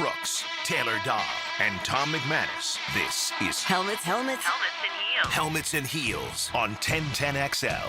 Brooks, Taylor Dahl, and Tom McGinnis. This is Helmets, and Heels. Helmets and Heels on 1010XL.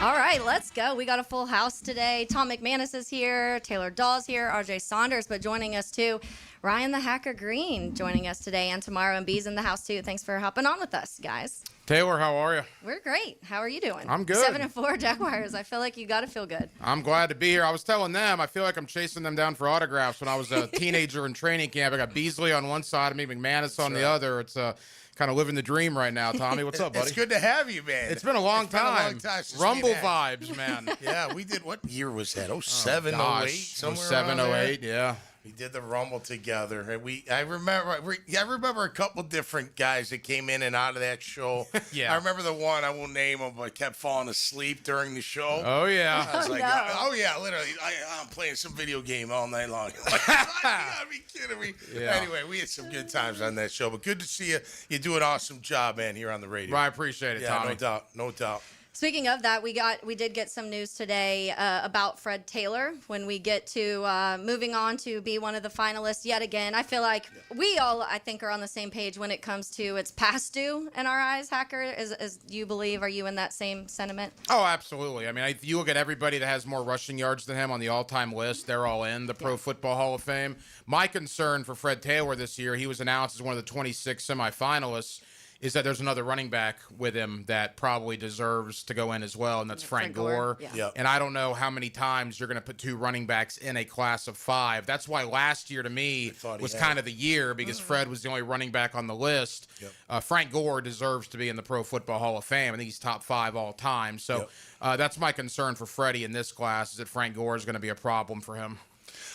All right, let's go. We got a full house today. Tom McGinnis is here. Taylor Dahl's here. RJ Saunders, but joining us too, Ryan the Hacker Green joining us today, and tomorrow. And B's in the house too. Thanks for hopping on with us, guys. Taylor, how are you? We're great. How are you doing? I'm good. 7-4 Jaguars. I feel like you got to feel good. I'm glad to be here. I was telling them, I feel like I'm chasing them down for autographs. When I was a teenager in training camp, I got Beasley on one side of me, McGinnis on the other. It's kind of living the dream right now. Tommy, what's up, buddy? It's good to have you, man. It's been a long time. Since Rumble vibes, man. Yeah, we did. What year was that? 07, 08? Somewhere 07, around there? 08, yeah. We did the Rumble together. And I remember a couple different guys that came in and out of that show. Yeah. I remember the one, I won't name him, but kept falling asleep during the show. Oh, yeah. I was like, no. oh, yeah, literally. I'm playing some video game all night long. Like, you gotta be kidding me. Yeah. Anyway, we had some good times on that show. But good to see you. You do an awesome job, man, here on the radio. Well, I appreciate it, Yeah, Tommy. no doubt. Speaking of that, we did get some news today about Fred Taylor. When we get to moving on to be one of the finalists yet again, I feel like we all, I think, are on the same page when it comes to it's past due in our eyes. Hacker, as you believe, are you in that same sentiment? Oh, absolutely. I mean, if you look at everybody that has more rushing yards than him on the all-time list, they're all in the Pro Football Hall of Fame. My concern for Fred Taylor this year, he was announced as one of the 26 semifinalists, is that there's another running back with him that probably deserves to go in as well, and that's Frank Gore. Yeah. Yep. And I don't know how many times you're going to put two running backs in a class of 5. That's why last year to me was kind of the year, because Fred was the only running back on the list. Yep. Frank Gore deserves to be in the Pro Football Hall of Fame. I think he's top 5 all time. So that's my concern for Freddie in this class, is that Frank Gore is going to be a problem for him.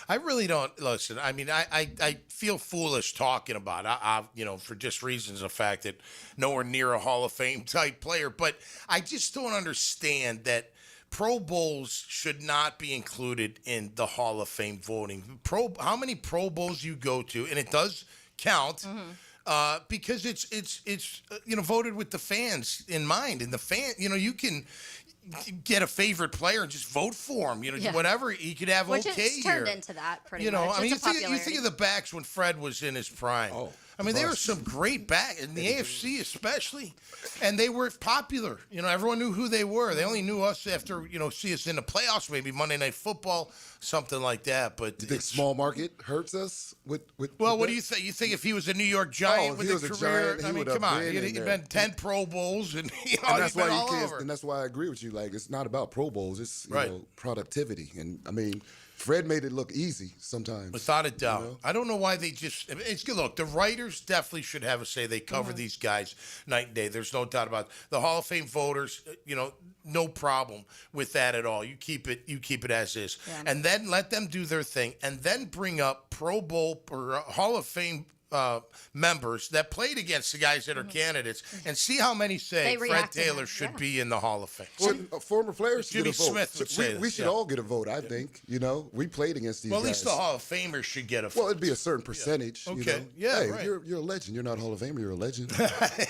I really don't listen. I mean, I feel foolish talking about it, for just reasons of fact that nowhere near a Hall of Fame type player. But I just don't understand that Pro Bowls should not be included in the Hall of Fame voting. How many Pro Bowls you go to, and it does count. Because it's voted with the fans in mind, and the fan, you can get a favorite player and just vote for him. Whatever he could have. Which okay, it's turned here. into that pretty much. I mean, It's a you think of the backs when Fred was in his prime. Oh, I mean, there were some great backs in the AFC, especially, and they were popular. Everyone knew who they were. They only knew us after see us in the playoffs, maybe Monday Night Football, something like that. But Do you think small market hurts us? Well, what do you think? You think if he was a New York Giant with he was a a career, Giant, he I mean, would have come on, been he'd in been there. 10 Pro Bowls, and and he's that's been why all you can't. over. And that's why I agree with you. Like, it's not about Pro Bowls. It's Right. productivity. And I mean, Fred made it look easy sometimes. Without a doubt. I don't know why they just – it's good. Look, the writers definitely should have a say. They cover these guys night and day. There's no doubt about it. The Hall of Fame voters, no problem with that at all. You keep it as is. Yeah. And then let them do their thing, and then bring up Pro Bowl or Hall of Fame members that played against the guys that are candidates, and see how many say They Fred react to Taylor him. should be in the Hall of Fame. Well, former players should Jimmy get a vote. Smith would say we this, should yeah. all get a vote, I think. We played against these Well, at guys. least the Hall of Famers should get a vote. Well, it'd be a certain percentage. Okay. Yeah, Hey, right. you're a legend. You're not Hall of Famer. You're a legend.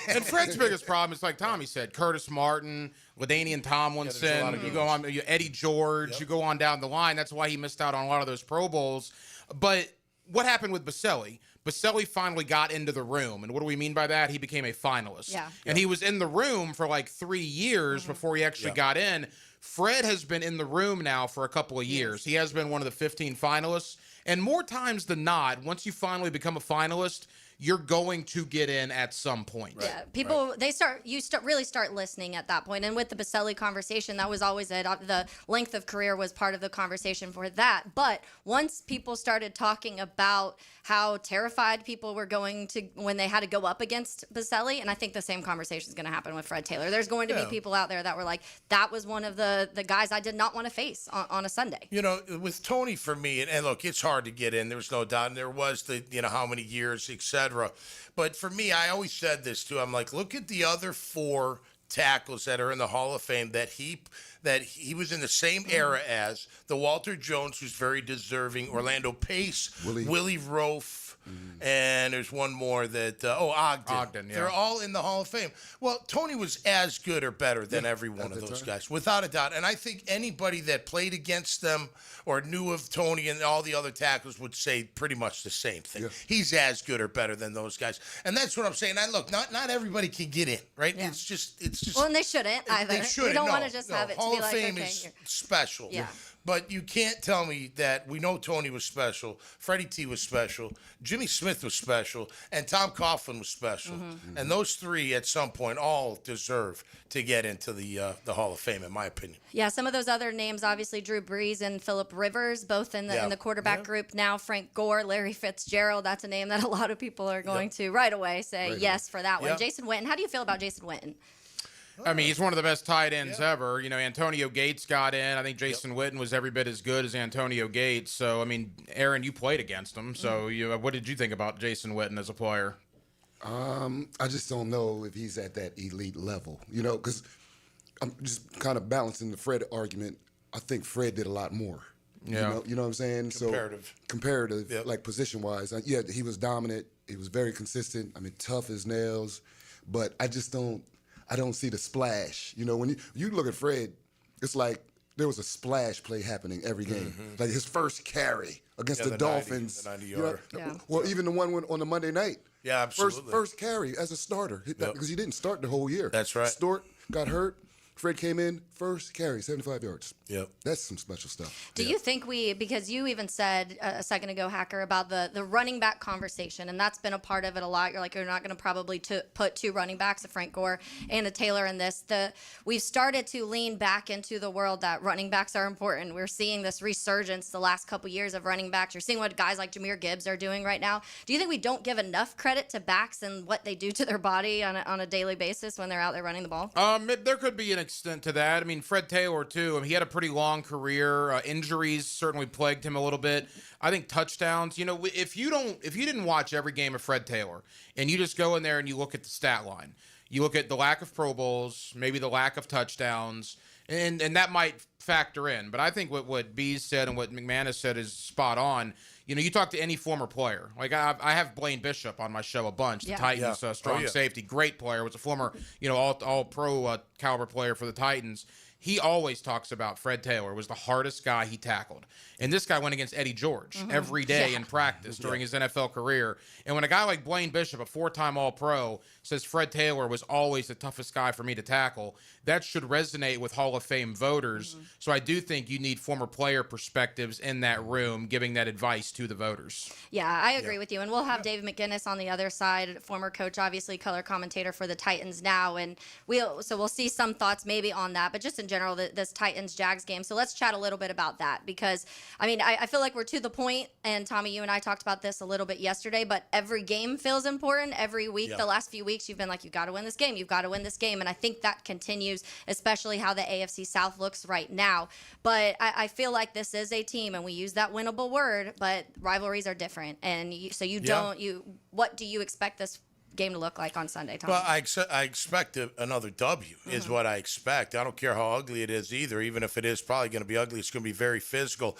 And Fred's biggest problem is, like Tommy said, Curtis Martin, LaDainian Tomlinson, you go on, Eddie George, you go on down the line. That's why he missed out on a lot of those Pro Bowls. But what happened with Baselli? Baselli finally got into the room. And what do we mean by that? He became a finalist. Yeah. And he was in the room for like 3 years before he actually got in. Fred has been in the room now for a couple of years. He has been one of the 15 finalists. And more times than not, once you finally become a finalist, you're going to get in at some point. Yeah, people really start listening at that point. And with the Baselli conversation, that was always it. The length of career was part of the conversation for that. But once people started talking about how terrified people were going to when they had to go up against Baselli, and I think the same conversation is going to happen with Fred Taylor. There's going to be people out there that were like, that was one of the guys I did not want to face on a Sunday. With Tony, for me, and look, it's hard to get in. There's no doubt. And there was the, how many years, etc. But for me, I always said this too. I'm like, look at the other 4 tackles that are in the Hall of Fame that he was in the same era as the Walter Jones, who's very deserving, Orlando Pace, Willie Rofe. And there's one more that, Ogden. Yeah. They're all in the Hall of Fame. Well, Tony was as good or better than every one of those guys, without a doubt. And I think anybody that played against them or knew of Tony and all the other tackles would say pretty much the same thing. Yeah. He's as good or better than those guys. And that's what I'm saying. And look, not everybody can get in, right? Yeah. It's just. Well, and they shouldn't either. They shouldn't. We don't want to just have it Hall to be of like, Fame okay, is here. special. Yeah. But you can't tell me that we know Tony was special, Freddie T was special, Jimmy Smith was special, and Tom Coughlin was special. Mm-hmm. And those three, at some point, all deserve to get into the Hall of Fame, in my opinion. Yeah, some of those other names, obviously Drew Brees and Phillip Rivers, both in the quarterback group now. Frank Gore, Larry Fitzgerald, that's a name that a lot of people are going to right away say yes for that one. Jason Witten, how do you feel about Jason Witten? I mean, he's one of the best tight ends ever. You know, Antonio Gates got in. I think Jason Witten was every bit as good as Antonio Gates. So, I mean, Aaron, you played against him. So, what did you think about Jason Witten as a player? I just don't know if he's at that elite level, because I'm just kind of balancing the Fred argument. I think Fred did a lot more. Yeah. You know what I'm saying? Comparative, like position-wise. Yeah, he was dominant. He was very consistent. I mean, tough as nails. But I don't see the splash. When you look at Fred, it's like there was a splash play happening every game. Mm-hmm. Like his first carry against the Dolphins. 90-yarder. Well, even the one on the Monday night. Yeah, absolutely. First carry as a starter because he didn't start the whole year. That's right. Stewart got hurt. Fred came in, first carry, 75 yards. Yep. That's some special stuff. Do you think because you even said a second ago, Hacker, about the running back conversation, and that's been a part of it a lot. You're not going to probably put two running backs, a Frank Gore and a Taylor, in this. We've started to lean back into the world that running backs are important. We're seeing this resurgence the last couple years of running backs. You're seeing what guys like Jahmyr Gibbs are doing right now. Do you think we don't give enough credit to backs and what they do to their body on a daily basis when they're out there running the ball? There could be an extent to that. I mean, Fred Taylor, too. I mean, he had a pretty long career. Injuries certainly plagued him a little bit. I think touchdowns, if you didn't watch every game of Fred Taylor and you just go in there and you look at the stat line, you look at the lack of Pro Bowls, maybe the lack of touchdowns, and that might factor in. But I think what Bees said and what McGinnis said is spot on. You talk to any former player. Like I have Blaine Bishop on my show a bunch. The Titans strong safety, great player. Was a former all pro caliber player for the Titans. He always talks about Fred Taylor was the hardest guy he tackled. And this guy went against Eddie George every day in practice during his NFL career. And when a guy like Blaine Bishop, a four-time All-Pro, says Fred Taylor was always the toughest guy for me to tackle, that should resonate with Hall of Fame voters. So I do think you need former player perspectives in that room giving that advice to the voters. Yeah, I agree with you. And we'll have David McGinnis on the other side, former coach, obviously color commentator for the Titans now. And we'll see some thoughts maybe on that. But just in general, this Titans-Jags game. So let's chat a little bit about that because, I feel like we're to the point, and Tommy, you and I talked about this a little bit yesterday, but every game feels important. Every week, the last few weeks, you've been like, you've got to win this game. You've got to win this game. And I think that continues, especially how the AFC South looks right now. But I feel like this is a team, and we use that winnable word, but rivalries are different. And what do you expect this game to look like on Sunday, Tom? Well, I expect another W is what I expect. I don't care how ugly it is either. Even if it is probably going to be ugly, it's going to be very physical.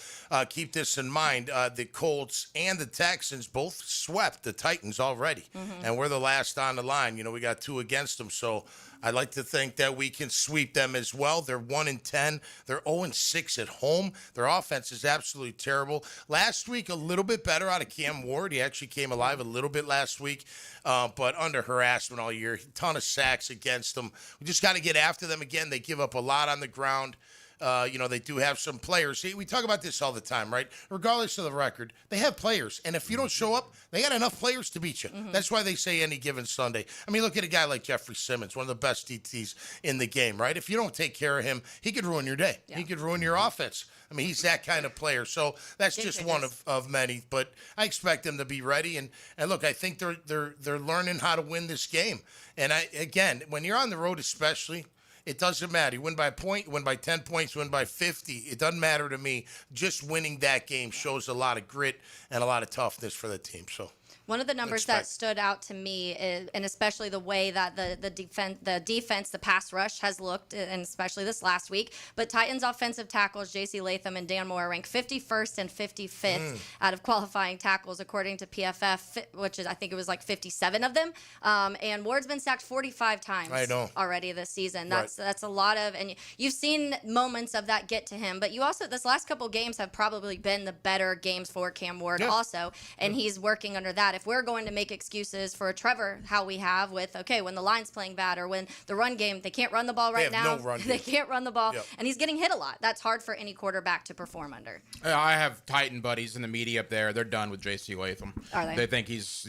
Keep this in mind. The Colts and the Texans both swept the Titans already, and we're the last on the line. We got two against them, so I'd like to think that we can sweep them as well. They're 1-10. They're 0-6 at home. Their offense is absolutely terrible. Last week, a little bit better out of Cam Ward. He actually came alive a little bit last week, but under harassment all year. A ton of sacks against them. We just got to get after them again. They give up a lot on the ground. They do have some players. See, we talk about this all the time, right? Regardless of the record, they have players. And if you don't show up, they got enough players to beat you. That's why they say any given Sunday. I mean, look at a guy like Jeffrey Simmons, one of the best DTs in the game, right? If you don't take care of him, he could ruin your day. Yeah. He could ruin your offense. I mean, he's that kind of player. So that's just one of many. But I expect them to be ready. And look, I think they're learning how to win this game. And again, when you're on the road especially, it doesn't matter. You win by a point, you win by 10 points, you win by 50. It doesn't matter to me. Just winning that game shows a lot of grit and a lot of toughness for the team. So One of the numbers that stood out to me is, and especially the way that the defense, the pass rush has looked, and especially this last week. But Titans offensive tackles, J.C. Latham and Dan Moore, ranked 51st and 55th out of qualifying tackles according to PFF, which is I think it was like 57 of them. And Ward's been sacked 45 times already this season. That's a lot of, and you've seen moments of that get to him. But you also, this last couple games have probably been the better games for Cam Ward also, and he's working under that. If we're going to make excuses for Trevor, how we have with, okay, when the line's playing bad or when the run game, they can't run the ball right now. They can't run the ball, and he's getting hit a lot. That's hard for any quarterback to perform under. I have Titan buddies in the media up there. They're done with J.C. Latham. Are they? They think he's,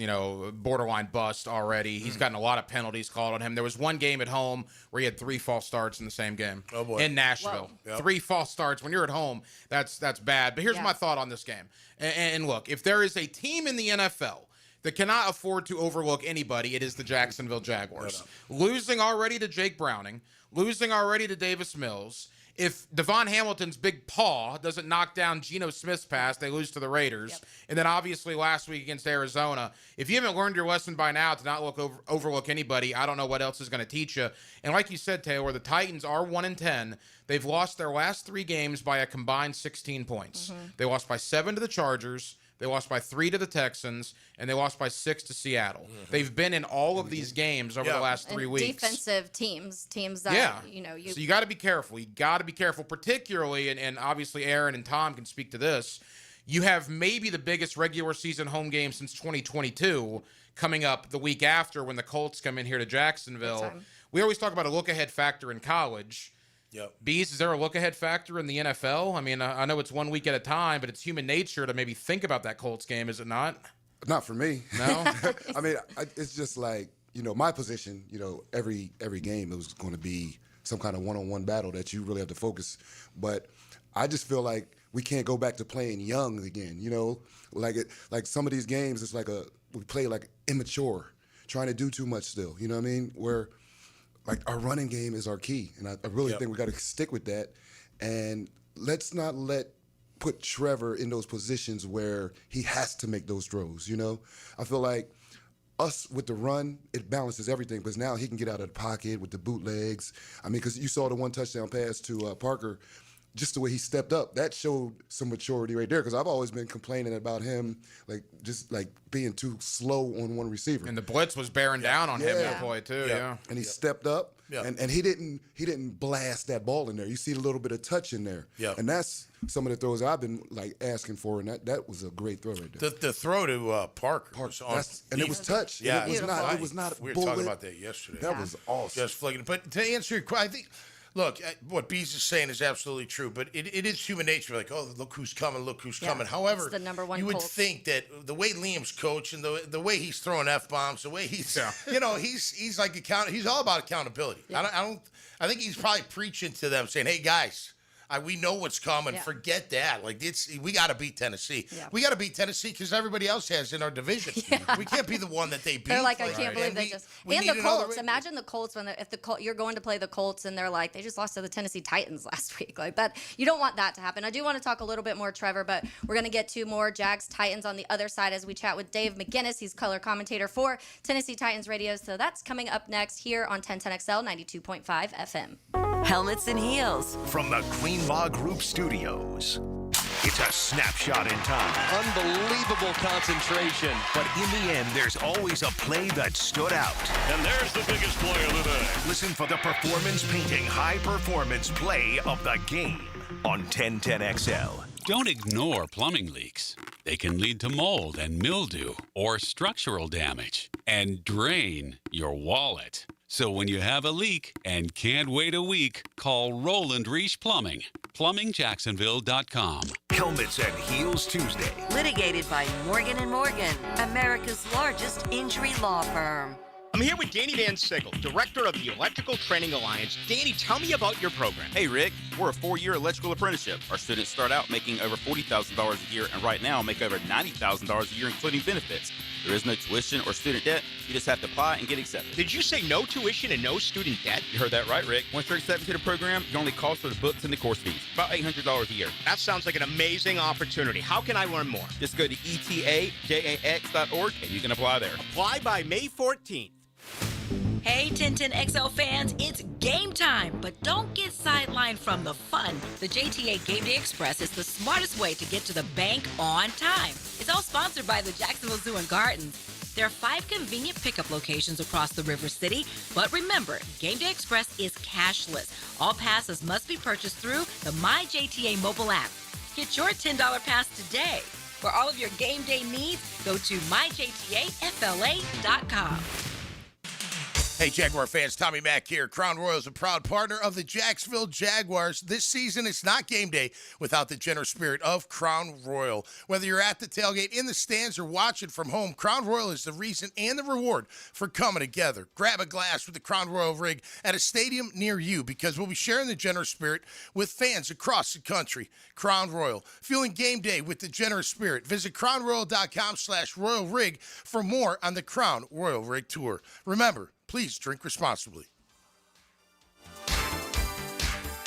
borderline bust already. He's gotten a lot of penalties called on him. There was one game at home where he had 3 false starts in the same game. Oh boy. In Nashville. 3 false starts. When you're at home, that's bad. But here's my thought on this game. And look, if there is a team in the NFL that cannot afford to overlook anybody, it is the Jacksonville Jaguars. Losing already to Jake Browning, losing already to Davis Mills. If Devon Hamilton's big paw doesn't knock down Geno Smith's pass, they lose to the Raiders. And then obviously last week against Arizona. If you haven't learned your lesson by now to not overlook anybody, I don't know what else is going to teach you. And like you said, Taylor, the Titans are 1-10. They've lost their last 3 games by a combined 16 points. They lost by 7 to the Chargers. They lost by 3 to the Texans, and they lost by 6 to Seattle. They've been in all of these games over the last 3 weeks. Defensive teams that, So you got to be careful. You got to be careful, particularly, and obviously Aaron and Tom can speak to this. You have maybe the biggest regular season home game since 2022 coming up the week after when the Colts come in here to Jacksonville. We always talk about a look-ahead factor in college. Bees, is there a look-ahead factor in the NFL? I mean, I know it's 1 week at a time, but it's human nature to maybe think about that Colts game, is it not? Not for me. No? I mean, it's just like, my position, every game it was going to be some kind of one-on-one battle that you really have to focus. But I just feel like we can't go back to playing young again, Like some of these games, it's like we play like immature, trying to do too much still, you know what I mean? Where like our running game is our key, and I really think we got to stick with that. And let's not put Trevor in those positions where he has to make those throws. I feel like us with the run, it balances everything. Because now he can get out of the pocket with the bootlegs. I mean, because you saw the 1 touchdown pass to Parker. Just the way he stepped up, that showed some maturity right there. Because I've always been complaining about him, just being too slow on one receiver. And the blitz was bearing down on him that play too. And he stepped up, and he didn't blast that ball in there. You see a little bit of touch in there. And that's some of the throws I've been asking for, and that was a great throw right there. The throw to Parker was and it was touch. Yeah, it was not. We were talking about that yesterday. That was awesome. Just flicking. But to answer your question, I think. Look, what Bees is saying is absolutely true, but it is human nature. Like, oh, look who's coming, look who's coming. However, it's the number one you would Colts. think that the way Liam's coaching, the way he's throwing F-bombs, the way he's, he's like he's all about accountability. I think he's probably preaching to them, saying, hey, guys, we know what's coming. Yeah. Forget that. We got to beat Tennessee. Yeah. We got to beat Tennessee because everybody else has in our division. Yeah. We can't be the one that they beat. They're like, I can't believe they just. And the Colts. Imagine the Colts you're going to play the Colts and they're like, they just lost to the Tennessee Titans last week. Like that, you don't want that to happen. I do want to talk a little bit more, Trevor, but we're going to get to more Jags Titans on the other side as we chat with Dave McGinnis. He's color commentator for Tennessee Titans Radio. So that's coming up next here on 1010XL 92.5 FM. Helmets and Heels. From the Greenlaw Group Studios. It's a snapshot in time. Unbelievable concentration. But in the end, there's always a play that stood out. And there's the biggest play of the day. Listen for the Performance Painting High Performance Play of the Game on 1010XL. Don't ignore plumbing leaks. They can lead to mold and mildew or structural damage and drain your wallet. So when you have a leak and can't wait a week, call Roland Reich Plumbing. PlumbingJacksonville.com. Helmets and Heels Tuesday. Litigated by Morgan & Morgan, America's largest injury law firm. I'm here with Danny Van Sickle, director of the Electrical Training Alliance. Danny, tell me about your program. Hey, Rick. or a 4-year electrical apprenticeship. Our students start out making over $40,000 a year and right now make over $90,000 a year, including benefits. There is no tuition or student debt. You just have to apply and get accepted. Did you say no tuition and no student debt? You heard that right, Rick. Once you're accepted to the program, your only cost for the books and the course fees. About $800 a year. That sounds like an amazing opportunity. How can I learn more? Just go to etajax.org and you can apply there. Apply by May 14th. Hey, 1010XL fans, it's game time, but don't get sidelined from the fun. The JTA Game Day Express is the smartest way to get to the bank on time. It's all sponsored by the Jacksonville Zoo and Gardens. There are 5 convenient pickup locations across the River City, but remember, Game Day Express is cashless. All passes must be purchased through the MyJTA mobile app. Get your $10 pass today. For all of your game day needs, go to myjtafla.com. Hey, Jaguar fans, Tommy Mack here. Crown Royal is a proud partner of the Jacksonville Jaguars. This season, it's not game day without the generous spirit of Crown Royal. Whether you're at the tailgate, in the stands, or watching from home, Crown Royal is the reason and the reward for coming together. Grab a glass with the Crown Royal rig at a stadium near you because we'll be sharing the generous spirit with fans across the country. Crown Royal, fueling game day with the generous spirit. Visit crownroyal.com/Royal Rig for more on the Crown Royal Rig Tour. Remember, please drink responsibly.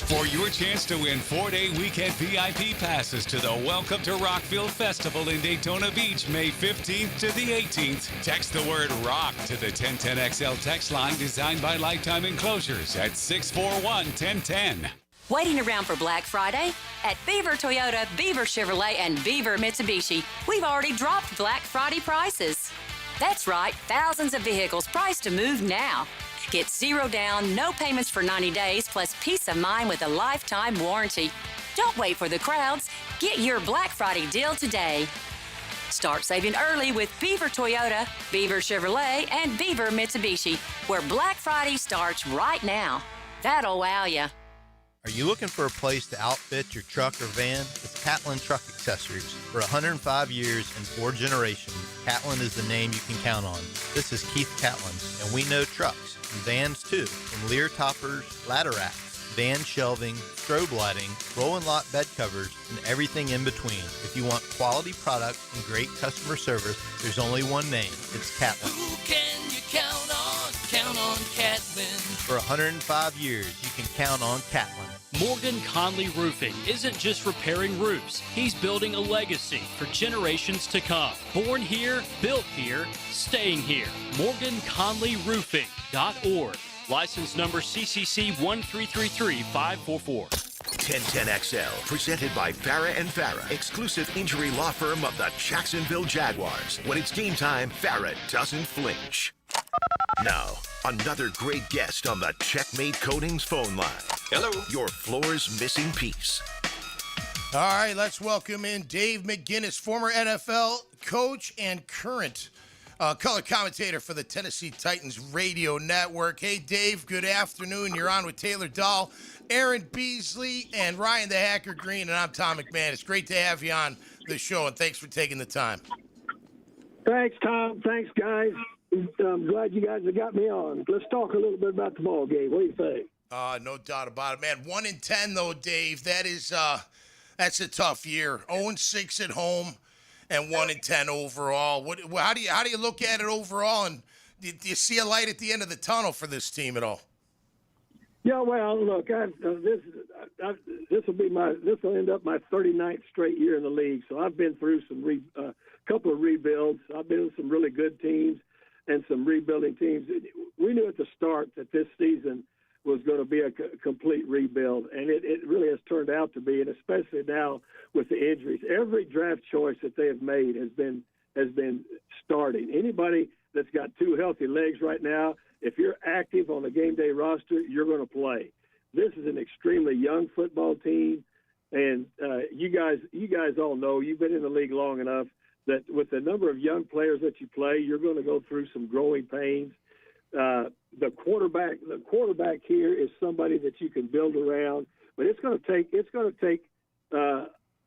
For your chance to win 4-day weekend VIP passes to the Welcome to Rockville Festival in Daytona Beach, May 15th to the 18th, text the word ROCK to the 1010XL text line designed by Lifetime Enclosures at 641-1010. Waiting around for Black Friday? At Beaver Toyota, Beaver Chevrolet, and Beaver Mitsubishi, we've already dropped Black Friday prices. That's right, thousands of vehicles priced to move now. Get 0 down, no payments for 90 days, plus peace of mind with a lifetime warranty. Don't wait for the crowds. Get your Black Friday deal today. Start saving early with Beaver Toyota, Beaver Chevrolet, and Beaver Mitsubishi, where Black Friday starts right now. That'll wow ya. Are you looking for a place to outfit your truck or van? It's Catlin Truck Accessories. For 105 years and 4 generations, Catlin is the name you can count on. This is Keith Catlin, and we know trucks and vans too, from Lear toppers, ladder racks, van shelving, strobe lighting, rolling lot bed covers, and everything in between. If you want quality products and great customer service, there's only one name. It's Catlin. Who can you count on? Count on Catlin. For 105 years, you can count on Catlin. Morgan Conley Roofing isn't just repairing roofs. He's building a legacy for generations to come. Born here, built here, staying here. MorganConleyRoofing.org. License number CCC 1333544. 1010XL, presented by Farah and Farah, exclusive injury law firm of the Jacksonville Jaguars. When it's game time, Farah doesn't flinch. Now, another great guest on the Checkmate Coatings phone line. Hello. Your floor's missing piece. All right, let's welcome in Dave McGinnis, former NFL coach and current color commentator for the Tennessee Titans radio network. Hey, Dave, good afternoon. You're on with Taylor Dahl, Aaron Beasley, and Ryan the Hacker Green, and I'm Tom McMahon. It's great to have you on the show, and thanks for taking the time. Thanks, Tom. Thanks, guys. I'm glad you guys have got me on. Let's talk a little bit about the ball game. What do you think? No doubt about it, man. 1-10 though, Dave. That is that's a tough year. 0-6 at home and 1-10 overall. How do you look at it overall? And do you see a light at the end of the tunnel for this team at all? Yeah, well, look, this will end up my 39th straight year in the league. So I've been through some couple of rebuilds. I've been with some really good teams and some rebuilding teams. We knew at the start that this season was going to be a complete rebuild, and it really has turned out to be, and especially now with the injuries. Every draft choice that they have made has been starting. Anybody that's got 2 healthy legs right now, if you're active on the game day roster, you're going to play. This is an extremely young football team, and you guys all know, you've been in the league long enough, that with the number of young players that you play, you're going to go through some growing pains. The quarterback here is somebody that you can build around, but it's going to take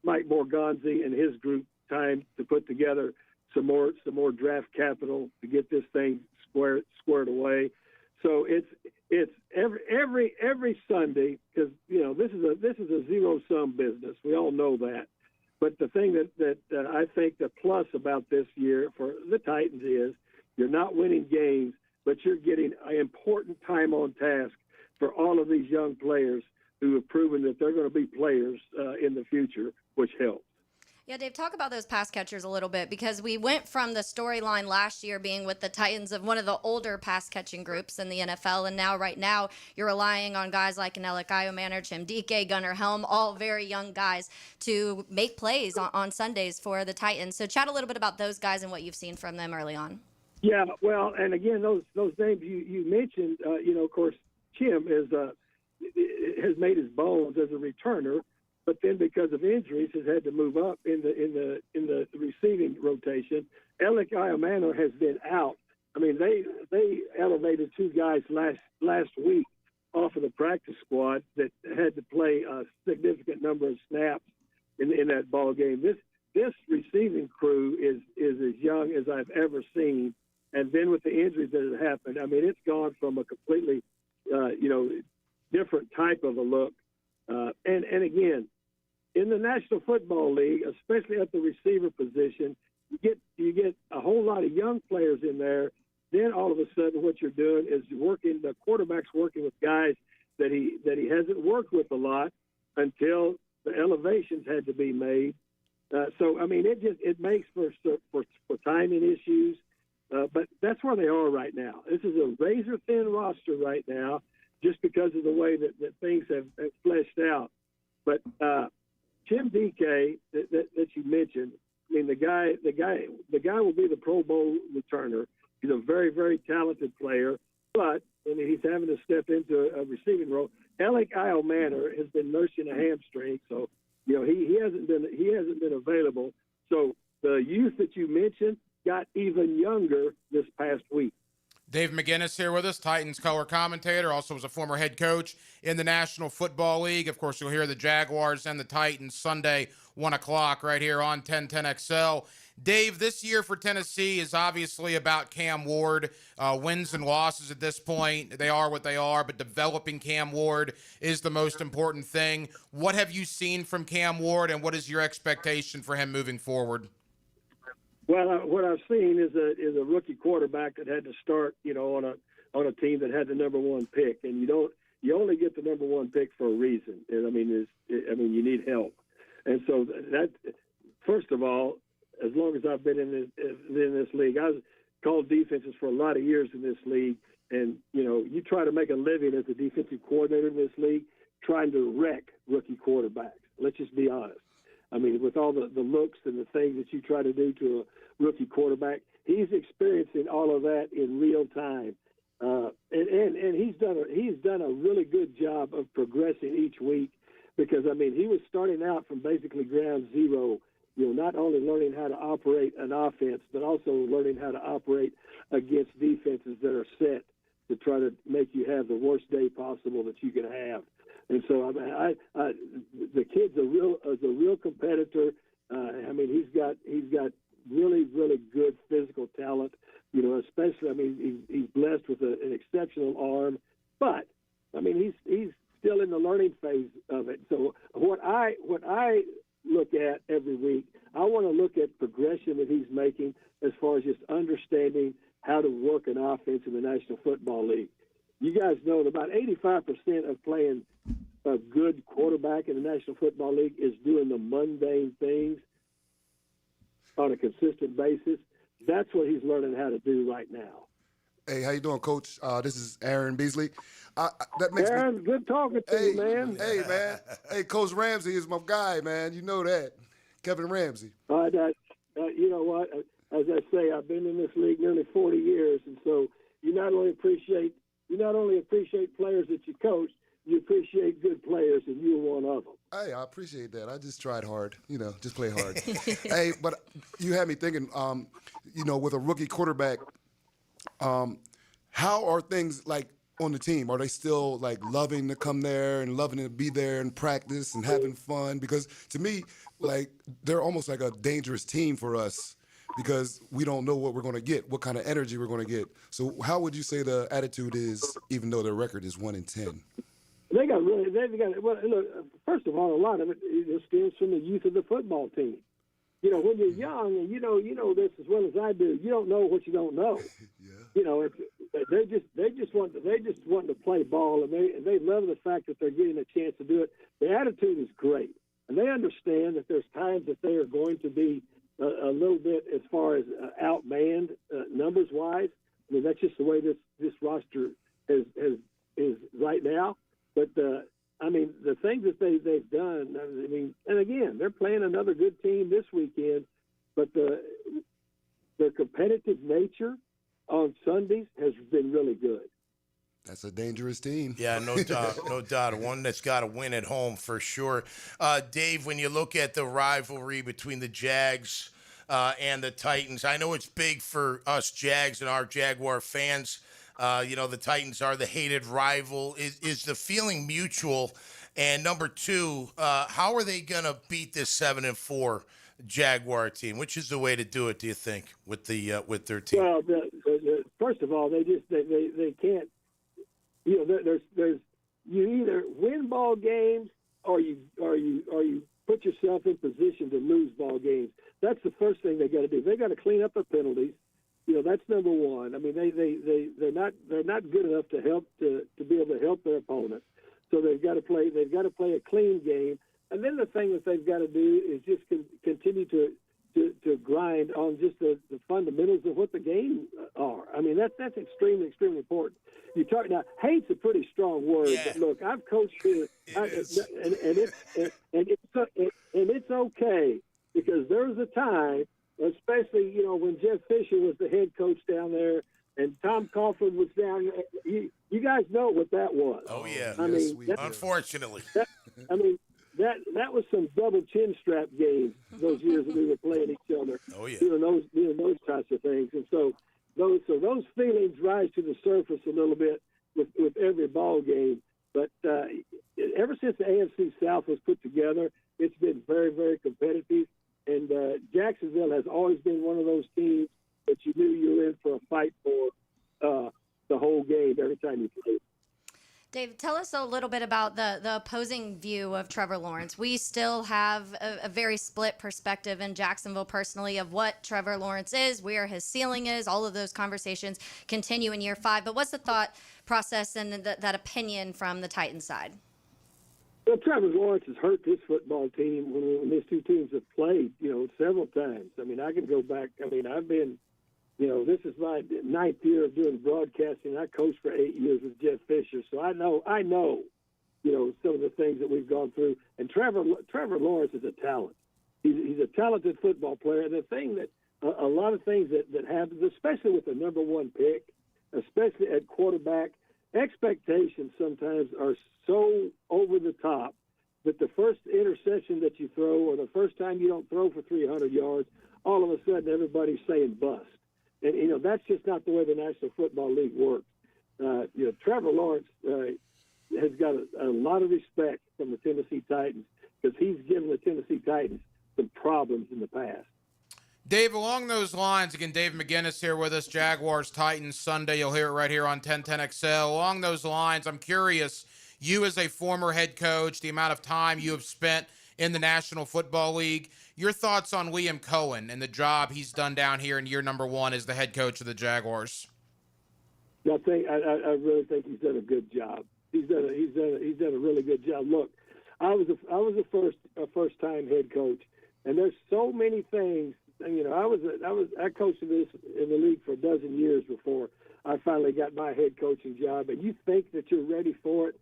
Mike Morganzi and his group time to put together some more draft capital to get this thing squared away. So it's every Sunday, because this is a zero sum business. We all know that. But the thing that I think the plus about this year for the Titans is you're not winning games, but you're getting an important time on task for all of these young players who have proven that they're going to be players in the future, which helps. Yeah, Dave, talk about those pass catchers a little bit, because we went from the storyline last year being with the Titans of one of the older pass catching groups in the NFL, and right now you're relying on guys like Alec Iomanner, Jim Dike, Gunnar Helm, all very young guys to make plays on Sundays for the Titans. So chat a little bit about those guys and what you've seen from them early on. Yeah, well, and again, those names you mentioned, of course, Jim has made his bones as a returner. But then, because of injuries, has had to move up in the receiving rotation. Alec Iomanner has been out. I mean, they elevated two guys last week off of the practice squad that had to play a significant number of snaps in that ball game. This receiving crew is as young as I've ever seen. And then with the injuries that have happened, I mean, it's gone from a completely different type of a look. And again, in the National Football League, especially at the receiver position, you get a whole lot of young players in there. Then all of a sudden, what you're doing is the quarterback's working with guys that he hasn't worked with a lot until the elevations had to be made. So I mean, it makes for timing issues. But that's where they are right now. This is a razor thin roster right now, just because of the way that things have fleshed out. But Jim Dike that you mentioned, I mean, the guy will be the Pro Bowl returner. He's a very, very talented player, but I mean, he's having to step into a receiving role. Alec Iomanner has been nursing a hamstring, so he hasn't been available. So the youth that you mentioned got even younger this past week. Dave McGinnis here with us, Titans color commentator, also was a former head coach in the National Football League. Of course, you'll hear the Jaguars and the Titans Sunday, 1 o'clock, right here on 1010XL. Dave, this year for Tennessee is obviously about Cam Ward. Wins and losses at this point, they are what they are, but developing Cam Ward is the most important thing. What have you seen from Cam Ward, and what is your expectation for him moving forward? Well, what I've seen is a rookie quarterback that had to start, on a team that had the number one pick, and you only get the number one pick for a reason. And I mean, you need help, and so that first of all, as long as I've been in this league, I've called defenses for a lot of years in this league, and you try to make a living as a defensive coordinator in this league, trying to wreck rookie quarterbacks. Let's just be honest. I mean, with all the looks and the things that you try to do to a rookie quarterback, he's experiencing all of that in real time, and he's done a really good job of progressing each week, because I mean, he was starting out from basically ground zero. Not only learning how to operate an offense, but also learning how to operate against defenses that are set to try to make you have the worst day possible that you can have. And so, I the kid's a real competitor. I mean, he's got really, really good physical talent. Especially, I mean, he's blessed with an exceptional arm. But I mean, he's still in the learning phase of it. So what I look at every week, I want to look at progression that he's making as far as just understanding how to work an offense in the National Football League. You guys know that about 85% of playing a good quarterback in the National Football League is doing the mundane things on a consistent basis. That's what he's learning how to do right now. Hey, how you doing, Coach? This is Aaron Beasley. Aaron, good talking to you, man. Hey, man. Hey, Coach Ramsey is my guy, man. You know that. Kevin Ramsey. You know what? As I say, I've been in this league nearly 40 years, and so you not only appreciate players that you coach, you appreciate good players, and you're one of them. Hey, I appreciate that. I just tried hard, just play hard. Hey, but you had me thinking, with a rookie quarterback, how are things like on the team? Are they still like loving to come there and loving to be there and practice and having fun? Because to me, like, they're almost like a dangerous team for us because we don't know what we're going to get, what kind of energy we're going to get. So how would you say the attitude is, even though their record is 1-10? They've got, well, look, first of all, a lot of it stems from the youth of the football team. You know, when you're young, and you know this as well as I do, you don't know what you don't know. You know, they just want to play ball, and they love the fact that they're getting a chance to do it. The attitude is great, and they understand that there's times that they are going to be a little bit as far as outmanned numbers wise. I mean, that's just the way this roster is right now. But I mean, the things that they've done. I mean, and again, they're playing another good team this weekend. But the competitive nature on Sundays has been really good. That's a dangerous team. Yeah, no doubt, no doubt. One that's got to win at home for sure. Dave, when you look at the rivalry between the Jags and the Titans, I know it's big for us Jags and our Jaguar fans. You know, the Titans are the hated rival. Is the feeling mutual? And number two, how are they going to beat this 7-4 Jaguar team? Which is the way to do it, do you think, with their team? Well, first of all, they can't. You know, there's you either win ball games or you put yourself in position to lose ball games. That's the first thing they got to do. They got to clean up their penalties. You know, that's number one. I mean, they're not good enough to be able to help their opponents. So they've got to play a clean game. And then the thing that they've got to do is just continue to grind on just the fundamentals of what the game are. I mean, that's extremely, extremely important. You talk now. Hate's a pretty strong word, but look, I've coached here, and it's okay, because there was a time, especially when Jeff Fisher was the head coach down there, and Tom Coughlin was down. You guys know what that was. Oh yeah, I mean, unfortunately. That was some double chin strap games those years that we were playing each other. Oh yeah, doing those types of things, and so those feelings rise to the surface a little bit with every ball game. But ever since the AFC South was put together, it's been very, very competitive. And Jacksonville has always been one of those teams that you knew you were in for a fight for the whole game every time you played. Dave, tell us a little bit about the opposing view of Trevor Lawrence. We still have a very split perspective in Jacksonville personally of what Trevor Lawrence is, where his ceiling is. All of those conversations continue in year 5. But what's the thought process and that opinion from the Titans side? Well, Trevor Lawrence has hurt this football team when these two teams have played, several times. I mean, I can go back. I mean, I've been, this is my 9th year of doing broadcasting. I coached for 8 years with Jeff Fisher, so I know, some of the things that we've gone through. And Trevor Lawrence is a talent. He's a talented football player. And the thing that a lot of things that happens, especially with the number 1 pick, especially at quarterback, expectations sometimes are so over the top that the first interception that you throw, or the first time you don't throw for 300 yards, all of a sudden everybody's saying bust. And, that's just not the way the National Football League works. Trevor Lawrence has got a lot of respect from the Tennessee Titans, because he's given the Tennessee Titans some problems in the past. Dave, along those lines, again, Dave McGinnis here with us, Jaguars, Titans, Sunday. You'll hear it right here on 1010XL. Along those lines, I'm curious, you as a former head coach, the amount of time you have spent in the National Football League, your thoughts on Liam Cohen and the job he's done down here in year number 1 as the head coach of the Jaguars. I really think he's done a good job. He's done a really good job. Look, I was a first time head coach, and there's so many things. I coached in the league for a dozen years before I finally got my head coaching job. And you think that you're ready for it,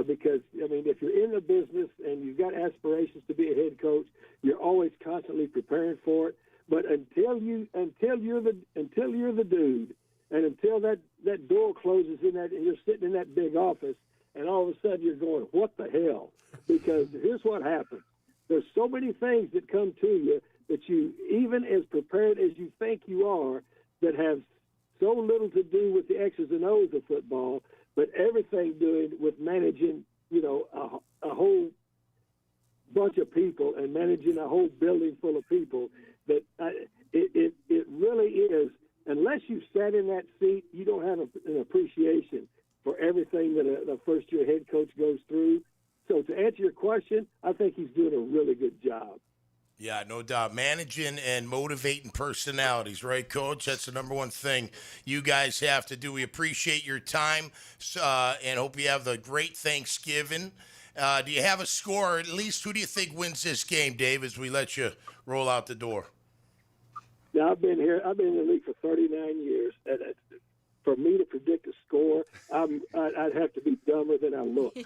because if you're in the business and you've got aspirations to be a head coach, you're always constantly preparing for it. But until you're the dude, and until that door closes and you're sitting in that big office, and all of a sudden you're going, what the hell? Because here's what happens. There's so many things that come to you that you, even as prepared as you think you are, that have so little to do with the X's and O's of football, but everything doing with managing, a whole bunch of people and managing a whole building full of people. That It really is. Unless you've sat in that seat, you don't have an appreciation for everything that a first-year head coach goes through. So to answer your question, I think he's doing a really good job. Yeah, no doubt. Managing and motivating personalities, right, Coach? That's the number one thing you guys have to do. We appreciate your time and hope you have a great Thanksgiving. Do you have a score, or at least who do you think wins this game, Dave, as we let you roll out the door? Now, I've been in the league for 39 years. And for me to predict a score, I'd have to be dumber than I look.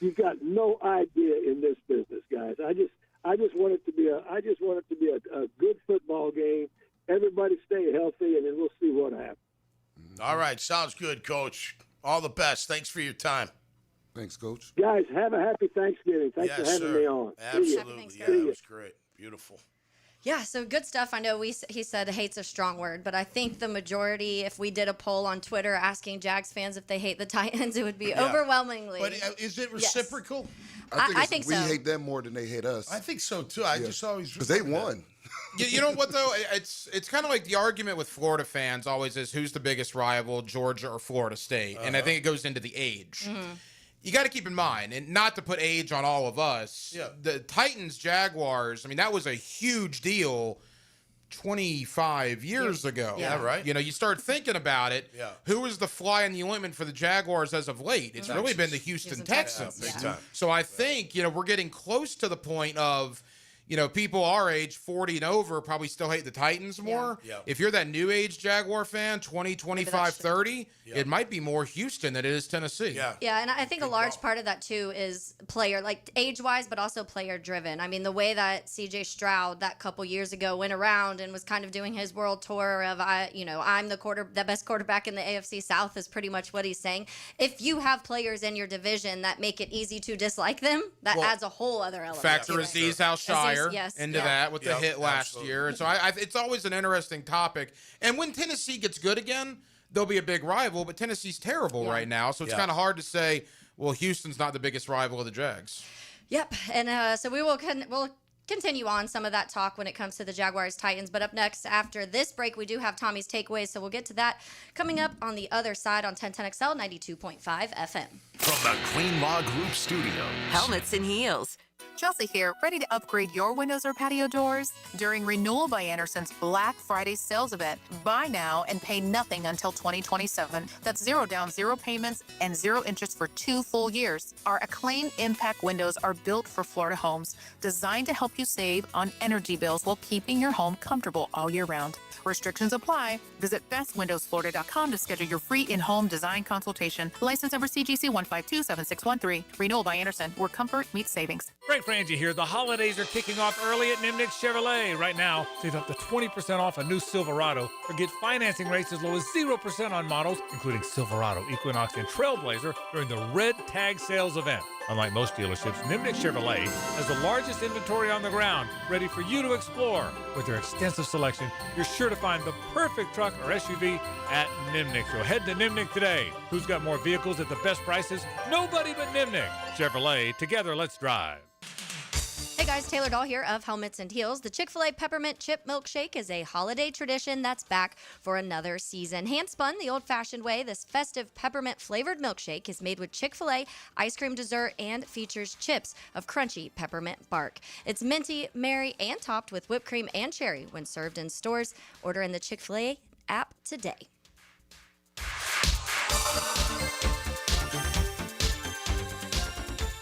You've got no idea in this business, guys. I just want it to be a good football game. Everybody stay healthy, and then we'll see what happens. All right, sounds good, Coach. All the best. Thanks for your time. Thanks, Coach. Guys, have a happy Thanksgiving. Thanks for having me on. Absolutely. Yeah, that was great. Beautiful. Yeah, so good stuff. I know he said hate's a strong word, but I think the majority, if we did a poll on Twitter asking Jags fans if they hate the Titans, it would be overwhelmingly. But is it reciprocal? Yes. I think we so. hate them more than they hate us. I think so, too. I just always... Because they won. You know what, though? It's kind of like the argument with Florida fans always is who's the biggest rival, Georgia or Florida State? And I think it goes into the age. Mm-hmm. You got to keep in mind, and not to put age on all of us, the Titans, Jaguars, I mean, that was a huge deal 25 years ago. Yeah, right. You start thinking about it. Yeah. Who was the fly in the ointment for the Jaguars as of late? It's really been the Houston Texans. Big time. So I think, we're getting close to the point of, people our age, 40 and over, probably still hate the Titans more. Yeah. If you're that new age Jaguar fan, 20, 25, 30, it might be more Houston than it is Tennessee. Yeah, and I think a large part of that, too, is player, like age-wise, but also player-driven. I mean, the way that C.J. Stroud that couple years ago went around and was kind of doing his world tour of, I'm the best quarterback in the AFC South is pretty much what he's saying. If you have players in your division that make it easy to dislike them, that adds a whole other element. Factor Azeez Al-Shire into that with the hit last year. And so it's always an interesting topic. And when Tennessee gets good again, they'll be a big rival, but Tennessee's terrible right now. So it's kind of hard to say, well, Houston's not the biggest rival of the Jags. Yep. And so we'll continue on some of that talk when it comes to the Jaguars-Titans. But up next, after this break, we do have Tommy's takeaways, so we'll get to that coming up on the other side on 1010XL 92.5 FM. From the Queen Law Group Studios. Helmets and heels. Chelsea here, ready to upgrade your windows or patio doors? During Renewal by Anderson's Black Friday sales event, buy now and pay nothing until 2027. That's 0 down, 0 payments, and 0 interest for 2 full years. Our Acclaim Impact windows are built for Florida homes, designed to help you save on energy bills while keeping your home comfortable all year round. Restrictions apply. Visit bestwindowsflorida.com to schedule your free in-home design consultation. License number CGC 1527613. Renewal by Anderson, where comfort meets savings. Frank Frangie here. The holidays are kicking off early at Nimnick Chevrolet. Right now, save up to 20% off a new Silverado or get financing rates as low as 0% on models, including Silverado, Equinox, and Trailblazer during the Red Tag Sales event. Unlike most dealerships, Nimnick Chevrolet has the largest inventory on the ground, ready for you to explore. With their extensive selection, you're sure to find the perfect truck or SUV at Nimnick. So head to Nimnick today. Who's got more vehicles at the best prices? Nobody but Nimnick. Chevrolet, together let's drive. Hey guys, Taylor Dahl here of Helmets and Heels. The Chick-fil-A Peppermint Chip Milkshake is a holiday tradition that's back for another season. Hand-spun the old-fashioned way, this festive peppermint-flavored milkshake is made with Chick-fil-A ice cream dessert and features chips of crunchy peppermint bark. It's minty, merry, and topped with whipped cream and cherry when served in stores. Order in the Chick-fil-A app today.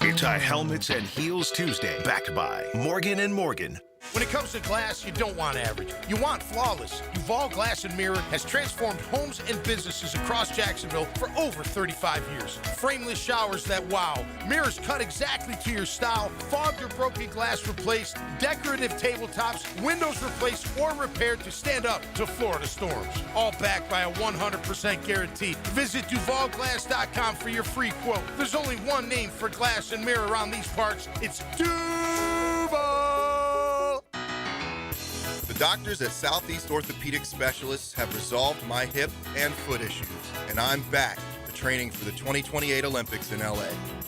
It's a Helmets and Heels Tuesday, backed by Morgan & Morgan. When it comes to glass, you don't want average. You want flawless. Duval Glass and Mirror has transformed homes and businesses across Jacksonville for over 35 years. Frameless showers that wow. Mirrors cut exactly to your style. Fogged or broken glass replaced. Decorative tabletops. Windows replaced or repaired to stand up to Florida storms. All backed by a 100% guarantee. Visit DuvalGlass.com for your free quote. There's only one name for glass and mirror around these parts. It's Duval. The doctors at Southeast Orthopedic Specialists have resolved my hip and foot issues, and I'm back to training for the 2028 Olympics in LA.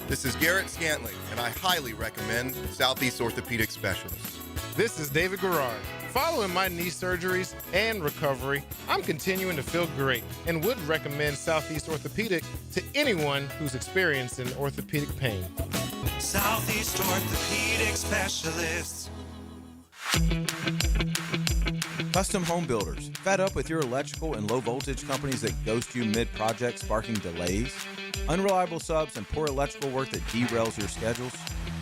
This is Garrett Scantling, and I highly recommend Southeast Orthopedic Specialists. This is David Garrard. Following my knee surgeries and recovery, I'm continuing to feel great and would recommend Southeast Orthopedic to anyone who's experiencing orthopedic pain. Southeast Orthopedic Specialists. Custom Home Builders. Fed up with your electrical and low voltage companies that ghost you mid-project, sparking delays? Unreliable subs and poor electrical work that derails your schedules?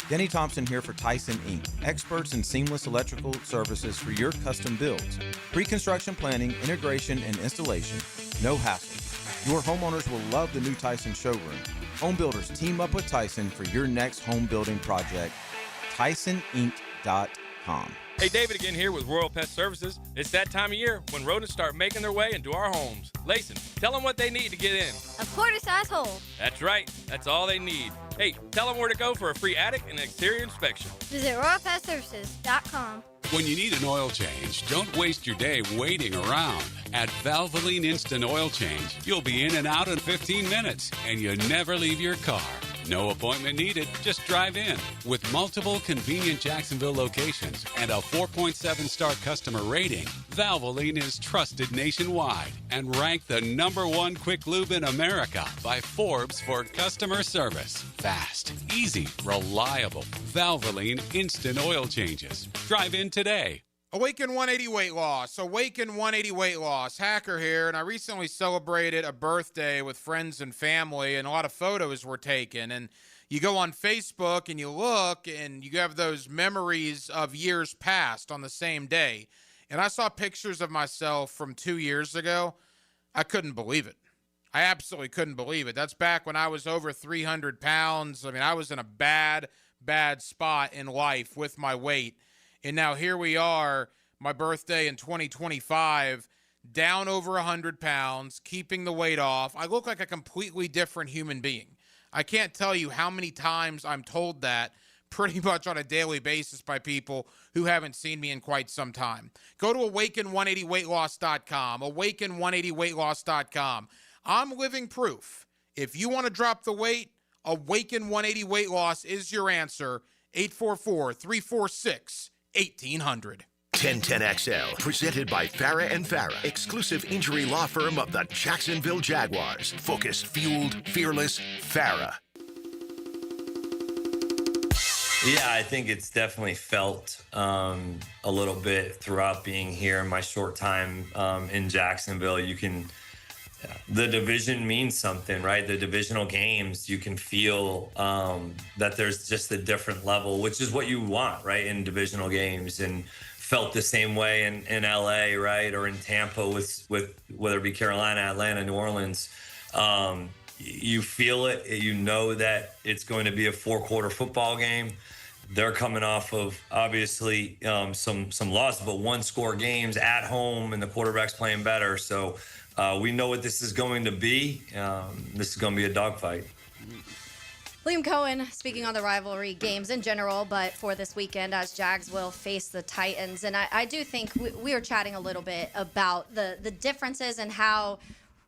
Denny Thompson here for Tyson Inc., experts in seamless electrical services for your custom builds. Pre-construction planning, integration, and installation. No hassle. Your homeowners will love the new Tyson showroom. Home builders team up with Tyson for your next home building project. TysonInc.com. Hey, David again here with Royal Pest Services. It's that time of year when rodents start making their way into our homes. Layson, tell them what they need to get in. A quarter-size hole. That's right. That's all they need. Hey, tell them where to go for a free attic and exterior inspection. Visit RoyalPestServices.com. When you need an oil change, don't waste your day waiting around. At Valvoline Instant Oil Change, you'll be in and out in 15 minutes, and you never leave your car. No appointment needed, just drive in. With multiple convenient Jacksonville locations and a 4.7-star customer rating, Valvoline is trusted nationwide and ranked the #1 quick lube in America by Forbes for customer service. Fast, easy, reliable. Valvoline Instant Oil Changes. Drive in today. Awaken 180 weight loss. Awaken 180 weight loss. Hacker here, and I recently celebrated a birthday with friends and family, and a lot of photos were taken. And you go on Facebook and you look, and you have those memories of years past on the same day. And I saw pictures of myself from 2 years ago. I couldn't believe it. I absolutely couldn't believe it. That's back when I was over 300 pounds. I mean, I was in a bad spot in life with my weight. And now here we are, my birthday in 2025, down over 100 pounds, keeping the weight off. I look like a completely different human being. I can't tell you how many times I'm told that pretty much on a daily basis by people who haven't seen me in quite some time. Go to awaken180weightloss.com, awaken180weightloss.com. I'm living proof. If you want to drop the weight, Awaken 180 Weight Loss is your answer. 844-346-1800. 1010XL, presented by Farah and Farah, exclusive injury law firm of the Jacksonville Jaguars. Focused, fueled, fearless, Farah. Yeah, I think it's definitely felt a little bit throughout being here in my short time in Jacksonville. The division means something, right? The divisional games, you can feel that there's just a different level, which is what you want, right, in divisional games. And felt the same way in LA, right, or in Tampa with whether it be Carolina, Atlanta, New Orleans. You feel it. You know that it's going to be a 4-quarter football game. They're coming off of obviously some losses, but 1-score games at home, and the quarterback's playing better. So we know what this is going to be. This is going to be a dogfight. Liam Cohen speaking on the rivalry games in general, but for this weekend as Jags will face the Titans. And I do think we were chatting a little bit about the differences and how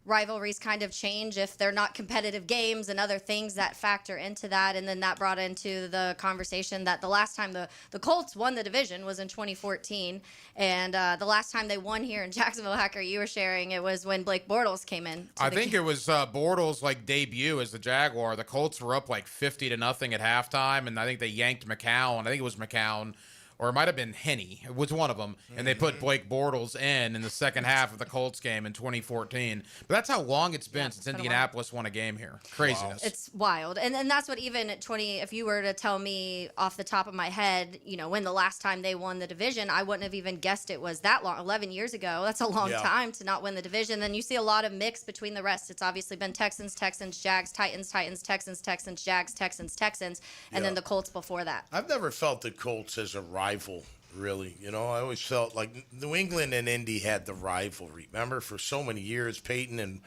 rivalries kind of change if they're not competitive games and other things that factor into that. And then that brought into the conversation that the last time the Colts won the division was in 2014. And the last time they won here in Jacksonville, Hacker, you were sharing, it was when Blake Bortles came in. I think it was Bortles' debut as the Jaguar. The Colts were up 50-0 at halftime, and I think they yanked McCown. I think it was McCown. Or it might have been Henney. It was one of them. And they put Blake Bortles in the second half of the Colts game in 2014. But that's how long it's been since Indianapolis won a game here. Craziness. Wow. It's wild. And that's what even at 20, if you were to tell me off the top of my head, when the last time they won the division, I wouldn't have even guessed it was that long. 11 years ago. That's a long time to not win the division. Then you see a lot of mix between the rest. It's obviously been Texans, Jags, Titans, Texans, Jags, Texans, and then the Colts before that. I've never felt the Colts as a rival, really. I always felt like New England and Indy had the rivalry. Remember, for so many years, Peyton and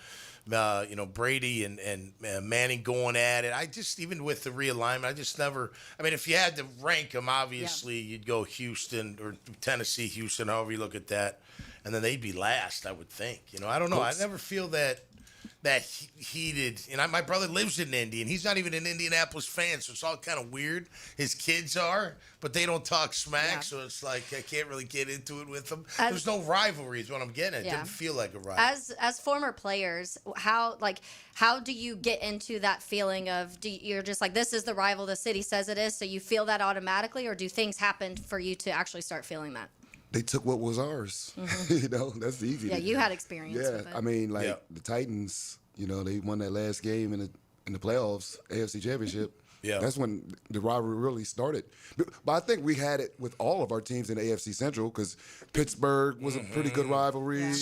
Brady and Manning going at it. I just, even with the realignment, I just never. I mean, if you had to rank them, obviously you'd go Houston or Tennessee, Houston, however you look at that, and then they'd be last, I would think. I don't know. I never feel that that heated. And my brother lives in Indy, and he's not even an Indianapolis fan, so it's all kind of weird. His kids are, but they don't talk smack, so it's like I can't really get into it with them. There's no rivalry is what I'm getting at. It didn't feel like a rivalry. As former players, how do you get into that feeling of you're just like, this is the rival the city says it is, so you feel that automatically, or do things happen for you to actually start feeling that? They took what was ours. That's easy. Yeah, you had experience with it. I mean, the Titans, they won that last game in the playoffs, AFC Championship. Yeah, that's when the rivalry really started. But I think we had it with all of our teams in the AFC Central because Pittsburgh was a pretty good rivalry.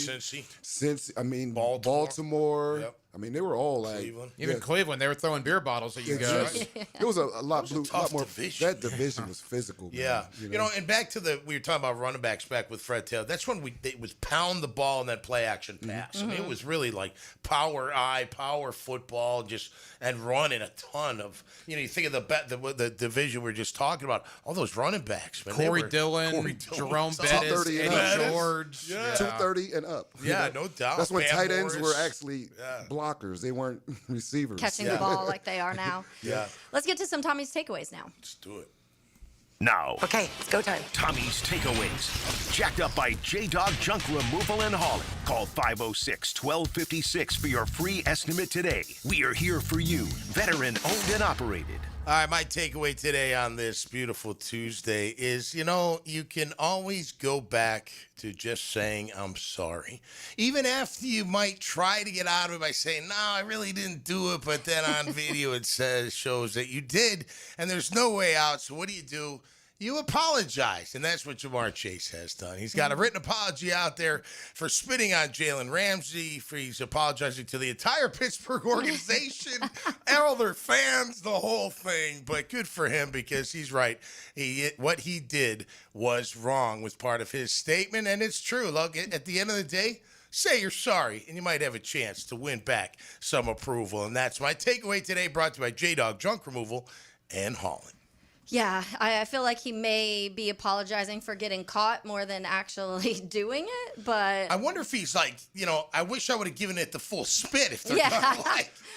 Baltimore. Yep. I mean, they were all like Cleveland. Even Cleveland, they were throwing beer bottles at you guys. It was a lot more. Division. That division was physical. Yeah, man, and back to we were talking about running backs back with Fred Taylor. That's when it was pound the ball and then play action pass. I mean, it was really like power football, and running a ton of. You think of the division we were just talking about. All those running backs, man. Corey Dillon, Jerome Bettis, Eddie George, 230 and up. Yeah, no doubt. That's when tight ends were actually blockers. They weren't receivers. Catching the ball like they are now. Yeah. Let's get to some Tommy's takeaways now. Let's do it. Now. Okay, it's go time. Tommy's takeaways. Jacked up by J-Dog Junk Removal and Hauling. Call 506-1256 for your free estimate today. We are here for you. Veteran owned and operated. All right, my takeaway today on this beautiful Tuesday is, you can always go back to just saying, I'm sorry. Even after you might try to get out of it by saying, no, I really didn't do it, but then on video it shows that you did, and there's no way out. So what do? You apologize, and that's what Jamar Chase has done. He's got a written apology out there for spitting on Jalen Ramsey. He's apologizing to the entire Pittsburgh organization, all their fans, the whole thing. But good for him because he's right. What he did was wrong was part of his statement, and it's true. Look, at the end of the day, say you're sorry, and you might have a chance to win back some approval. And that's my takeaway today, brought to you by J-Dog Junk Removal and Hauling. Yeah, I feel like he may be apologizing for getting caught more than actually doing it, but... I wonder if he's like, I wish I would have given it the full spit if they're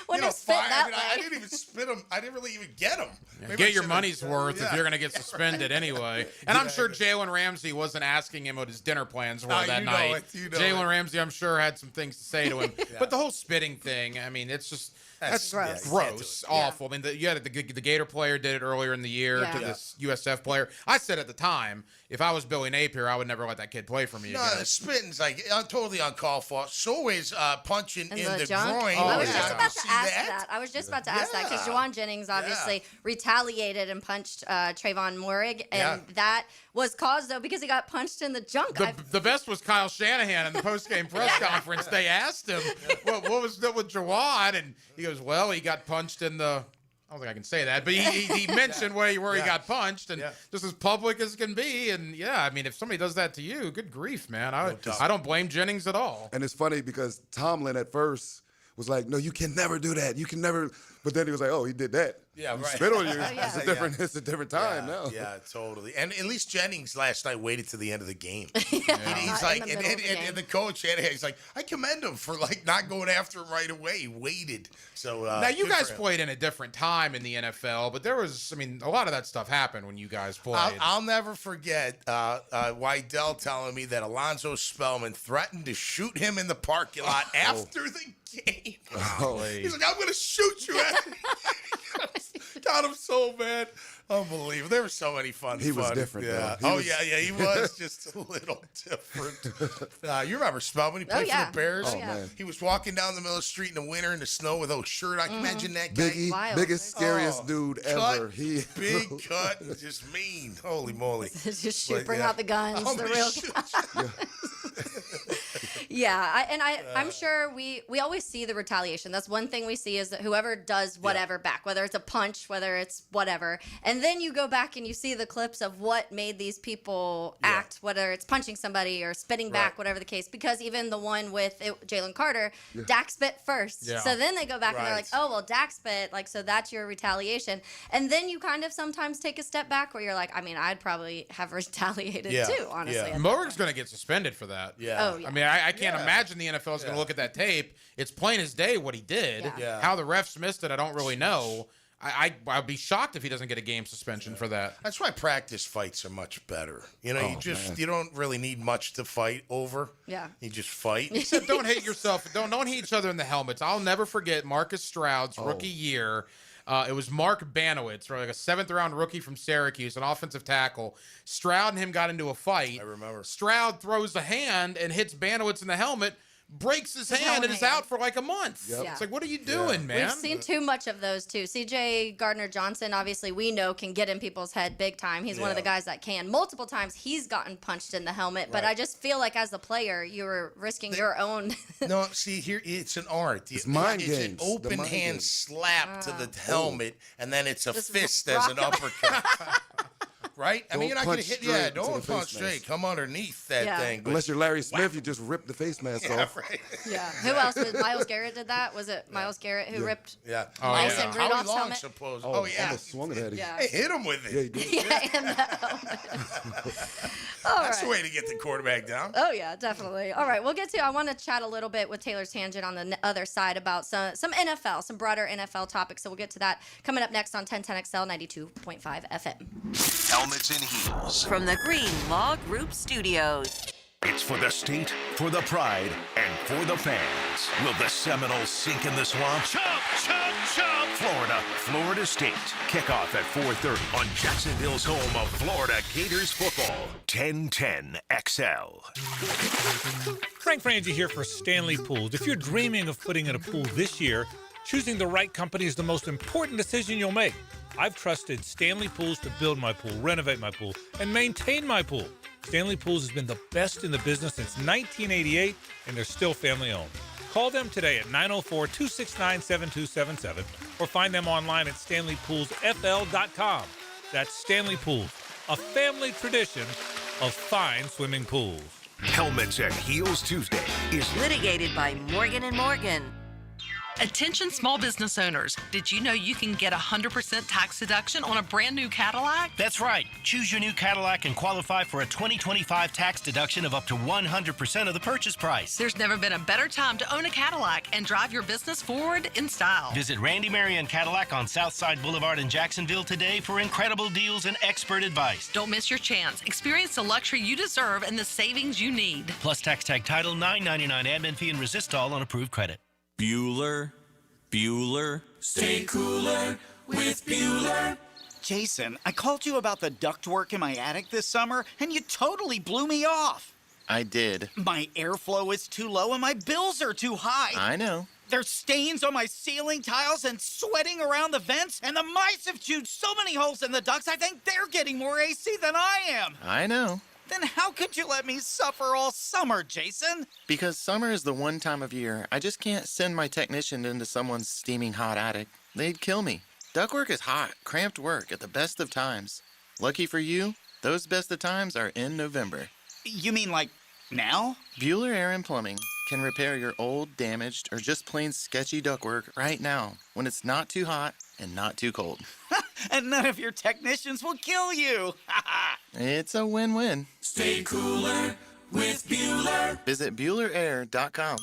Wouldn't spit that way. I didn't even spit him. I didn't really even get him. Get your money's worth if you're going to get suspended anyway. And I'm sure Jalen Ramsey wasn't asking him what his dinner plans were that night. Jalen Ramsey, I'm sure, had some things to say to him. But the whole spitting thing, I mean, it's just... That's gross, awful. I mean, the Gator player did it earlier in the year to this USF player. I said at the time, if I was Billy Napier, I would never let that kid play for me again. No, the spitting's like totally uncalled for. So is punching in the groin. I was just about to ask that. I was just about to ask that because Juwan Jennings obviously retaliated and punched Trayvon Moehrig, and that was caused, though, because he got punched in the junk. The best was Kyle Shanahan in the post-game press conference. They asked him, what was up with Juwan? And he goes, well, he got punched in the... I don't think I can say that, but he mentioned where he got punched, and just as public as can be. And, I mean, if somebody does that to you, good grief, man. I don't blame Jennings at all. And it's funny because Tomlin at first was like, no, you can never do that. You can never... But then he was like, oh, he did that. Yeah, right. Spit on you. It's a different time now. Yeah, totally. And at least Jennings last night waited to the end of the game. He's like, and the coach, he's like, I commend him for not going after him right away. He waited. So now you guys played in a different time in the NFL, but there was, a lot of that stuff happened when you guys played. I'll never forget Wydell telling me that Alonzo Spellman threatened to shoot him in the parking lot after the game. He's like, I'm going to shoot you. Got him so bad. Unbelievable. There were so many fun. He was different. Yeah. He was just a little different. You remember Spellman? He played for the Bears. Oh, man. He was walking down the middle of the street in the winter in the snow with no shirt. I can imagine that guy. Biggest, scariest dude ever. Big cut, just mean. Holy moly. Just bring out the guns. The real I'm sure we always see the retaliation. That's one thing we see is that whoever does whatever back, whether it's a punch, whether it's whatever, and then you go back and you see the clips of what made these people act, whether it's punching somebody or spitting back, whatever the case. Because even the one with Jalen Carter, Dak spit first. Yeah. So then they go back and they're like, oh, well, Dak spit, so that's your retaliation. And then you kind of sometimes take a step back where you're like, I'd probably have retaliated too, honestly. Yeah. Moehrigs going to get suspended for that. Yeah. Oh, yeah. I can't imagine the NFL is going to look at that tape. It's plain as day what he did. Yeah. How the refs missed it, I don't really know. I'd be shocked if he doesn't get a game suspension for that. That's why practice fights are much better. You know, you don't really need much to fight over. Yeah. You just fight. Except don't hate yourself. Don't hate each other in the helmets. I'll never forget Marcus Stroud's rookie year. It was Mark Banowitz, like a 7th-round rookie from Syracuse, an offensive tackle. Stroud and him got into a fight. I remember. Stroud throws a hand and hits Banowitz in the helmet, breaks his hand, and is out for like a month. Yep. Yeah. It's like, what are you doing, man? We've seen too much of those too. CJ Gardner-Johnson, obviously, we know can get in people's head big time. He's one of the guys that can. Multiple times he's gotten punched in the helmet, but I just feel like as a player, you're risking your own. No, see, here it's an art. It's mind It's games. an open mind hand games. slap to the helmet, and then it's a Just fist rock as an uppercut. Right? I mean, you're not going to hit. Yeah, straight to don't the punch face straight. mask. Come underneath that thing. But Unless you're Larry Smith, you just rip the face mask off. right. Yeah. Who else? Myles Garrett did that? Was it Myles Garrett who ripped Yeah. Mason Howie Rudolph's Long, helmet? suppose. Oh, yeah. almost swung it at him. Yeah. They hit him with it. Yeah, he did. Yeah, in the helmet. That's the way to get the quarterback down. Oh, yeah, definitely. All right, we'll get to, I want to chat a little bit with Taylor's Tangent on the other side about some NFL, some broader NFL topics. So we'll get to that coming up next on 1010XL 92.5 FM. Helmets and heels. From the Green Law Group Studios. It's for the state, for the pride, and for the fans. Will the Seminoles sink in the swamp? Chop, chop, chop. Florida State. Kickoff at 4:30 on Jacksonville's home of Florida Gators football. 1010 XL. Frank Frangie here for Stanley Pools. If you're dreaming of putting in a pool this year, choosing the right company is the most important decision you'll make. I've trusted Stanley Pools to build my pool, renovate my pool, and maintain my pool. Stanley Pools has been the best in the business since 1988, and they're still family-owned. Call them today at 904-269-7277 or find them online at StanleyPoolsFL.com. That's Stanley Pools, a family tradition of fine swimming pools. Helmets and Heels Tuesday is Litigated by Morgan & Morgan. Attention small business owners. Did you know you can get 100% tax deduction on a brand new Cadillac? That's right. Choose your new Cadillac and qualify for a 2025 tax deduction of up to 100% of the purchase price. There's never been a better time to own a Cadillac and drive your business forward in style. Visit Randy Marion Cadillac on Southside Boulevard in Jacksonville today for incredible deals and expert advice. Don't miss your chance. Experience the luxury you deserve and the savings you need. Plus tax tag title, $9.99 admin fee and resistol on approved credit. Bueller. Stay cooler with Bueller. Jason, I called you about the ductwork in my attic this summer, and you totally blew me off. I did. My airflow is too low and my bills are too high. I know. There's stains on my ceiling tiles and sweating around the vents, and the mice have chewed so many holes in the ducts, I think they're getting more AC than I am. I know. Then how could you let me suffer all summer, Jason? Because summer is the one time of year I just can't send my technician into someone's steaming hot attic. They'd kill me. Ductwork is hot, cramped work at the best of times. Lucky for you, those best of times are in November. You mean like now? Bueller Air and Plumbing can repair your old, damaged, or just plain sketchy ductwork right now when it's not too hot and not too cold. And none of your technicians will kill you. It's a win-win. Stay cooler with Bueller. Visit BuellerAir.com.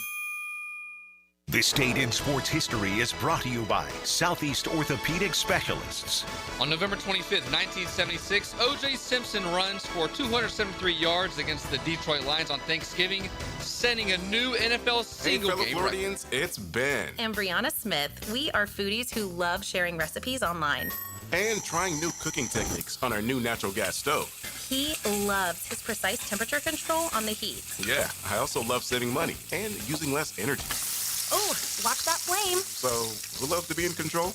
This Date in Sports History is brought to you by Southeast Orthopedic Specialists. On November 25th, 1976, O.J. Simpson runs for 273 yards against the Detroit Lions on Thanksgiving, setting a new NFL single fellow game Floridians, it's Ben. And Brianna Smith. We are foodies who love sharing recipes online. And trying new cooking techniques on our new natural gas stove. He loves his precise temperature control on the heat. Yeah, I also love saving money and using less energy. Oh, watch that flame. So, who loves to be in control?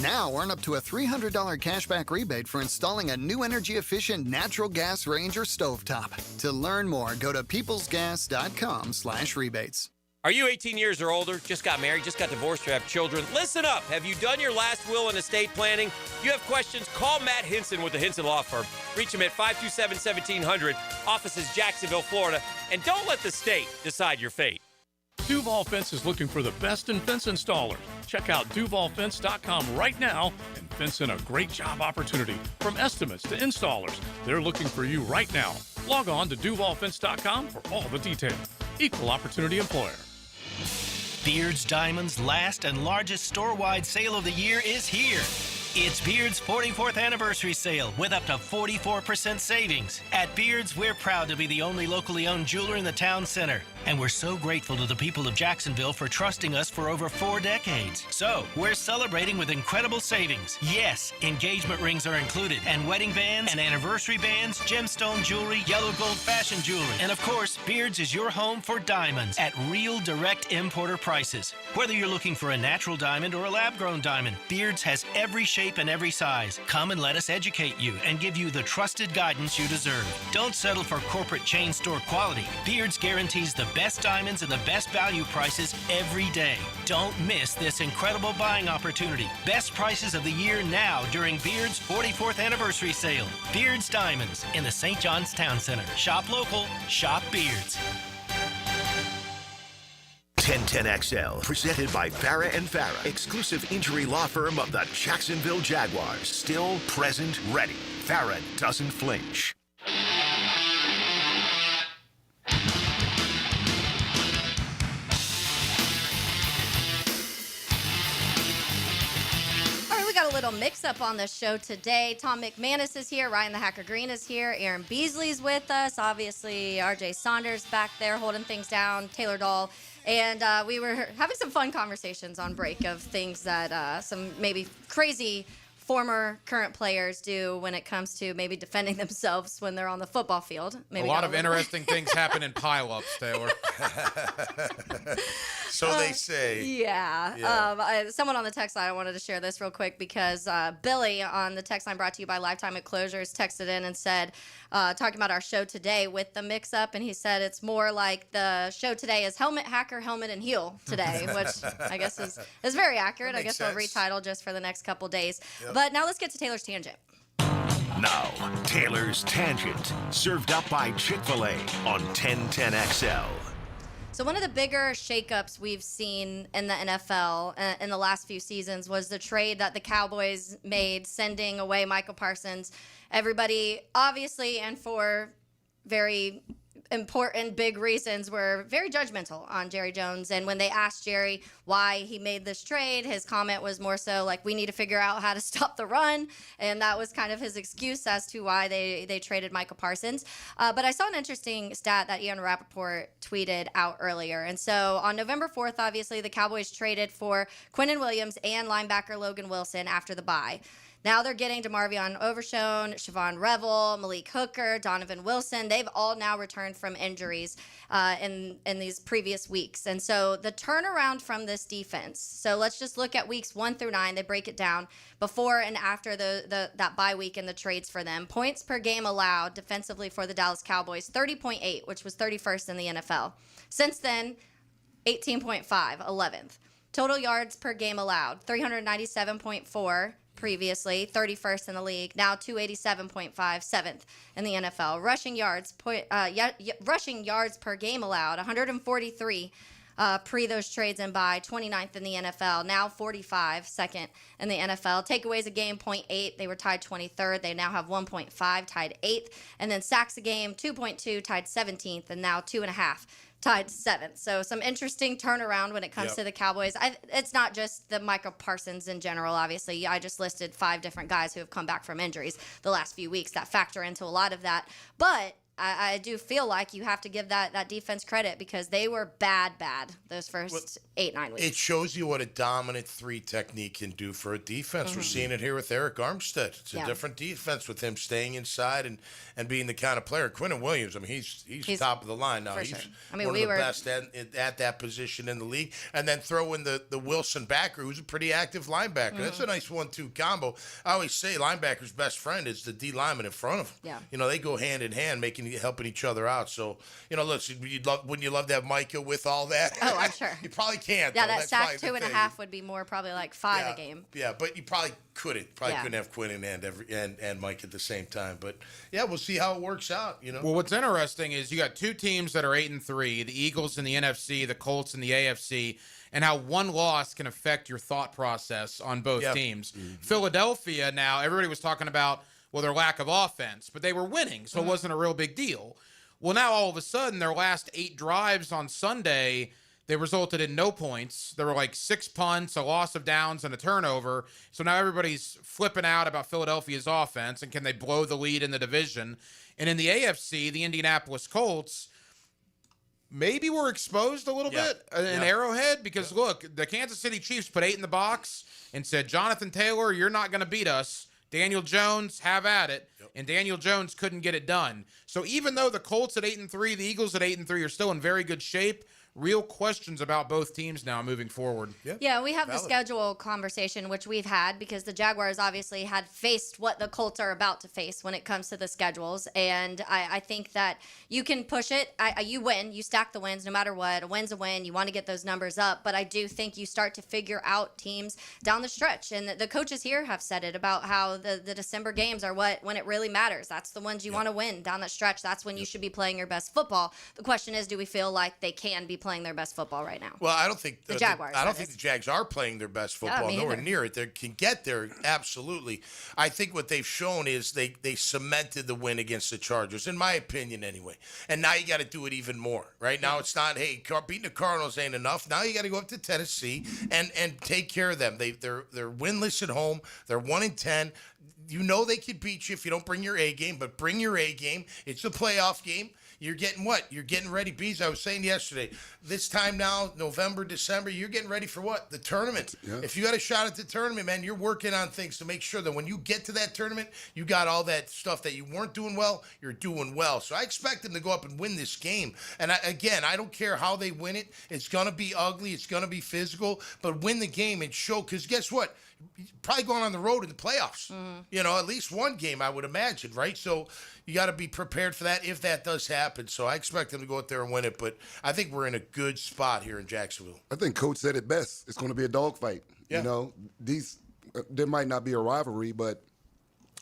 Now earn up to a $300 cashback rebate for installing a new energy-efficient natural gas range or stovetop. To learn more, go to peoplesgas.com/rebates. Are you 18 years or older, just got married, just got divorced, or have children? Listen up. Have you done your last will and estate planning? If you have questions, call Matt Hinson with the Hinson Law Firm. Reach him at 527-1700, offices Jacksonville, Florida, and don't let the state decide your fate. Duval Fence is looking for the best in fence installers. Check out DuvalFence.com right now and fence in a great job opportunity. From estimates to installers, they're looking for you right now. Log on to DuvalFence.com for all the details. Equal opportunity employer. Beard's Diamonds' last and largest store-wide sale of the year is here. It's Beard's 44th anniversary sale with up to 44% savings. At Beard's, we're proud to be the only locally owned jeweler in the town center. And we're so grateful to the people of Jacksonville for trusting us for over 4 decades. So, we're celebrating with incredible savings. Yes, engagement rings are included, and wedding bands and anniversary bands, gemstone jewelry, yellow gold fashion jewelry. And of course, Beard's is your home for diamonds at real direct importer prices. Whether you're looking for a natural diamond or a lab-grown diamond, Beard's has every shape and every size. Come and let us educate you and give you the trusted guidance you deserve. Don't settle for corporate chain store quality. Beard's guarantees the best diamonds and the best value prices every day. Don't miss this incredible buying opportunity. Best prices of the year now during Beard's 44th anniversary sale. Beard's Diamonds in the St. John's Town Center. Shop local, shop Beard's. 1010XL, presented by Farah and Farah, exclusive injury law firm of the Jacksonville Jaguars. Still, present, ready. Farah doesn't flinch. A little mix-up on the show today. Tom McGinnis is here. Ryan the Hacker Green is here. Aaron Beasley's with us. Obviously, RJ Saunders back there holding things down. Taylor Dahl. And we were having some fun conversations on break of things that some maybe crazy former current players do when it comes to maybe defending themselves when they're on the football field. Maybe a lot of interesting things happen in pile-ups, Taylor. So they say. Yeah. Someone on the text line, I wanted to share this real quick because Billy on the text line brought to you by Lifetime Enclosures texted in and said, talking about our show today with the mix-up, and he said it's more like the show today is Helmet, Hacker, Helmet, and Heel today, which I guess is very accurate. I guess we'll retitle just for the next couple days. Yep. But now let's get to Taylor's Tangent. Now, Taylor's Tangent, served up by Chick-fil-A on 1010XL. So one of the bigger shakeups we've seen in the NFL in the last few seasons was the trade that the Cowboys made, sending away Michael Parsons. Everybody, obviously, and for very important, big reasons, were very judgmental on Jerry Jones. And when they asked Jerry why he made this trade, his comment was more so like, we need to figure out how to stop the run. And that was kind of his excuse as to why they traded Michael Parsons. But I saw an interesting stat that Ian Rappaport tweeted out earlier. And so on November 4th, obviously, the Cowboys traded for Quinnen Williams and linebacker Logan Wilson after the bye. Now they're getting DeMarvion Overshown, Siobhan Revel, Malik Hooker, Donovan Wilson. They've all now returned from injuries in these previous weeks. And so the turnaround from this defense, so let's just look at weeks 1 through 9. They break it down before and after that bye week and the trades for them. Points per game allowed defensively for the Dallas Cowboys, 30.8, which was 31st in the NFL. Since then, 18.5, 11th. Total yards per game allowed, 397.4. Previously 31st in the league, now 287.5, 7th in the NFL. Rushing yards per game allowed, 143 pre those trades and by, 29th in the NFL, now 45, second in the NFL. Takeaways a game, 0.8, they were tied 23rd. They now have 1.5, tied 8th. And then sacks a game, 2.2, tied 17th, and now 2.5. tied 7th. So some interesting turnaround when it comes to the Cowboys. It's not just the Michael Parsons in general, obviously. I just listed 5 different guys who have come back from injuries the last few weeks that factor into a lot of that. But I do feel like you have to give that defense credit because they were bad those first 8-9 weeks. It shows you what a dominant 3 technique can do for a defense. Mm-hmm. We're seeing it here with Eric Armstead. It's a different defense with him staying inside and being the kind of player. Quinnen Williams, I mean, he's top of the line now. He's one of the best at that position in the league. And then throw in the Wilson backer, who's a pretty active linebacker. Mm-hmm. That's a nice 1-2 combo. I always say linebacker's best friend is the D lineman in front of him. Yeah. You know, they go hand in hand, helping each other out. So, you know, listen, wouldn't you love to have Micah with all that? Oh, I'm sure. You probably can't. Yeah, that sack 2.5 would be more probably like 5 a game. Yeah, but you probably couldn't. Couldn't have Quinnen and Mike at the same time. But yeah, we'll see how it works out. You know. Well, what's interesting is you got 2 teams that are 8-3, the Eagles in the NFC, the Colts in the AFC, and how one loss can affect your thought process on both teams. Mm-hmm. Philadelphia now, everybody was talking about well, their lack of offense, but they were winning, so it wasn't a real big deal. Well, now all of a sudden, their last 8 drives on Sunday, they resulted in no points. There were like 6 punts, a loss of downs, and a turnover. So now everybody's flipping out about Philadelphia's offense and can they blow the lead in the division. And in the AFC, the Indianapolis Colts maybe were exposed a little bit in Arrowhead because, look, the Kansas City Chiefs put 8 in the box and said, Jonathan Taylor, you're not going to beat us. Daniel Jones, have at it. And Daniel Jones couldn't get it done. So even though the Colts at 8-3, the Eagles at 8-3 are still in very good shape, real questions about both teams now moving forward. Yeah, we have the schedule conversation, which we've had because the Jaguars obviously had faced what the Colts are about to face when it comes to the schedules. And I think that you can push it. You win. You stack the wins no matter what. A win's a win. You want to get those numbers up. But I do think you start to figure out teams down the stretch. And the coaches here have said it about how the December games are when it really matters. That's the ones you want to win down that stretch. That's when you should be playing your best football. The question is, do we feel like they can be playing their best football right now? Well, I don't think the Jaguars. I don't think the Jags are playing their best football. Nowhere near it. They can get there, absolutely. I think what they've shown is they cemented the win against the Chargers, in my opinion, anyway. And now you got to do it even more. Right now, it's not beating the Cardinals ain't enough. Now you got to go up to Tennessee and take care of them. They're winless at home. They're 1-10. You know they could beat you if you don't bring your A game, but bring your A game. It's a playoff game. You're getting what? You're getting ready. Bees, I was saying yesterday, this time now, November, December, you're getting ready for what? The tournament. Yeah. If you got a shot at the tournament, man, you're working on things to make sure that when you get to that tournament, you got all that stuff that you weren't doing well, you're doing well. So I expect them to go up and win this game. And I don't care how they win it. It's going to be ugly. It's going to be physical. But win the game and show, because guess what? Probably going on the road in the playoffs. You know, at least one game, I would imagine, right? So you got to be prepared for that if that does happen. So I expect them to go out there and win it, but I think we're in a good spot here in Jacksonville. I think Coach said it best. It's going to be a dogfight. Yeah. You know, there might not be a rivalry, but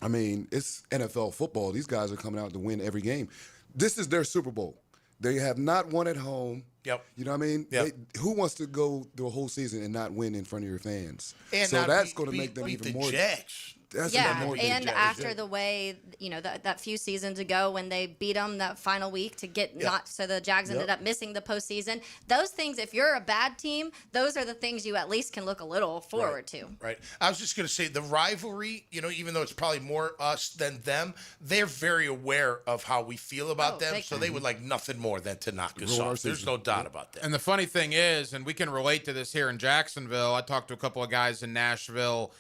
I mean, it's NFL football. These guys are coming out to win every game. This is their Super Bowl. They have not won at home. Yep. You know what I mean? Yep. Who wants to go through a whole season and not win in front of your fans? And so that's going to make them beat even the more. Jags. And after the way, that few seasons ago when they beat them that final week to get so the Jags ended up missing the postseason. Those things, if you're a bad team, those are the things you at least can look a little forward to. Right. I was just going to say the rivalry, even though it's probably more us than them, they're very aware of how we feel about them. So they would like nothing more than to knock us off. There's no doubt about that. And the funny thing is, and we can relate to this here in Jacksonville, I talked to a couple of guys in Nashville.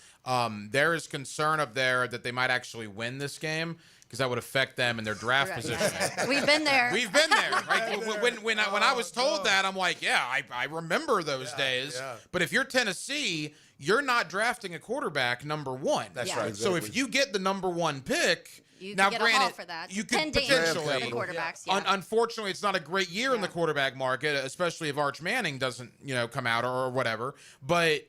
There is concern up there that they might actually win this game because that would affect them in their draft position. We've been there. We've been there. Right? When I was told that, I'm like, I remember those days. Yeah. But if you're Tennessee, you're not drafting a quarterback number one. That's right. So if you get the number one pick, you now get granted, a haul for that. you could Pending potentially. The quarterbacks, Unfortunately, it's not a great year in the quarterback market, especially if Arch Manning doesn't, come out or whatever. But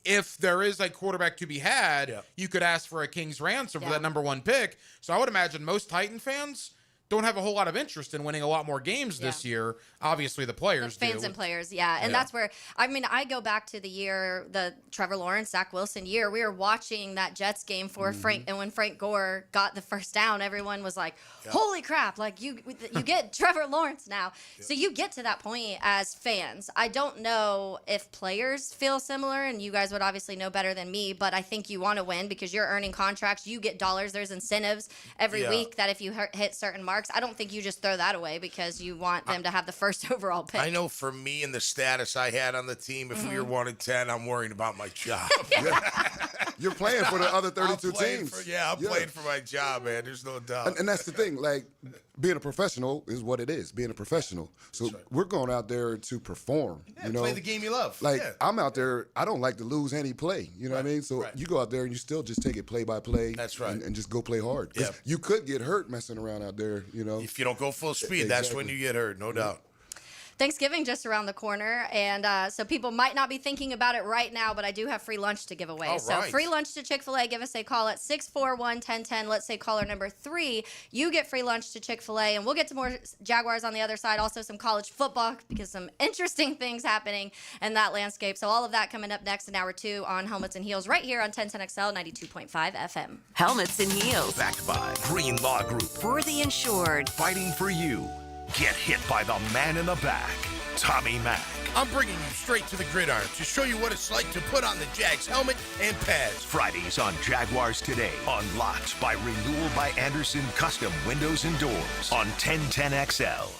if there is a quarterback to be had, you could ask for a king's ransom for that number one pick. So I would imagine most Titan fans don't have a whole lot of interest in winning a lot more games this year. Obviously, the players do. Fans and players, and that's where, I go back to the year, the Trevor Lawrence, Zach Wilson year. We were watching that Jets game for Frank, and when Frank Gore got the first down, everyone was like, holy crap, like you get Trevor Lawrence now. So you get to that point as fans. I don't know if players feel similar, and you guys would obviously know better than me, but I think you want to win because you're earning contracts. You get dollars. There's incentives every week that if you hit certain marks, I don't think you just throw that away because you want them to have the first overall pick. I know for me and the status I had on the team, if we were 1-10, I'm worried about my job. You're playing for the other 32 teams. I'm playing for my job, man. There's no doubt. And that's the thing. Like, being a professional is what it is, being a professional. So we're going out there to perform. Play the game you love. Like, I'm out there, I don't like to lose any play. You know what I mean? So you go out there and you still just take it play by play. That's right. And just go play hard. You could get hurt messing around out there, If you don't go full speed, that's when you get hurt, no doubt. Thanksgiving just around the corner, and so people might not be thinking about it right now, but I do have free lunch to give away. All So right. free lunch to Chick-fil-A. Give us a call at 641-1010. Let's say caller number 3. You get free lunch to Chick-fil-A, and we'll get to more Jaguars on the other side. Also some college football, because some interesting things happening in that landscape. So all of that coming up next in hour 2 on Helmets and Heels right here on 1010XL 92.5 FM. Helmets and Heels. Backed by Green Law Group. For the insured. Fighting for you. Get hit by the man in the back, Tommy Mack. I'm bringing you straight to the gridiron to show you what it's like to put on the Jags helmet and pads. Fridays on Jaguars Today. Unlocked by Renewal by Anderson Custom Windows and Doors on 1010XL.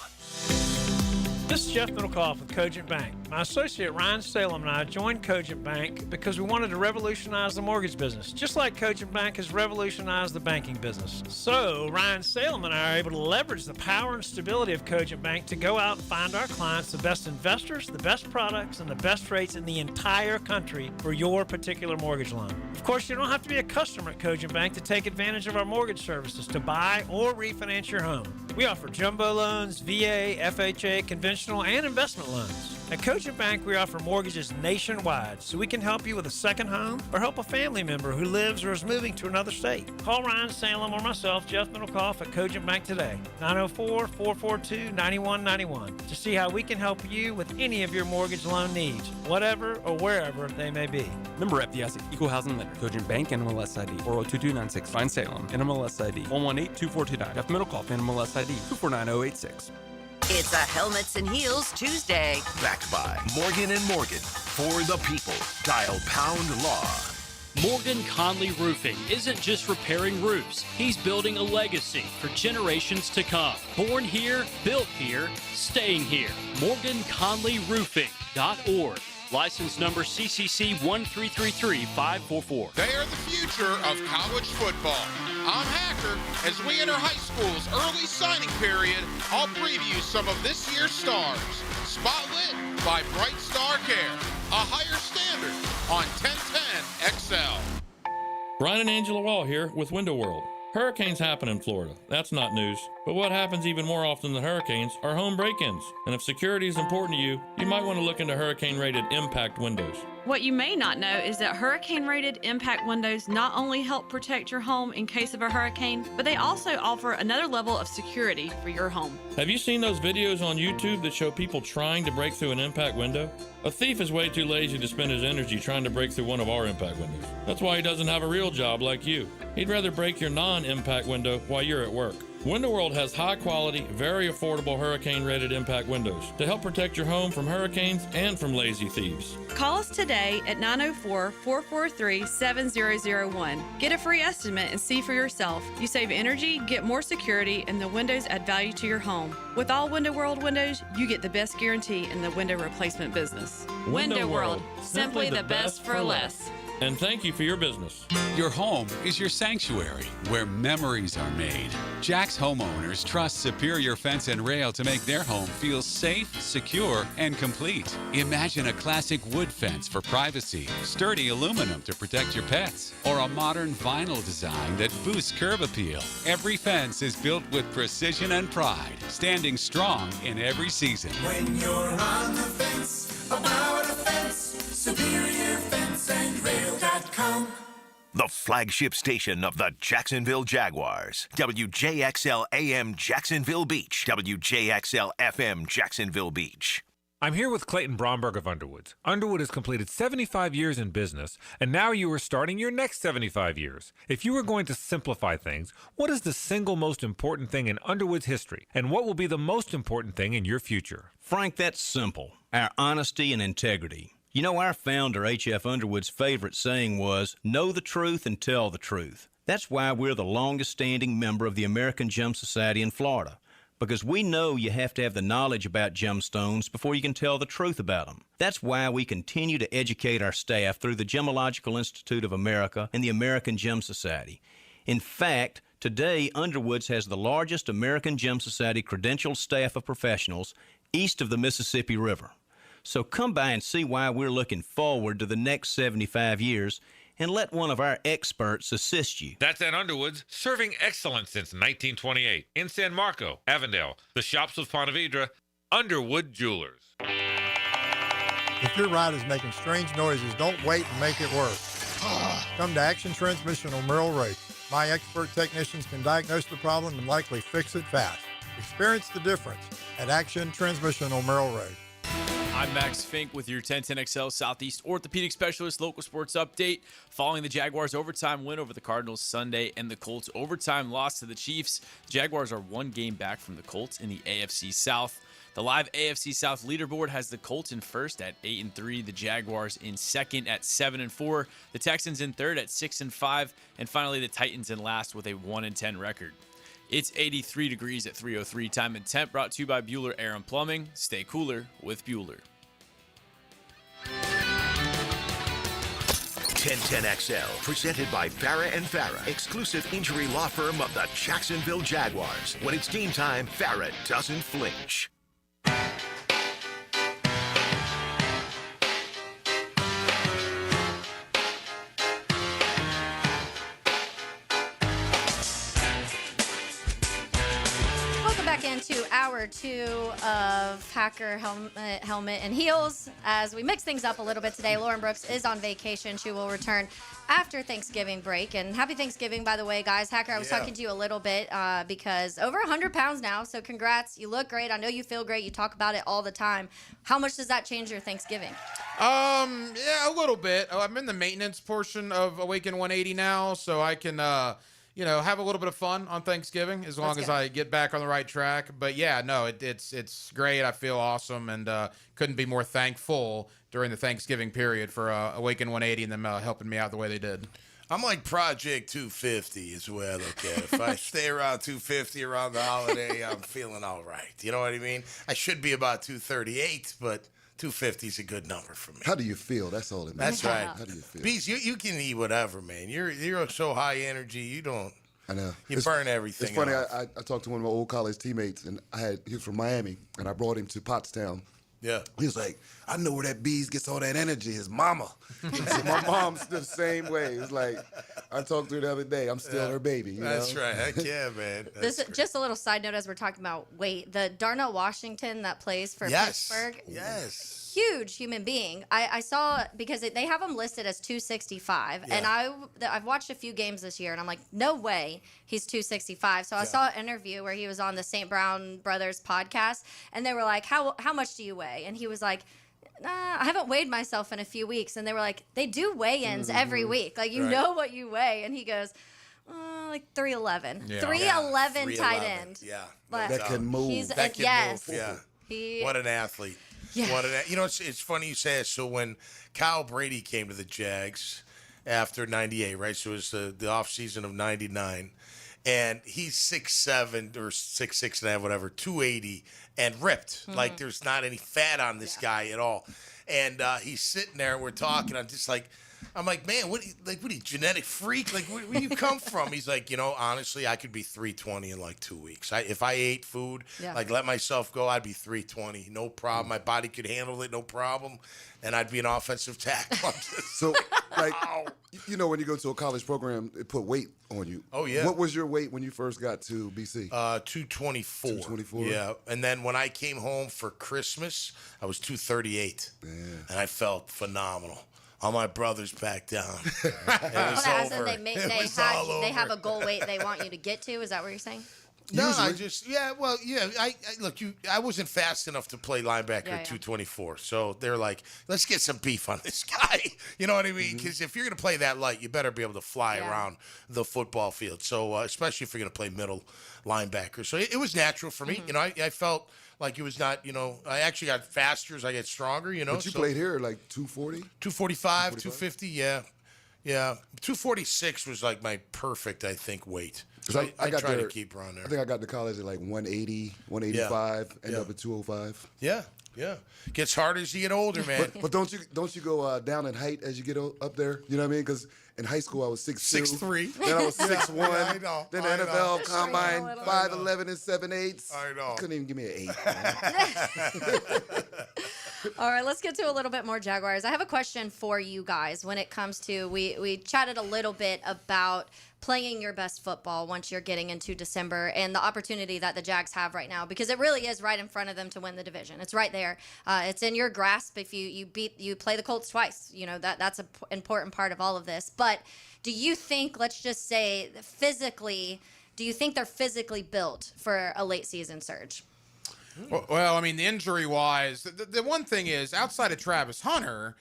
This is Jeff Middlecoff with Cogent Bank. My associate Ryan Salem and I joined Cogent Bank because we wanted to revolutionize the mortgage business, just like Cogent Bank has revolutionized the banking business. So Ryan Salem and I are able to leverage the power and stability of Cogent Bank to go out and find our clients the best investors, the best products, and the best rates in the entire country for your particular mortgage loan. Of course, you don't have to be a customer at Cogent Bank to take advantage of our mortgage services to buy or refinance your home. We offer jumbo loans, VA, FHA, conventional, and investment loans. At Cogent Bank, we offer mortgages nationwide, so we can help you with a second home or help a family member who lives or is moving to another state. Call Ryan Salem or myself, Jeff Middlecoff, at Cogent Bank today, 904-442-9191, to see how we can help you with any of your mortgage loan needs, whatever or wherever they may be. Member FDIC, Equal Housing Lender, Cogent Bank, NMLS ID 402296, Ryan Salem, NMLS ID 1182429, Jeff Middlecoff, NMLS ID 249086. It's a Helmets and Heels Tuesday. Backed by Morgan & Morgan. For the people. Dial # law. Morgan Conley Roofing isn't just repairing roofs. He's building a legacy for generations to come. Born here, built here, staying here. MorganConleyRoofing.org. License number CCC 1333544. They are the future of college football. I'm Hacker. As we enter high school's early signing period, I'll preview some of this year's stars. Spotlit by Bright Star Care. A higher standard on 1010XL. Brian and Angela Wall here with Window World. Hurricanes happen in Florida. That's not news. But what happens even more often than hurricanes are home break-ins. And if security is important to you, you might want to look into hurricane-rated impact windows. What you may not know is that hurricane-rated impact windows not only help protect your home in case of a hurricane, but they also offer another level of security for your home. Have you seen those videos on YouTube that show people trying to break through an impact window? A thief is way too lazy to spend his energy trying to break through one of our impact windows. That's why he doesn't have a real job like you. He'd rather break your non-impact window while you're at work. Window World has high-quality, very affordable hurricane-rated impact windows to help protect your home from hurricanes and from lazy thieves. Call us today at 904-443-7001. Get a free estimate and see for yourself. You save energy, get more security, and the windows add value to your home. With all Window World windows, you get the best guarantee in the window replacement business. Window World, World, simply the best for less. And thank you for your business. Your home is your sanctuary where memories are made. Jack's homeowners trust Superior Fence and Rail to make their home feel safe, secure, and complete. Imagine a classic wood fence for privacy, sturdy aluminum to protect your pets, or a modern vinyl design that boosts curb appeal. Every fence is built with precision and pride, standing strong in every season. When you're on the fence, about a fence, SuperiorFenceandRail.com. The flagship station of the Jacksonville Jaguars. WJXL AM Jacksonville Beach. WJXL FM Jacksonville Beach. I'm here with Clayton Bromberg of Underwood. Underwood has completed 75 years in business, and now you are starting your next 75 years. If you were going to simplify things, what is the single most important thing in Underwood's history, and what will be the most important thing in your future? Frank, that's simple. Our honesty and integrity. You know, our founder, H.F. Underwood's favorite saying was, know the truth and tell the truth. That's why we're the longest-standing member of the American Gem Society in Florida, because we know you have to have the knowledge about gemstones before you can tell the truth about them. That's why we continue to educate our staff through the Gemological Institute of America and the American Gem Society. In fact, today, Underwood's has the largest American Gem Society credentialed staff of professionals east of the Mississippi River. So come by and see why we're looking forward to the next 75 years and let one of our experts assist you. That's at Underwood's, serving excellence since 1928 in San Marco, Avondale, the shops of Ponte Vedra, Underwood Jewelers. If your ride is making strange noises, don't wait and make it worse. Come to Action Transmission on Merrill Road. My expert technicians can diagnose the problem and likely fix it fast. Experience the difference at Action Transmission on Merrill Road. I'm Max Fink with your 1010XL Southeast Orthopedic Specialist local sports update. Following the Jaguars' overtime win over the Cardinals Sunday and the Colts' overtime loss to the Chiefs, the Jaguars are one game back from the Colts in the AFC South. The live AFC South leaderboard has the Colts in first at 8-3, the Jaguars in second at 7-4, the Texans in third at 6-5, and finally the Titans in last with a 1-10 record. It's 83 degrees at 3:03. Time and temp brought to you by Bueller Air and Plumbing. Stay cooler with Bueller. 1010XL, presented by Farah and Farah, exclusive injury law firm of the Jacksonville Jaguars. When it's game time, Farah doesn't flinch. Into hour 2 of Hacker Helmet and Heels. As we mix things up a little bit today, Lauren Brooks is on vacation. She will return after Thanksgiving break. And happy Thanksgiving, by the way, guys. Hacker, I was talking to you a little bit because over 100 pounds now, so congrats. You look great. I know you feel great. You talk about it all the time. How much does that change your Thanksgiving? Yeah, a little bit. I'm in the maintenance portion of Awaken 180 now, so I can have a little bit of fun on Thanksgiving as long as I get back on the right track. But yeah, no, it's great. I feel awesome and couldn't be more thankful during the Thanksgiving period for Awaken 180 and them helping me out the way they did. I'm like Project 250 is the way I look at it. If I stay around 250 around the holiday, I'm feeling all right. You know what I mean? I should be about 238, but 250 is a good number for me. How do you feel? That's all it matters. That's right. How do you feel? Bees, you can eat whatever, man. You're so high energy. You don't. I know. You burn everything. It's funny. off. I talked to one of my old college teammates, and he was from Miami, and I brought him to Pottstown. Yeah. He was like, I know where that Bees gets all that energy. His mama. So my mom's the same way. It's like, I talked to her the other day. I'm still her baby. That's right. Heck yeah, man. This just a little side note as we're talking about weight. The Darnell Washington that plays for Pittsburgh. Yes. Huge human being. I saw because they have him listed as 265, and I've watched a few games this year, and I'm like, no way he's 265. So I saw an interview where he was on the St. Brown Brothers podcast, and they were like, how much do you weigh? And he was like, I haven't weighed myself in a few weeks. And they were like, they do weigh-ins every week. Like, you know what you weigh. And he goes, like 311. Yeah. 311 tight end. Yeah. Like, that can move. That can move. Yeah. What an athlete. Yeah. It's funny you say it. So when Kyle Brady came to the Jags after 98, right? So it was the offseason of 99. And he's 6'7" or 6'6.5", whatever, 280, and ripped. Like there's not any fat on this guy at all. And he's sitting there, and we're talking. I'm like, man, what are you, genetic freak? Like, where do you come from? He's like, honestly, I could be 320 in like 2 weeks. If I ate food, like let myself go, I'd be 320, no problem. My body could handle it, no problem, and I'd be an offensive tackle. So, like, when you go to a college program, it put weight on you. Oh, yeah. What was your weight when you first got to BC? 224. 224? Yeah. And then when I came home for Christmas, I was 238. Yeah. And I felt phenomenal. All my brothers back down. It was over. They have a goal weight they want you to get to. Is that what you're saying? No, I wasn't fast enough to play linebacker at 224. So they're like, let's get some beef on this guy. You know what I mean? Because if you're going to play that light, you better be able to fly around the football field. So especially if you're going to play middle linebacker. So it was natural for me. I felt like it was not, I actually got faster as I get stronger, But you played here like 240? 245, 250, yeah. Yeah. 246 was like my perfect, I think, weight. So I try to keep around there. I think I got to college at like 180, 185, ended up at 205. Yeah. Yeah. Gets harder as you get older, man. But don't you go down in height as you get up there? You know what I mean? Because in high school I was 6'2". 6'3". Then I was 6'1". Yeah, I know. Then the NFL combine 5'11" and 7/8". I know. Couldn't even give me an 8. All right, let's get to a little bit more Jaguars. I have a question for you guys when it comes to, we chatted a little bit about playing your best football once you're getting into December and the opportunity that the Jags have right now, because it really is right in front of them to win the division. It's right there. It's in your grasp. If you play the Colts twice, that's an important part of all of this. But do you think, let's just say physically, do you think they're physically built for a late season surge? Well, I mean, the injury-wise, the one thing is, outside of Travis Hunter,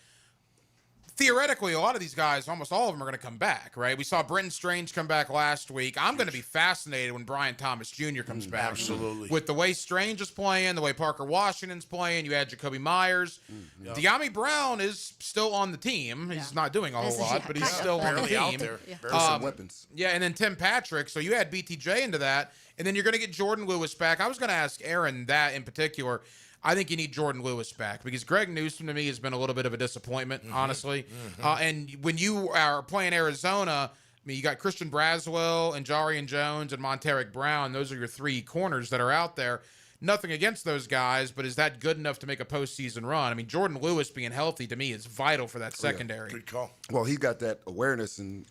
theoretically, a lot of these guys, almost all of them, are going to come back, right? We saw Brenton Strange come back last week. I'm going to be fascinated when Brian Thomas Jr. comes back. Absolutely. With the way Strange is playing, the way Parker Washington's playing, you had Jacoby Myers. Yep. De'Ami Brown is still on the team. He's not doing a whole lot, but he's still on the barely team. out there. Some weapons. Yeah, and then Tim Patrick. So you add BTJ into that, and then you're going to get Jordan Lewis back. I was going to ask Aaron that in particular. I think you need Jordan Lewis back because Greg Newsome to me has been a little bit of a disappointment, honestly. And when you are playing Arizona, I mean, you got Christian Braswell and Jarian Jones and Monteric Brown. Those are your three corners that are out there. Nothing against those guys, but is that good enough to make a postseason run? I mean, Jordan Lewis being healthy to me is vital for that secondary. Good call. Well, he got that awareness and,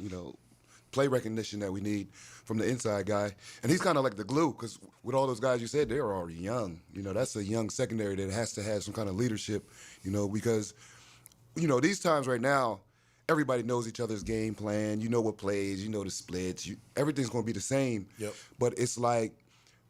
play recognition that we need from the inside guy. And he's kind of like the glue because with all those guys you said, they're already young. That's a young secondary that has to have some kind of leadership, because, these times right now, everybody knows each other's game plan. You know what plays, the splits. Everything's going to be the same. Yep. But it's like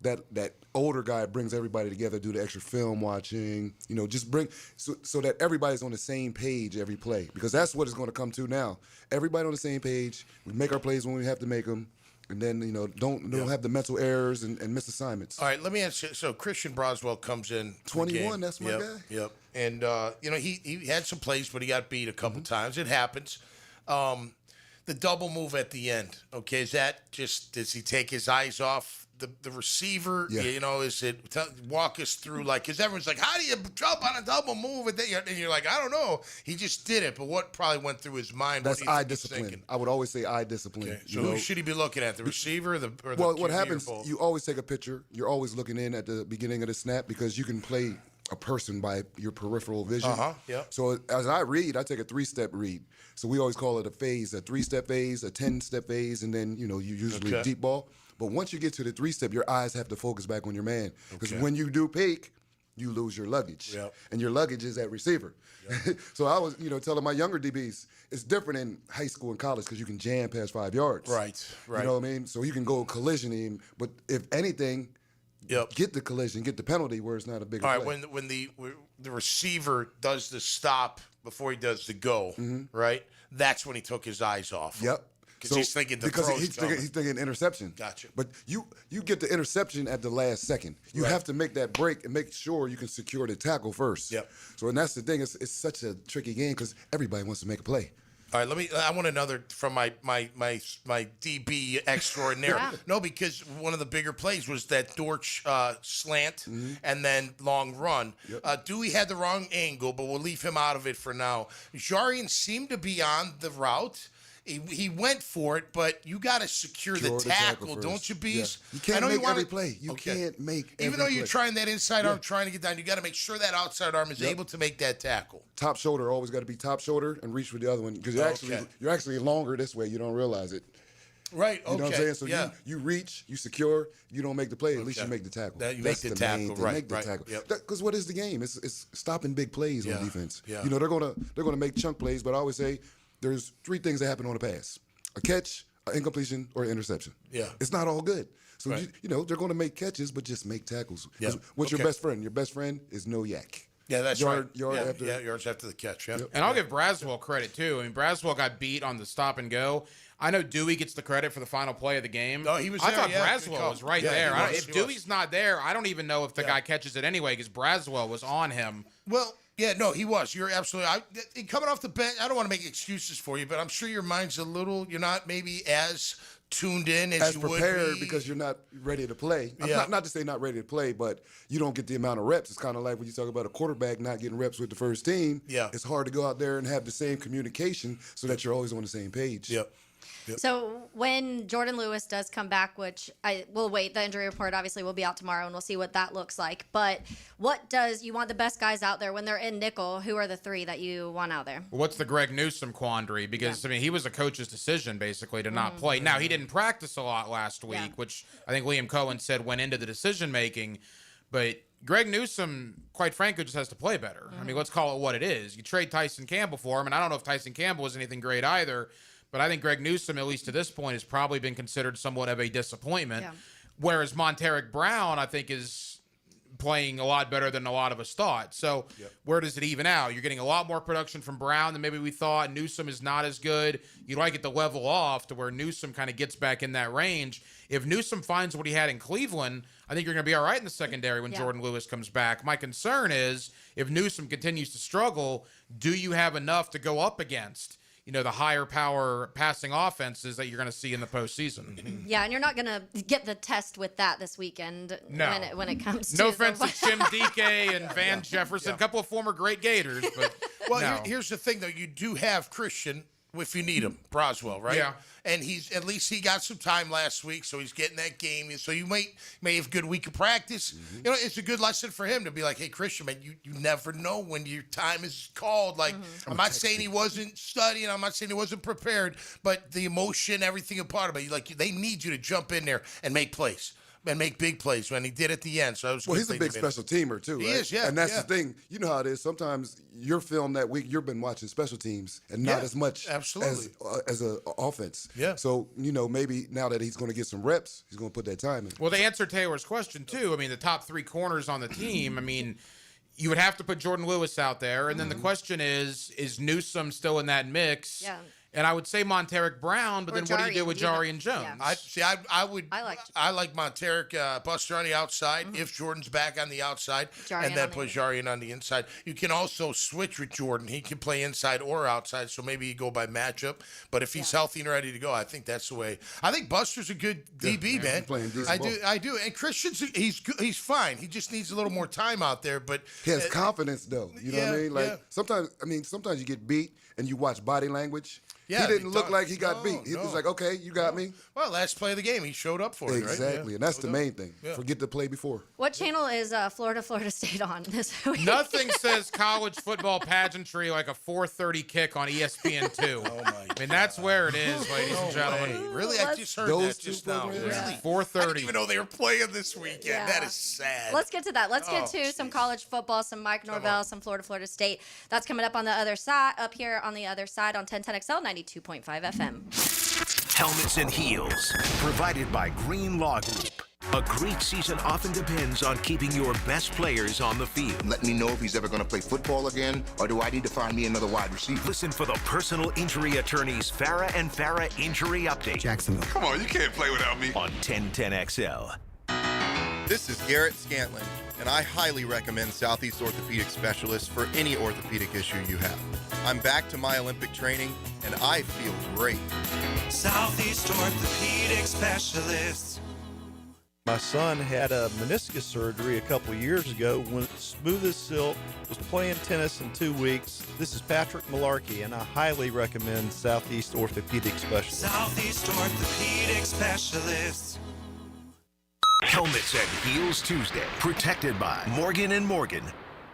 that older guy brings everybody together, do the extra film watching, just bring so that everybody's on the same page every play because that's what it's going to come to now. Everybody on the same page. We make our plays when we have to make them, and then don't have the mental errors and miss assignments. All right, let me ask you. So Christian Braswell comes in 21. That's my guy. Yep. And he had some plays, but he got beat a couple times. It happens. The double move at the end. Okay, is that just does he take his eyes off the receiver? Yeah. Is it walk us through because everyone's like, how do you jump on a double move? And you're like, I don't know. He just did it, but what probably went through his mind? That's eye discipline. I would always say eye discipline. Okay. So who should he be looking at? The receiver or the Well, QB what happens, or both? you always take a picture. You're always looking in at the beginning of the snap because you can play a person by your peripheral vision. Yeah. So as I read, I take a 3-step read. So we always call it a phase, a 3-step phase, a 10-step phase, and then, you usually deep ball. But once you get to the 3-step, your eyes have to focus back on your man. Because when you do peak, you lose your luggage. Yep. And your luggage is at receiver. Yep. So I was, telling my younger DBs, it's different in high school and college because you can jam past 5 yards. Right. You know what I mean? So you can go collisioning, but if anything, get the collision, get the penalty where it's not a big play. All right, when the receiver does the stop before he does the go, right? That's when he took his eyes off. Yep. Because he's thinking the because throw's he's coming. thinking interception. Gotcha. But you get the interception at the last second. You have to make that break and make sure you can secure the tackle first. Yep. So and that's the thing. It's such a tricky game because everybody wants to make a play. All right, I want another from my DB extraordinaire. Yeah. No, because one of the bigger plays was that Dortch slant and then long run. Yep. Dewey had the wrong angle, but we'll leave him out of it for now. Jarian seemed to be on the route. He went for it, but you got to secure the tackle, first. don't you, Bees? Yeah. You can't I know make every play. You Okay. can't make every Even though you're play. trying that inside arm, trying to get down, you got to make sure that outside arm is able to make that tackle. Top shoulder always got to be top shoulder and reach for the other one because you're actually longer this way. You don't realize it. Right. Okay. You know what I'm saying? So yeah. you reach, you secure, you don't make the play. At least you make the tackle. You That's make the main tackle, thing. right, Make the right, tackle. yep. Because what is the game? It's stopping big plays on defense. Yeah. They're gonna make chunk plays, but I always say there's 3 things that happen on a pass: a catch, an incompletion, or an interception. Yeah. It's not all good. So Right. they're gonna make catches, but just make tackles. Yeah. What's Okay. your best friend? Your best friend is no yak. Yeah, that's right. Yards after the catch. Yeah. And I'll give Braswell credit, too. I mean, Braswell got beat on the stop and go. I know Dewey gets the credit for the final play of the game. Oh, he was I there, thought yeah. Braswell Good call. was right Yeah, there. he was, If he Dewey's was. not there, I don't even know if the guy catches it anyway because Braswell was on him. Well, yeah, no, he was. You're absolutely. Coming off the bench, I don't want to make excuses for you, but I'm sure your mind's you're not maybe as tuned in as you prepared would be. because you're not ready to play. Yeah. Not to say not ready to play, but you don't get the amount of reps. It's kind of like when you talk about a quarterback not getting reps with the first team. Yeah. It's hard to go out there and have the same communication so that you're always on the same page. Yep. So when Jordan Lewis does come back, which I will wait, the injury report obviously will be out tomorrow, and we'll see what that looks like. But you want the best guys out there when they're in nickel? Who are the three that you want out there? What's the Greg Newsome quandary? Because, I mean, he was a coach's decision, basically, to not play. Now, he didn't practice a lot last week, which I think Liam Cohen said went into the decision-making. But Greg Newsome, quite frankly, just has to play better. I mean, let's call it what it is. You trade Tyson Campbell for him, and I don't know if Tyson Campbell was anything great either. But I think Greg Newsome, at least to this point, has probably been considered somewhat of a disappointment. Yeah. Whereas Monteric Brown, I think, is playing a lot better than a lot of us thought. So where does it even out? You're getting a lot more production from Brown than maybe we thought. Newsome is not as good. You'd like it to level off to where Newsome kind of gets back in that range. If Newsome finds what he had in Cleveland, I think you're going to be all right in the secondary when Jordan Lewis comes back. My concern is if Newsome continues to struggle, do you have enough to go up against the higher power passing offenses that you're going to see in the postseason? Yeah, and you're not going to get the test with that this weekend when it comes to... No offense to Jim Dike and Van Jefferson, a couple of former great Gators. But here's the thing, though. You do have Christian, if you need him, Broswell, right? Yeah. And at least he got some time last week, so he's getting that game. So you may have a good week of practice. It's a good lesson for him to be like, hey, Christian, man, you never know when your time is called. Like, I'm not saying he wasn't studying. I'm not saying he wasn't prepared, but the emotion, everything a part of it, they need you to jump in there and make plays. And make big plays when he did at the end. So he's a big special teamer too, right? He is, yeah. And that's the thing. You know how it is. Sometimes your film that week, you've been watching special teams and not as much as an offense. Yeah. So maybe now that he's going to get some reps, he's going to put that time in. Well, to answer Taylor's question too, I mean, the top three corners on the team. I mean, you would have to put Jordan Lewis out there, and then the question is Newsome still in that mix? Yeah. And I would say Monteric Brown, but then what do you do with Jarian Jones? Yeah. I like Monteric Buster on the outside if Jordan's back on the outside, and then put Jarian on the inside. You can also switch with Jordan. He can play inside or outside, so maybe you go by matchup. But if he's healthy and ready to go, I think that's the way. I think Buster's a good DB, man. I do. And Christian's he's fine. He just needs a little more time out there. But he has confidence, though. You know what I mean? Like sometimes you get beat and you watch body language. Yeah, he didn't look like he got beat. He was like, okay, you got me. Well, last play of the game, he showed up for it, right? Exactly, and that's the main thing. Yeah. Forget the play before. What channel is Florida State on this week? Nothing says college football pageantry like a 4:30 kick on ESPN2. Oh, my I mean, that's where it is, ladies and gentlemen. Really? I just heard that just now. Really? Yeah. 4:30. I didn't even know they were playing this weekend. Yeah. That is sad. Let's get to that. Let's get to some college football, some Mike Norvell, some Florida State. That's coming up on the other side, up here on the other side on 1010XL 92.5 FM. Helmets and Heels, provided by Green Law Group. A great season often depends on keeping your best players on the field. Let me know if he's ever going to play football again, or do I need to find me another wide receiver? Listen for the personal injury attorneys Farah and Farah Injury Update. Jacksonville. Come on, you can't play without me. On 1010XL. This is Garrett Scantlin, and I highly recommend Southeast Orthopedic Specialists for any orthopedic issue you have. I'm back to my Olympic training, and I feel great. Southeast Orthopedic Specialists. My son had a meniscus surgery a couple years ago, went smooth as silk, was playing tennis in 2 weeks. This is Patrick Malarkey, and I highly recommend Southeast Orthopedic Specialists. Southeast Orthopedic Specialists. Helmets and Heels Tuesday, protected by Morgan & Morgan.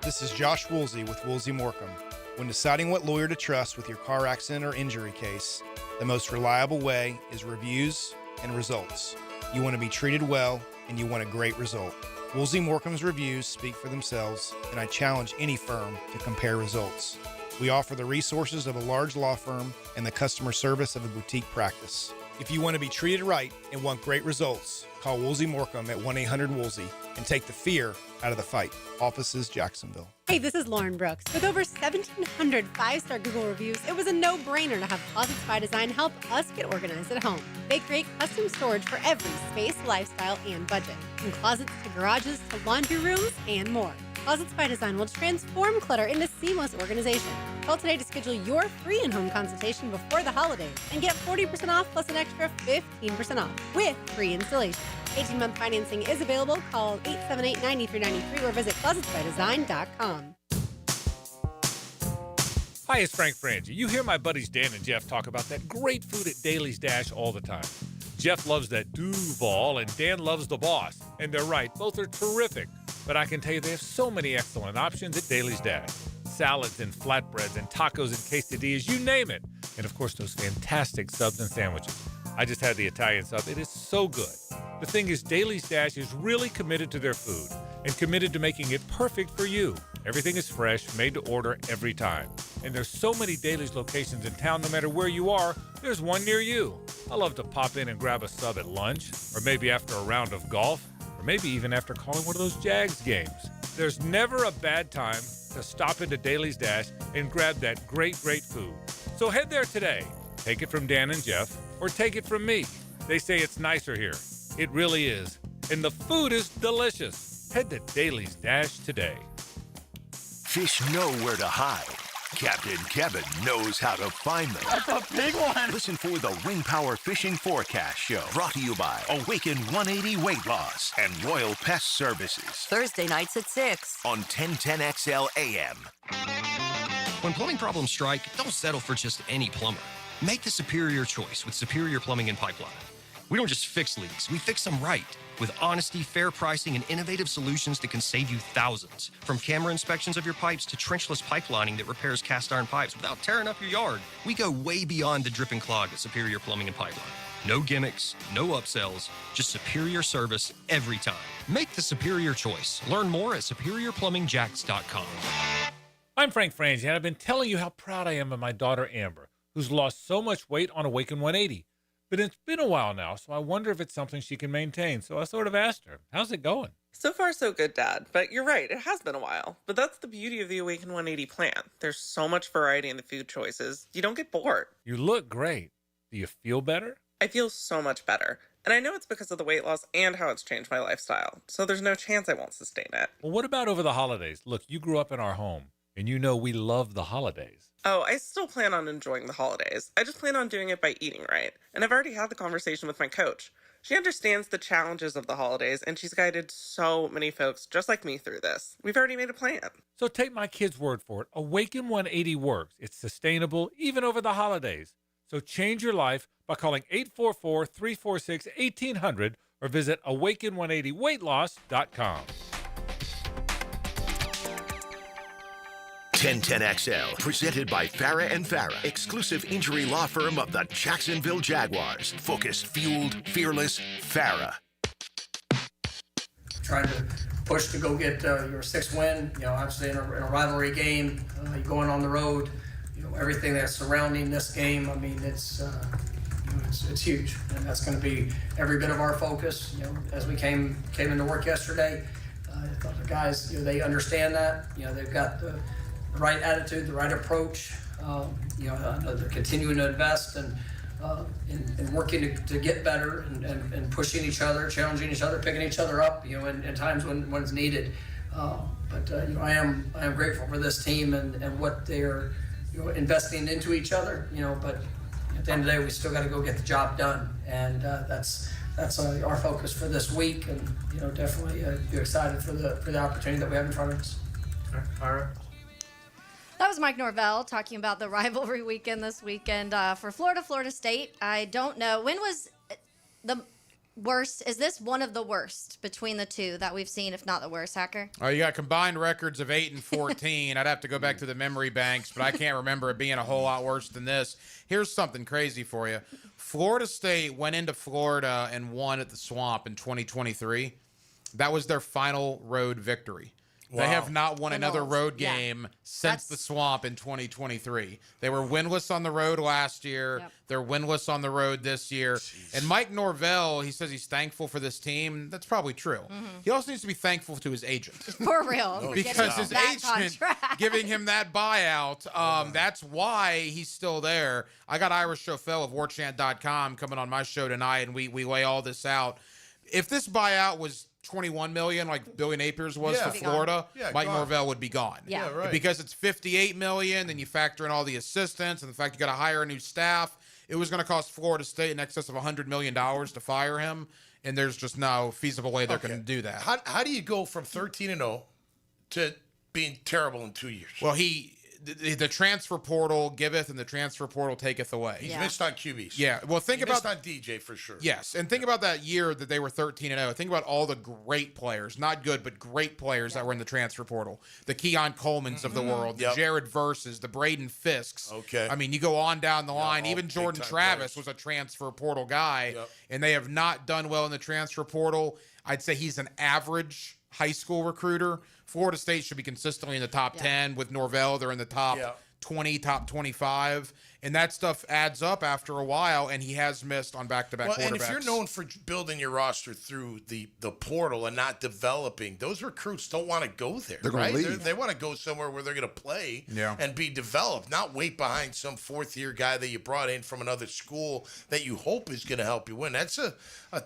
This is Josh Woolsey with Woolsey Morecambe. When deciding what lawyer to trust with your car accident or injury case, the most reliable way is reviews and results. You want to be treated well, and you want a great result. Woolsey Morecambe's reviews speak for themselves, and I challenge any firm to compare results. We offer the resources of a large law firm and the customer service of a boutique practice. If you want to be treated right and want great results, call Woolsey Morecambe at 1-800-WOOLSEY and take the fear out of the fight. Offices, Jacksonville. Hey, this is Lauren Brooks. With over 1,700 5-star Google reviews, it was a no-brainer to have Closets by Design help us get organized at home. They create custom storage for every space, lifestyle, and budget. From closets to garages to laundry rooms and more. Closets by Design will transform clutter into seamless organization. Call today to schedule your free in-home consultation before the holidays and get 40% off plus an extra 15% off with free installation. 18-month financing is available. Call 878-9393 or visit closetsbydesign.com. Hi, it's Frank Frangie. You hear my buddies Dan and Jeff talk about that great food at Daly's Dash all the time. Jeff loves that Duval, and Dan loves the Boss. And they're right, both are terrific. But I can tell you they have so many excellent options at Daly's Dash. Salads and flatbreads and tacos and quesadillas, you name it. And of course, those fantastic subs and sandwiches. I just had the Italian sub. It is so good. The thing is, Daly's Dash is really committed to their food and committed to making it perfect for you. Everything is fresh, made to order every time. And there's so many Daly's locations in town, no matter where you are, there's one near you. I love to pop in and grab a sub at lunch, or maybe after a round of golf, or maybe even after calling one of those Jags games. There's never a bad time to stop into Daly's Dash and grab that great, great food. So head there today. Take it from Dan and Jeff, or take it from me. They say it's nicer here. It really is. And the food is delicious. Head to Daly's Dash today. Fish know where to hide. Captain Kevin knows how to find them. That's a big one. Listen for the Ring Power Fishing Forecast Show, brought to you by Awaken 180 Weight Loss and Royal Pest Services. Thursday nights at 6 on 1010XL AM. When plumbing problems strike, don't settle for just any plumber. Make the superior choice with Superior Plumbing and Pipeline. We don't just fix leaks, we fix them right. With honesty, fair pricing, and innovative solutions that can save you thousands. From camera inspections of your pipes to trenchless pipelining that repairs cast iron pipes without tearing up your yard. We go way beyond the drip and clog at Superior Plumbing and Pipeline. No gimmicks, no upsells, just superior service every time. Make the superior choice. Learn more at superiorplumbingjacks.com. I'm Frank Frangie, and I've been telling you how proud I am of my daughter Amber, who's lost so much weight on Awaken 180. But it's been a while now, so I wonder if it's something she can maintain. So I sort of asked her, how's it going? So far, so good, Dad. But you're right, it has been a while. But that's the beauty of the Awaken 180 plan. There's so much variety in the food choices. You don't get bored. You look great. Do you feel better? I feel so much better. And I know it's because of the weight loss and how it's changed my lifestyle. So there's no chance I won't sustain it. Well, what about over the holidays? Look, you grew up in our home, and you know we love the holidays. Oh, I still plan on enjoying the holidays. I just plan on doing it by eating right. And I've already had the conversation with my coach. She understands the challenges of the holidays, and she's guided so many folks just like me through this. We've already made a plan. So take my kid's word for it. Awaken 180 works. It's sustainable, even over the holidays. So change your life by calling 844-346-1800 or visit awaken180weightloss.com. 1010XL, presented by Farah and Farah, exclusive injury law firm of the Jacksonville Jaguars. Focused, fueled, fearless, Farah. Trying to push to go get your sixth win, obviously in a rivalry game, you're going on the road, everything that's surrounding this game. I mean, it's huge, and that's going to be every bit of our focus. As we came into work yesterday, I thought the guys, they understand that. They've got the right attitude, the right approach. They're continuing to invest and working to get better and pushing each other, challenging each other, picking each other up, in times when it's needed. But I am grateful for this team and what they're investing into each other. But at the end of the day, we still got to go get the job done, and that's our focus for this week. And definitely excited for the opportunity that we have in front of us. All right. That was Mike Norvell talking about the rivalry weekend this weekend for Florida State. I don't know. When was the worst? Is this one of the worst between the two that we've seen, if not the worst, Hacker? Oh, you got combined records of 8 and 14. I'd have to go back to the memory banks, but I can't remember it being a whole lot worse than this. Here's something crazy for you. Florida State went into Florida and won at the Swamp in 2023. That was their final road victory. Wow. They have not won another road game since the Swamp in 2023. They were winless on the road last year. Yep. They're winless on the road this year. Jeez. And Mike Norvell, he says he's thankful for this team. That's probably true. Mm-hmm. He also needs to be thankful to his agent. For real. Because his agent giving him that buyout, that's why he's still there. I got Irish Schofel of warchant.com coming on my show tonight, and we lay all this out. If this buyout was $21 million, like Billy Napier's was for Florida, Mike Norvell would be gone. Yeah, right. Because it's $58 million, then you factor in all the assistants and the fact you got to hire a new staff. It was going to cost Florida State in excess of $100 million to fire him, and there's just no feasible way they're going to do that. How do you go from 13-0 to being terrible in 2 years? Well, the transfer portal giveth and the transfer portal taketh away. He's missed on QBs. Yeah. Well, think about missed on DJ for sure. Yes, and think about that year that they were 13-0. Think about all the great players, not good, but great players that were in the transfer portal. The Keon Colemans of the world, the Jared Verses, the Braden Fisks. Okay. I mean, you go on down the line. Even Jordan big-time Travis was a transfer portal guy, and they have not done well in the transfer portal. I'd say he's an average high school recruiter. Florida State should be consistently in the top 10. With Norvell, they're in the top 20, top 25. And that stuff adds up after a while, and he has missed on back-to-back quarterbacks. And if you're known for building your roster through the portal and not developing, those recruits don't want to go there, They're right? gonna leave. They want to go somewhere where they're going to play and be developed, not wait behind some fourth-year guy that you brought in from another school that you hope is going to help you win. That's a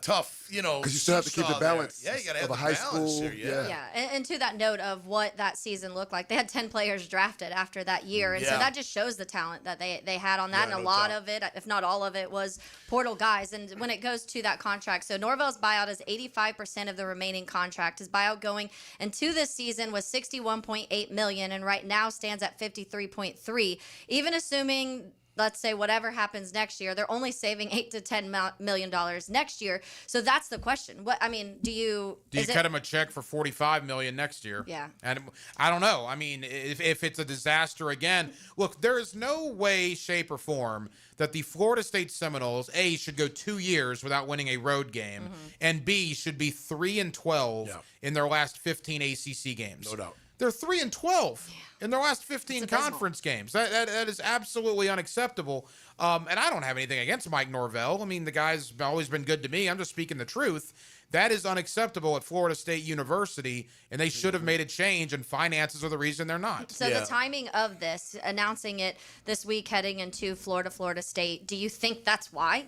tough, because you still have to keep the balance. Yeah, you got to have of the a high balance school. here. Yeah, and to that note of what that season looked like, they had 10 players drafted after that year, and so that just shows the talent that they had on that, and a lot of it, if not all of it, was portal guys. And when it goes to that contract, so Norvell's buyout is 85% of the remaining contract. His buyout going into this season was $61.8 million, and right now stands at $53.3. Even assuming, let's say, whatever happens next year, they're only saving $8 to $10 million next year. So that's the question. What I mean, do you cut him a check for $45 million next year? Yeah. And I don't know. I mean, if it's a disaster again, look, there is no way, shape, or form that the Florida State Seminoles, A, should go 2 years without winning a road game, and B, should be 3-12 in their last 15 ACC games. No doubt. They're 3-12 in their last 15 conference games. That is absolutely unacceptable. And I don't have anything against Mike Norvell. I mean, the guy's always been good to me. I'm just speaking the truth. That is unacceptable at Florida State University, and they should have made a change, and finances are the reason they're not. So the timing of this, announcing it this week heading into Florida State, do you think that's why?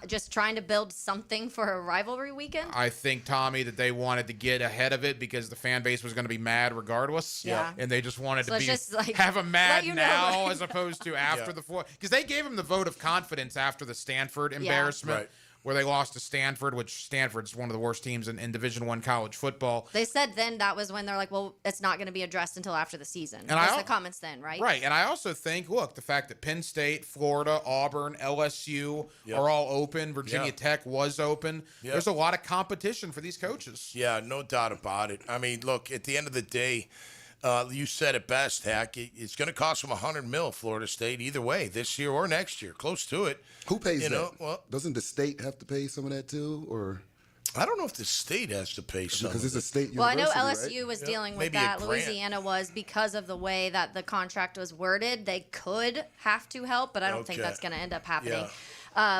Just trying to build something for a rivalry weekend? I think, Tommy, that they wanted to get ahead of it because the fan base was going to be mad regardless. Yeah. And they just wanted to just, have a mad now know. as opposed to after the Florida. Because they gave him the vote of confidence after the Stanford embarrassment. Right. Where they lost to Stanford, which Stanford's one of the worst teams in Division I college football. They said then that was when they're like, well, it's not going to be addressed until after the season. And That's the comments then, right? Right. And I also think, look, the fact that Penn State, Florida, Auburn, LSU are all open, Virginia Tech was open. There's a lot of competition for these coaches. Yeah, no doubt about it. I mean, look, at the end of the day, you said it best, Hack. It's going to cost them $100 million, Florida State, either way, this year or next year, close to it. Who pays that? Well, doesn't the state have to pay some of that too, or? I don't know if the state has to pay some. Because it's a state Well, I know university, LSU right? was dealing with Maybe a that. grant. Louisiana was, because of the way that the contract was worded. They could have to help, but I don't think that's going to end up happening. Yeah.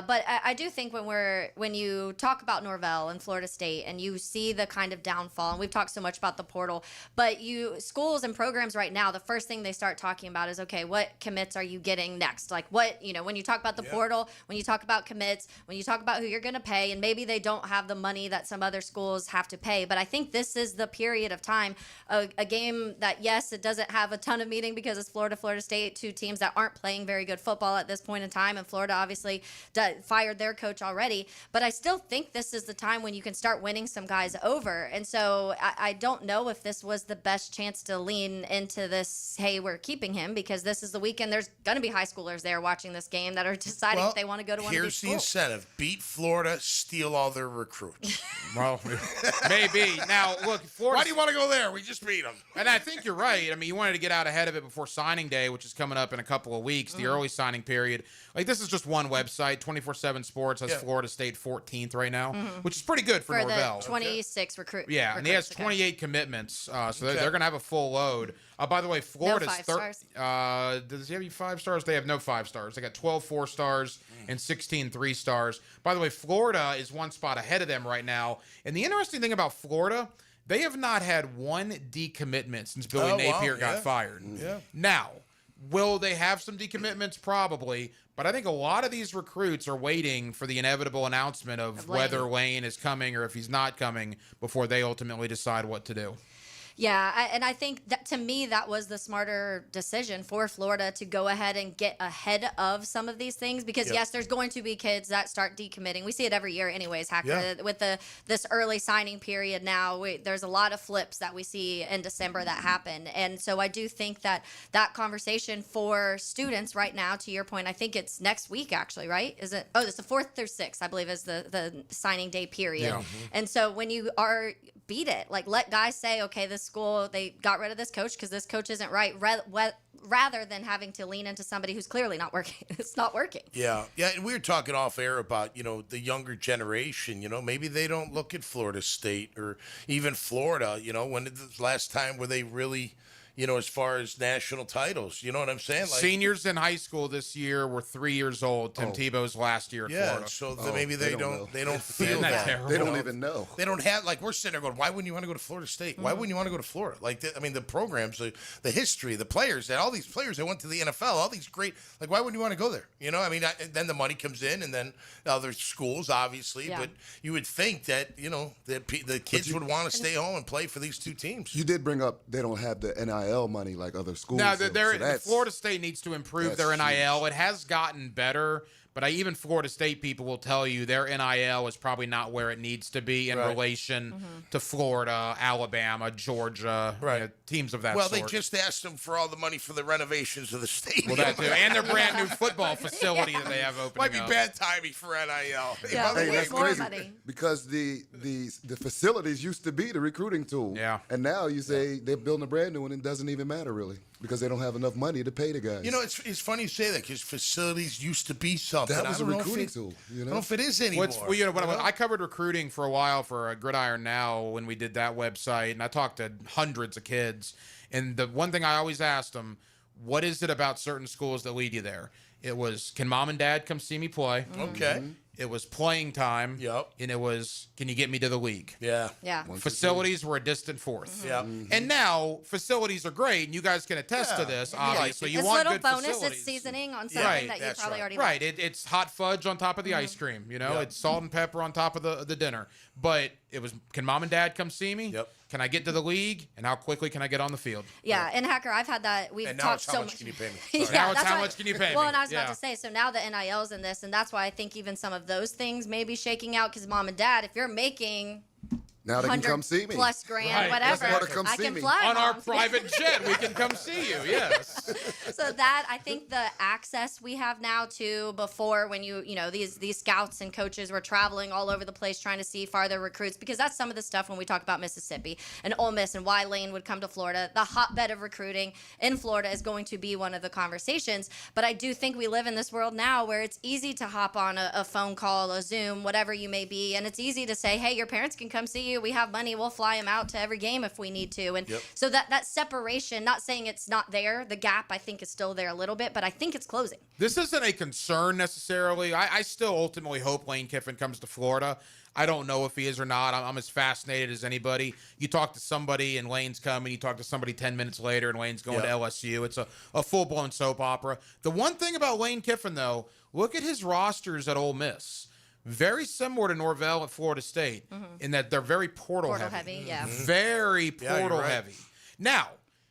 But I do think when you talk about Norvell and Florida State and you see the kind of downfall, and we've talked so much about the portal, but schools and programs right now, the first thing they start talking about is, okay, what commits are you getting next? Like when you talk about the portal, when you talk about commits, when you talk about who you're going to pay, and maybe they don't have the money that some other schools have to pay. But I think this is the period of time, a game that, yes, it doesn't have a ton of meaning because it's Florida State, two teams that aren't playing very good football at this point in time, and Florida obviously fired their coach already, but I still think this is the time when you can start winning some guys over. And so I don't know if this was the best chance to lean into this, hey, we're keeping him, because this is the weekend. There's going to be high schoolers there watching this game that are deciding if they want to go to one of these Here's the schools. incentive. Beat Florida, steal all their recruits. Well, maybe. Now, look, Florida. Why do you want to go there? We just beat them. And I think you're right. I mean, you wanted to get out ahead of it before signing day, which is coming up in a couple of weeks, the early signing period. Like, this is just one website. 24/7 Sports has Florida State 14th right now, which is pretty good for Norvell. The 26 recruit. Yeah, and he has 28 commitments, so they're going to have a full load. By the way, Florida's No 5 stars. Does he have any 5 stars? They have no 5 stars. They got 12 4 stars and 16 3 stars. By the way, Florida is one spot ahead of them right now. And the interesting thing about Florida, they have not had one decommitment since Billy Napier got fired. Yeah. Now, will they have some decommitments? Probably. But I think a lot of these recruits are waiting for the inevitable announcement of whether Lane is coming or if he's not coming before they ultimately decide what to do. Yeah, and I think that to me that was the smarter decision for Florida to go ahead and get ahead of some of these things because yes, there's going to be kids that start decommitting. We see it every year, anyways. Hacker with this early signing period now. There's a lot of flips that we see in December that happen, and so I do think that conversation for students right now, to your point, I think it's next week actually, right? Is it? Oh, it's the 4th through 6th, I believe, is the signing day period. Yeah. And so when you are beat it, like let guys say, okay, this school, they got rid of this coach because this coach isn't right, rather than having to lean into somebody who's clearly not working. It's not working. Yeah, and we were talking off air about, the younger generation, maybe they don't look at Florida State or even Florida, when the last time were they really, as far as national titles, you know what I'm saying? Like, seniors in high school this year were 3 years old. Tim Tebow's last year at Florida. So maybe they don't feel that. They don't even know. They don't have, like, we're sitting there going, why wouldn't you want to go to Florida State? Why wouldn't you want to go to Florida? Like, the programs, the history, the players, and all these players that went to the NFL, all these great, like, why wouldn't you want to go there? Then the money comes in, and then other schools, obviously, but you would think that, that the kids would want to stay home and play for these two teams. You did bring up they don't have the NIL money like other schools. No, Florida State needs to improve their NIL. Huge. It has gotten better, but even Florida State people will tell you their NIL is probably not where it needs to be in relation to Florida, Alabama, Georgia, teams of that sort. Well, they just asked them for all the money for the renovations of the stadium. Well, that too. And their brand new football facility that they have opening Might be bad timing for NIL. Yeah, that's crazy because the facilities used to be the recruiting tool. Yeah. And now you say they're building a brand new one and it doesn't even matter really because they don't have enough money to pay the guys. It's funny you say that because facilities used to be something. That was a recruiting tool. I don't know if it is anymore. I covered recruiting for a while for Gridiron Now when we did that website, and I talked to hundreds of kids. And the one thing I always asked them, what is it about certain schools that lead you there? It was, can mom and dad come see me play? Okay. It was playing time. Yep. And it was, can you get me to the league? Yeah. Yeah. Facilities were a distant fourth. Yeah. And now facilities are great, and you guys can attest to this, obviously. You it's want little good bonus, facilities. it's seasoning on something that you probably already Right. It's hot fudge on top of the ice cream. It's salt and pepper on top of the dinner. But it was, can mom and dad come see me? Yep. Can I get to the league? And how quickly can I get on the field? Yeah, and Hacker, I've had that. We've talked so much. Can you pay me? Now it's how much can you pay me? Well, and I was about to say, so now the NIL's in this, and that's why I think even some of those things may be shaking out because mom and dad, if you're making now they can come see me. plus grand, whatever, I can fly on our private jet. We can come see you. Yes. So that I think the access we have now to before when these scouts and coaches were traveling all over the place trying to see farther recruits because that's some of the stuff when we talk about Mississippi and Ole Miss and why Lane would come to Florida. The hotbed of recruiting in Florida is going to be one of the conversations. But I do think we live in this world now where it's easy to hop on a phone call, a Zoom, whatever you may be, and it's easy to say, hey, your parents can come see you. We have money. We'll fly them out to every game if we need to. And so that separation, not saying it's not there, the gap I think is still there a little bit, but I think it's closing. This isn't a concern necessarily. I still ultimately hope Lane Kiffin comes to Florida. I don't know if he is or not. I'm as fascinated as anybody. You talk to somebody and Lane's coming. You talk to somebody 10 minutes later and Lane's going to LSU. It's a full-blown soap opera. The one thing about Lane Kiffin, though, look at his rosters at Ole Miss. Very similar to Norvell at Florida State in that they're very portal heavy. Yeah. Very portal heavy. Now,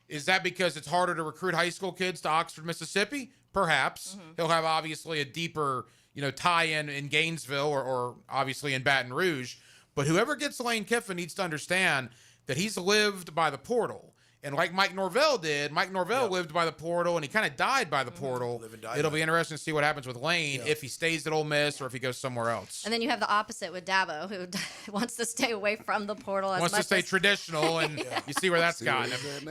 is that because it's harder to recruit high school kids to Oxford, Mississippi? Perhaps. He'll have obviously a deeper, tie-in in Gainesville or obviously in Baton Rouge. But whoever gets Lane Kiffin needs to understand that he's lived by the portal. And like Mike Norvell did, Mike Norvell lived by the portal, and he kind of died by the portal. It'll be interesting to see what happens with Lane if he stays at Ole Miss or if he goes somewhere else. And then you have the opposite with Dabo, who wants to stay away from the portal as much. Wants to stay traditional, and you see where that's gotten him.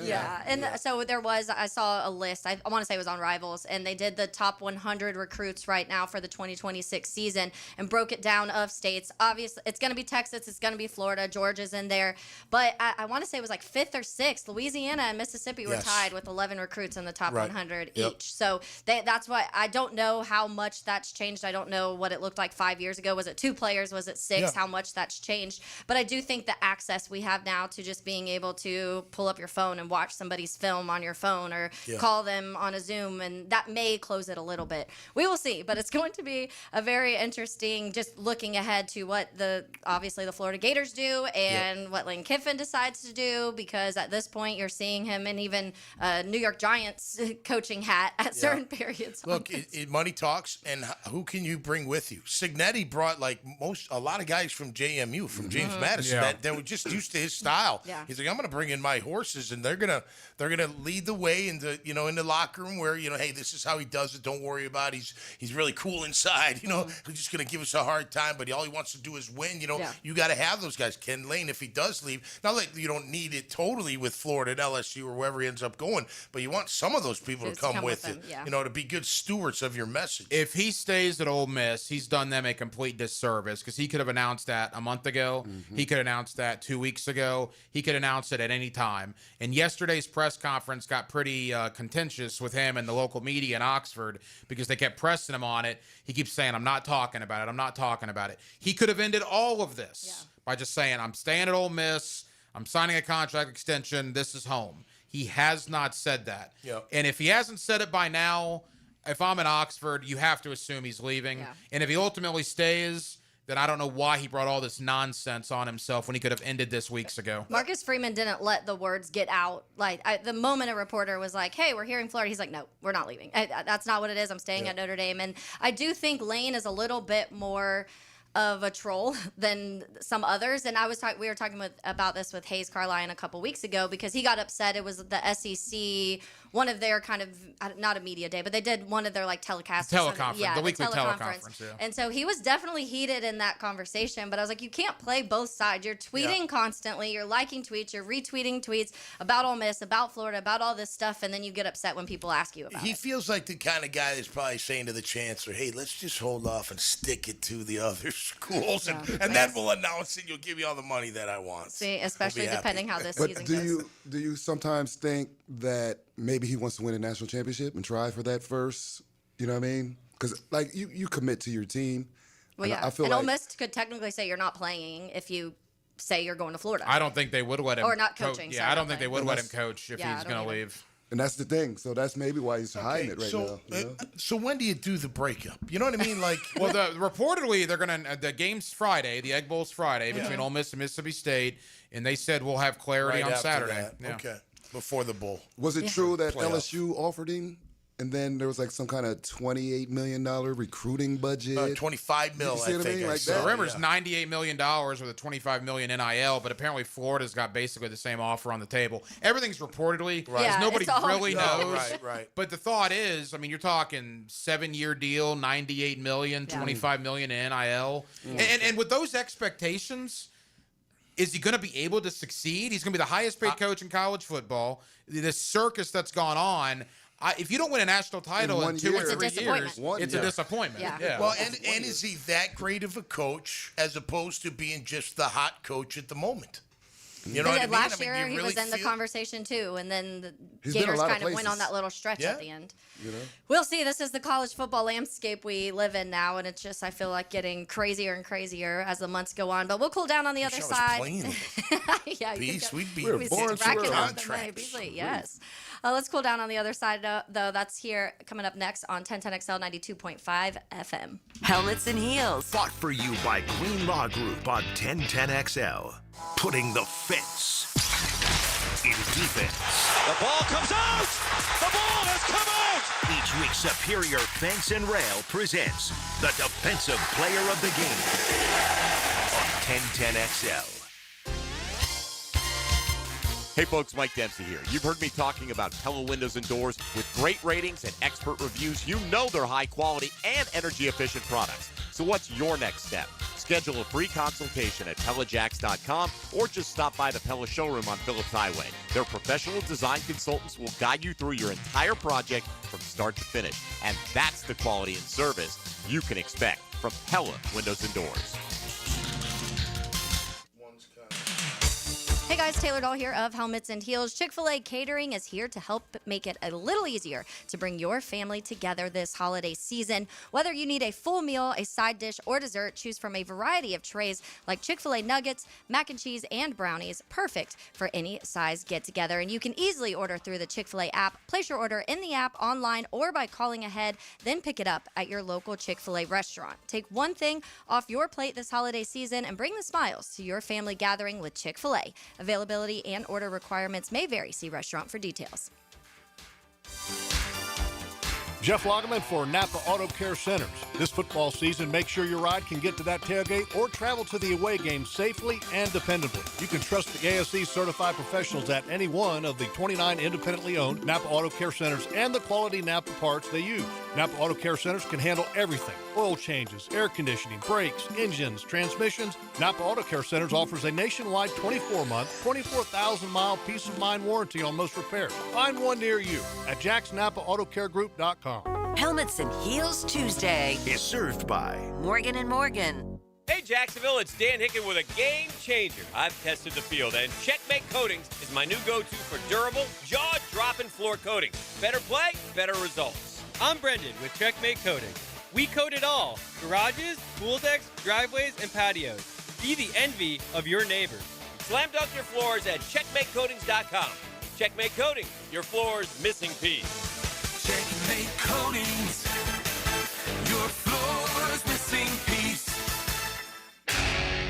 So I saw a list. I want to say it was on Rivals, and they did the top 100 recruits right now for the 2026 season and broke it down of states. Obviously, it's going to be Texas, it's going to be Florida, Georgia's in there. But I want to say it was like 5th or 6th. Louisiana Louisiana and Mississippi were Yes. tied with 11 recruits in the top Right. 100 Yep. each. So that's why I don't know how much that's changed. I don't know what it looked like 5 years ago. Was it 2 players? Was it 6? Yeah. How much that's changed. But I do think the access we have now to just being able to pull up your phone and watch somebody's film on your phone or Yeah. call them on a Zoom, and that may close it a little bit. We will see, but it's going to be a very interesting, just looking ahead to what obviously the Florida Gators do and what Lane Kiffin decides to do, because at this point you're seeing him in even New York Giants coaching hat at certain periods. Look, money talks, and who can you bring with you? Signetti brought a lot of guys from JMU, from James Madison, that were just used to his style. Yeah. He's like, I'm going to bring in my horses, and they're gonna lead the way in the locker room where hey, this is how he does it. Don't worry about it. He's really cool inside. He's just going to give us a hard time, but all he wants to do is win. You got to have those guys. Ken Lane, if he does leave, now you don't need it totally with Florida and LSU or wherever he ends up going, but you want some of those people to come with you, to be good stewards of your message. If he stays at Ole Miss, he's done them a complete disservice, because he could have announced that a month ago. He could announce that 2 weeks ago. He could announce it at any time. And yesterday's press conference got pretty contentious with him and the local media in Oxford, because they kept pressing him on it. He keeps saying, I'm not talking about it. I'm not talking about it. He could have ended all of this by just saying, I'm staying at Ole Miss. I'm signing a contract extension. This is home. He has not said that. Yep. And if he hasn't said it by now, if I'm in Oxford, you have to assume he's leaving. Yeah. And if he ultimately stays, then I don't know why he brought all this nonsense on himself when he could have ended this weeks ago. Marcus Freeman didn't let the words get out. The moment a reporter was like, hey, we're here in Florida, he's like, no, we're not leaving. That's not what it is. I'm staying at Notre Dame. And I do think Lane is a little bit more of a troll than some others. And we were talking about this with Hayes Carline a couple weeks ago, because he got upset. It was the SEC, one of their kind of, not a media day, but they did one of their telecasts. The weekly teleconference. Yeah. And so he was definitely heated in that conversation, but I was like, you can't play both sides. You're tweeting constantly, you're liking tweets, you're retweeting tweets about Ole Miss, about Florida, about all this stuff, and then you get upset when people ask you about it. He feels like the kind of guy that's probably saying to the chancellor, hey, let's just hold off and stick it to the other schools, and then we'll announce it. You'll give me all the money that I want. See, especially depending how this season But goes. do you sometimes think that maybe he wants to win a national championship and try for that first? You know what I mean? Because you commit to your team. Well, yeah. I feel and like Ole Miss could technically say you're not playing if you say you're going to Florida. I don't think they would let him. Or not coaching. Yeah, sorry, I not don't think they playing. would let him coach if he's going to leave. And that's the thing. So that's maybe why he's hiding it right now. You know? So when do you do the breakup? You know what I mean? Well, reportedly they're gonna. The game's Friday. The Egg Bowl's Friday between Ole Miss and Mississippi State, and they said we'll have clarity Right on after Saturday. that. Yeah. Okay, before the bowl. Was it true that Playoff. LSU offered him? And then there was some kind of $28 million recruiting budget. $25 million, You see what I mean? Like So that? remember, it's $98 million with a $25 million NIL, but apparently Florida's got basically the same offer on the table. Everything's reportedly, Yeah, nobody it's all- really knows. Right. But the thought is, I mean, you're talking 7-year deal, $98 million, $25 million in NIL. And with those expectations, is he going to be able to succeed? He's going to be the highest paid coach in college football. The circus that's gone on, if you don't win a national title in 2 or 3 years, it's a disappointment. Yeah. Well, and is he that great of a coach as opposed to being just the hot coach at the moment? You know what I mean? Last I mean, year you he really was in the feel- conversation too, and then the He's been a Gators lot of kind of went places. on that little stretch Yeah. at the end. You know? We'll see. This is the college football landscape we live in now, and it's just, I feel like, getting crazier and crazier as the months go on. But we'll cool down on the other Wish I was side. playing. Yeah, you Beast, could we'd be We're we born rack to it a up the contract. money, Beasley, yes. Let's cool down on the other side, though. That's here coming up next on 1010XL 92.5 FM. Helmets and heels. Bought for you by Green Law Group on 1010XL. Putting the fence in defense. The ball comes out! The ball has come out! Each week, Superior Fence and Rail presents the Defensive Player of the Game on 1010XL. Hey folks, Mike Dempsey here. You've heard me talking about Pella Windows and Doors. With great ratings and expert reviews, you know they're high quality and energy efficient products. So what's your next step? Schedule a free consultation at PellaJacks.com or just stop by the Pella showroom on Phillips Highway. Their professional design consultants will guide you through your entire project from start to finish. And that's the quality and service you can expect from Pella Windows and Doors. Hey guys, Taylor Doll here of Helmets and Heels. Chick-fil-A Catering is here to help make it a little easier to bring your family together this holiday season. Whether you need a full meal, a side dish, or dessert, choose from a variety of trays like Chick-fil-A nuggets, mac and cheese, and brownies. Perfect for any size get-together. And you can easily order through the Chick-fil-A app. Place your order in the app, online, or by calling ahead, then pick it up at your local Chick-fil-A restaurant. Take one thing off your plate this holiday season and bring the smiles to your family gathering with Chick-fil-A. Availability and order requirements may vary. See restaurant for details. Jeff Lagerman for Napa Auto Care Centers. This football season, make sure your ride can get to that tailgate or travel to the away game safely and dependably. You can trust the ASE certified professionals at any one of the 29 independently owned Napa Auto Care Centers and the quality Napa parts they use. Napa Auto Care Centers can handle everything: oil changes, air conditioning, brakes, engines, transmissions. Napa Auto Care Centers offers a nationwide 24-month, 24,000-mile peace of mind warranty on most repairs. Find one near you at jacksnapaautocare.com. Helmets and Heels Tuesday is served by Morgan & Morgan. Hey Jacksonville, it's Dan Hicken with a game changer. I've tested the field, and Checkmate Coatings is my new go-to for durable, jaw-dropping floor coatings. Better play, better results. I'm Brendan with Checkmate Coatings. We coat it all: garages, pool decks, driveways, and patios. Be the envy of your neighbors. Slam dunk your floors at checkmatecoatings.com. Checkmate Coatings, your floor's missing piece. Checkmate Coatings, your floor's missing piece.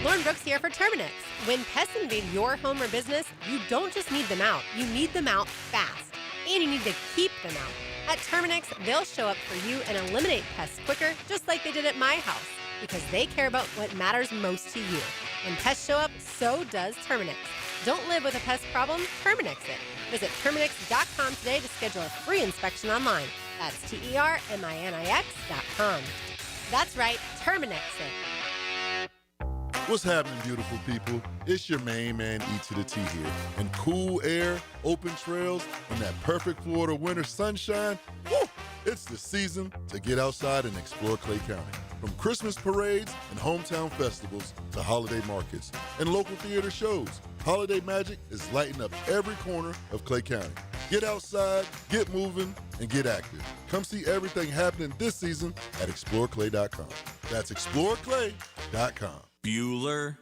Lauren Brooks here for Terminix. When pests invade your home or business, you don't just need them out, you need them out fast. And you need to keep them out. At Terminix, they'll show up for you and eliminate pests quicker, just like they did at my house, because they care about what matters most to you. When pests show up, so does Terminix. Don't live with a pest problem, Terminix it. Visit Terminix.com today to schedule a free inspection online. That's TerMinix.com. That's right, Terminix it. What's happening, beautiful people? It's your main man, E to the T here. And cool air, open trails, and that perfect Florida winter sunshine, woo, it's the season to get outside and explore Clay County. From Christmas parades and hometown festivals to holiday markets and local theater shows, holiday magic is lighting up every corner of Clay County. Get outside, get moving, and get active. Come see everything happening this season at exploreclay.com. That's exploreclay.com. Bueller,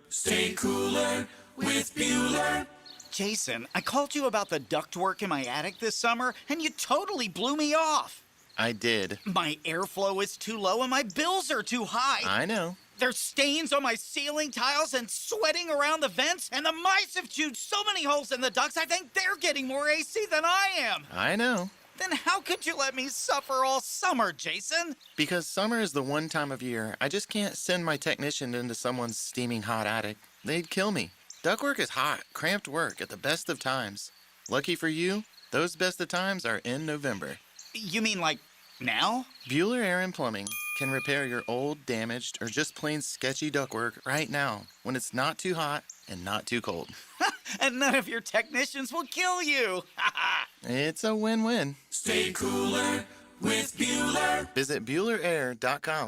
stay cooler with Bueller. Jason, I called you about the ductwork in my attic this summer, and you totally blew me off. I did. My airflow is too low and my bills are too high. I know. There's stains on my ceiling tiles and sweating around the vents, and the mice have chewed so many holes in the ducts, I think they're getting more AC than I am. I know. Then how could you let me suffer all summer, Jason? Because summer is the one time of year I just can't send my technician into someone's steaming hot attic. They'd kill me. Ductwork is hot, cramped work at the best of times. Lucky for you, those best of times are in November. You mean like now? Bueller Air and Plumbing can repair your old, damaged, or just plain sketchy ductwork right now when it's not too hot and not too cold. And none of your technicians will kill you. It's a win-win. Stay cooler with Bueller. Visit BuellerAir.com.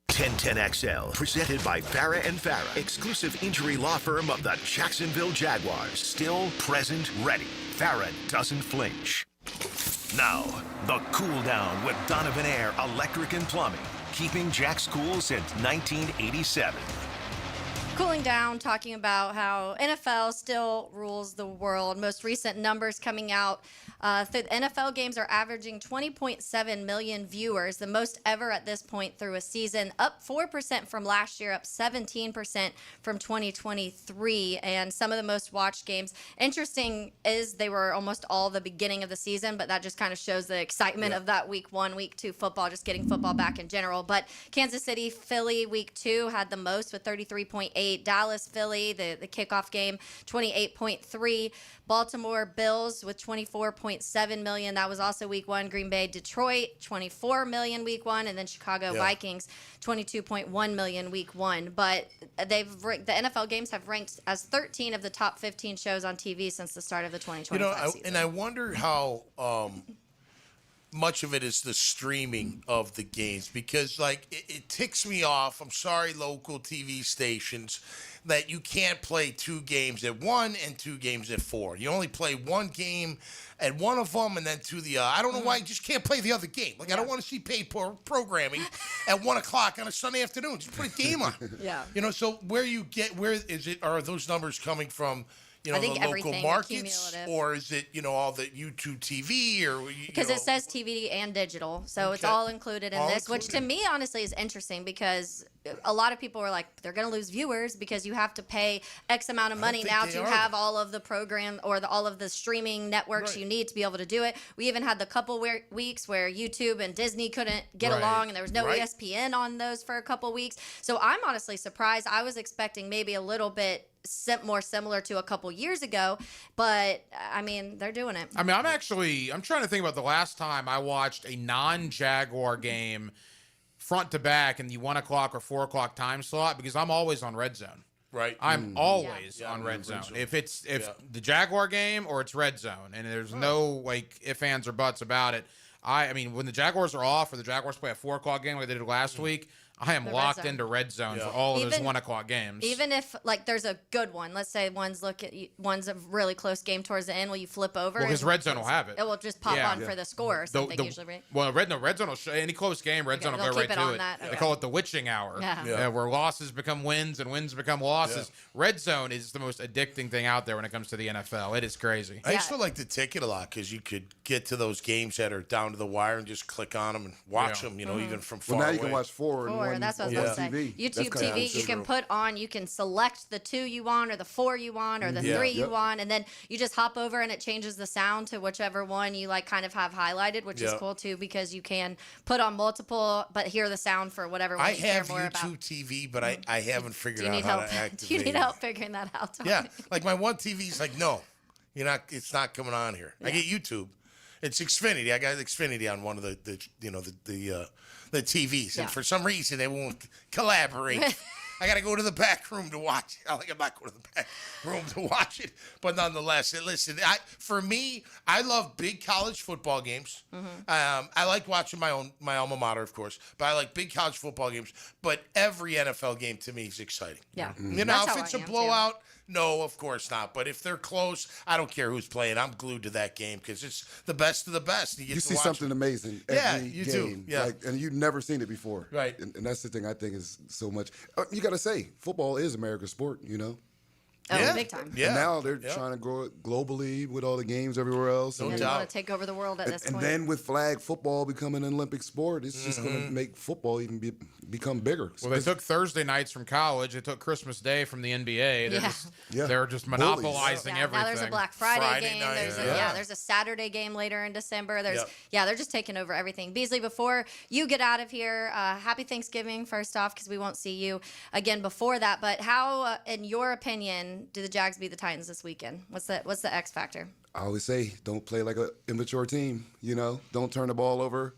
1010XL, presented by Farah and Farah, exclusive injury law firm of the Jacksonville Jaguars. Still, present, ready. Farah doesn't flinch. Now, the cool down with Donovan Air Electric and Plumbing, keeping Jack's cool since 1987. Cooling down, talking about how NFL still rules the world. Most recent numbers coming out. The NFL games are averaging 20.7 million viewers, the most ever at this point through a season, up 4% from last year, up 17% from 2023, and some of the most watched games. Interesting is they were almost all the beginning of the season, but that just kind of shows the excitement of that week 1, week 2 football, just getting football back in general. But Kansas City, Philly, week 2 had the most with 33.8. Dallas, Philly, the kickoff game, 28.3. Baltimore Bills with 24.7 million. That was also week 1. Green Bay, Detroit, 24 million week 1, and then Chicago Vikings, 22.1 million week 1. But the NFL games have ranked as 13 of the top 15 shows on TV since the start of the 2025 season. And I wonder how much of it is the streaming of the games because, like, it ticks me off. I'm sorry, local TV stations, that you can't play 2 games at 1 and 2 games at 4. You only play 1 game at one of them and then 2 the other. I don't know why you just can't play the other game. Like, I don't want to see paid programming at 1 o'clock on a Sunday afternoon. Just put a game on. Yeah. You know, so where is it? Are those numbers coming from? You know, I think the local everything markets, accumulative. or is it, you know, all the YouTube TV, or because it says TV and digital, so it's all included in this, which to me honestly is interesting because a lot of people are like, they're going to lose viewers because you have to pay X amount of money now to have all of the program or all of the streaming networks you need to be able to do it. We even had the couple weeks where YouTube and Disney couldn't get along, and there was no ESPN on those for a couple weeks. So I'm honestly surprised. I was expecting maybe a little bit more similar to a couple years ago, but I mean, they're doing it. I mean, I'm trying to think about the last time I watched a non-Jaguar game front to back in the 1 o'clock or 4 o'clock time slot, because I'm always on Red Zone. Right. I'm always on Red Zone. If the Jaguar game or it's Red Zone, and there's no like ifs, ands, or buts about it. I mean, when the Jaguars are off or the Jaguars play a 4 o'clock game like they did last week, I am locked into Red Zone for all of those 1 o'clock games. Even if like there's a good one, let's say one's a really close game towards the end, will you flip over? Well, because Red Zone will have it. It will just pop on for the score or something usually, right? Well, Red Zone will show any close game. Red Zone will go right to it. They call it the witching hour, where losses become wins and wins become losses. Yeah. Red Zone is the most addicting thing out there when it comes to the NFL. It is crazy. I used to like the ticket a lot because you could get to those games that are down to the wire and just click on them and watch them. You know, even from far away. Well, now you can watch 4 in one. That's what I was going to say. YouTube TV, you can put on, you can select the 2 you want or the 4 you want or the 3 you want, and then you just hop over and it changes the sound to whichever one you like kind of have highlighted, which is cool too because you can put on multiple but hear the sound for whatever one you care more about. I have YouTube TV, but I haven't figured out how to activate it. Do you need help figuring that out, Tony? Yeah, like my one TV is like, no, it's not coming on here. I get YouTube. It's Xfinity. I got Xfinity on one of the TVs, and for some reason they won't collaborate. I got to go to the back room to watch it. I'm not going to the back room to watch it, but nonetheless, listen. For me, I love big college football games. I like watching my alma mater, of course, but I like big college football games. But every NFL game to me is exciting. Yeah, you know, if it's a blowout. No, of course not. But if they're close, I don't care who's playing. I'm glued to that game because it's the best of the best. You see something amazing every you game. do. Yeah, and you've never seen it before. Right. And that's the thing I think is so much. You got to say, football is America's sport, you know? Oh, big time. Yeah. And now they're trying to grow it globally with all the games everywhere else. No doubt. They want to take over the world at this point. And then with flag football becoming an Olympic sport, it's just going to make football even become bigger. Well, they took Thursday nights from college. They took Christmas Day from the NBA. They're just monopolizing everything. Now there's a Black Friday game. There's a Saturday game later in December. They're just taking over everything. Beasley, before you get out of here, happy Thanksgiving first off, because we won't see you again before that. But how, in your opinion, do the Jags beat the Titans this weekend? What's the X factor? I always say, don't play like an immature team. You know, don't turn the ball over.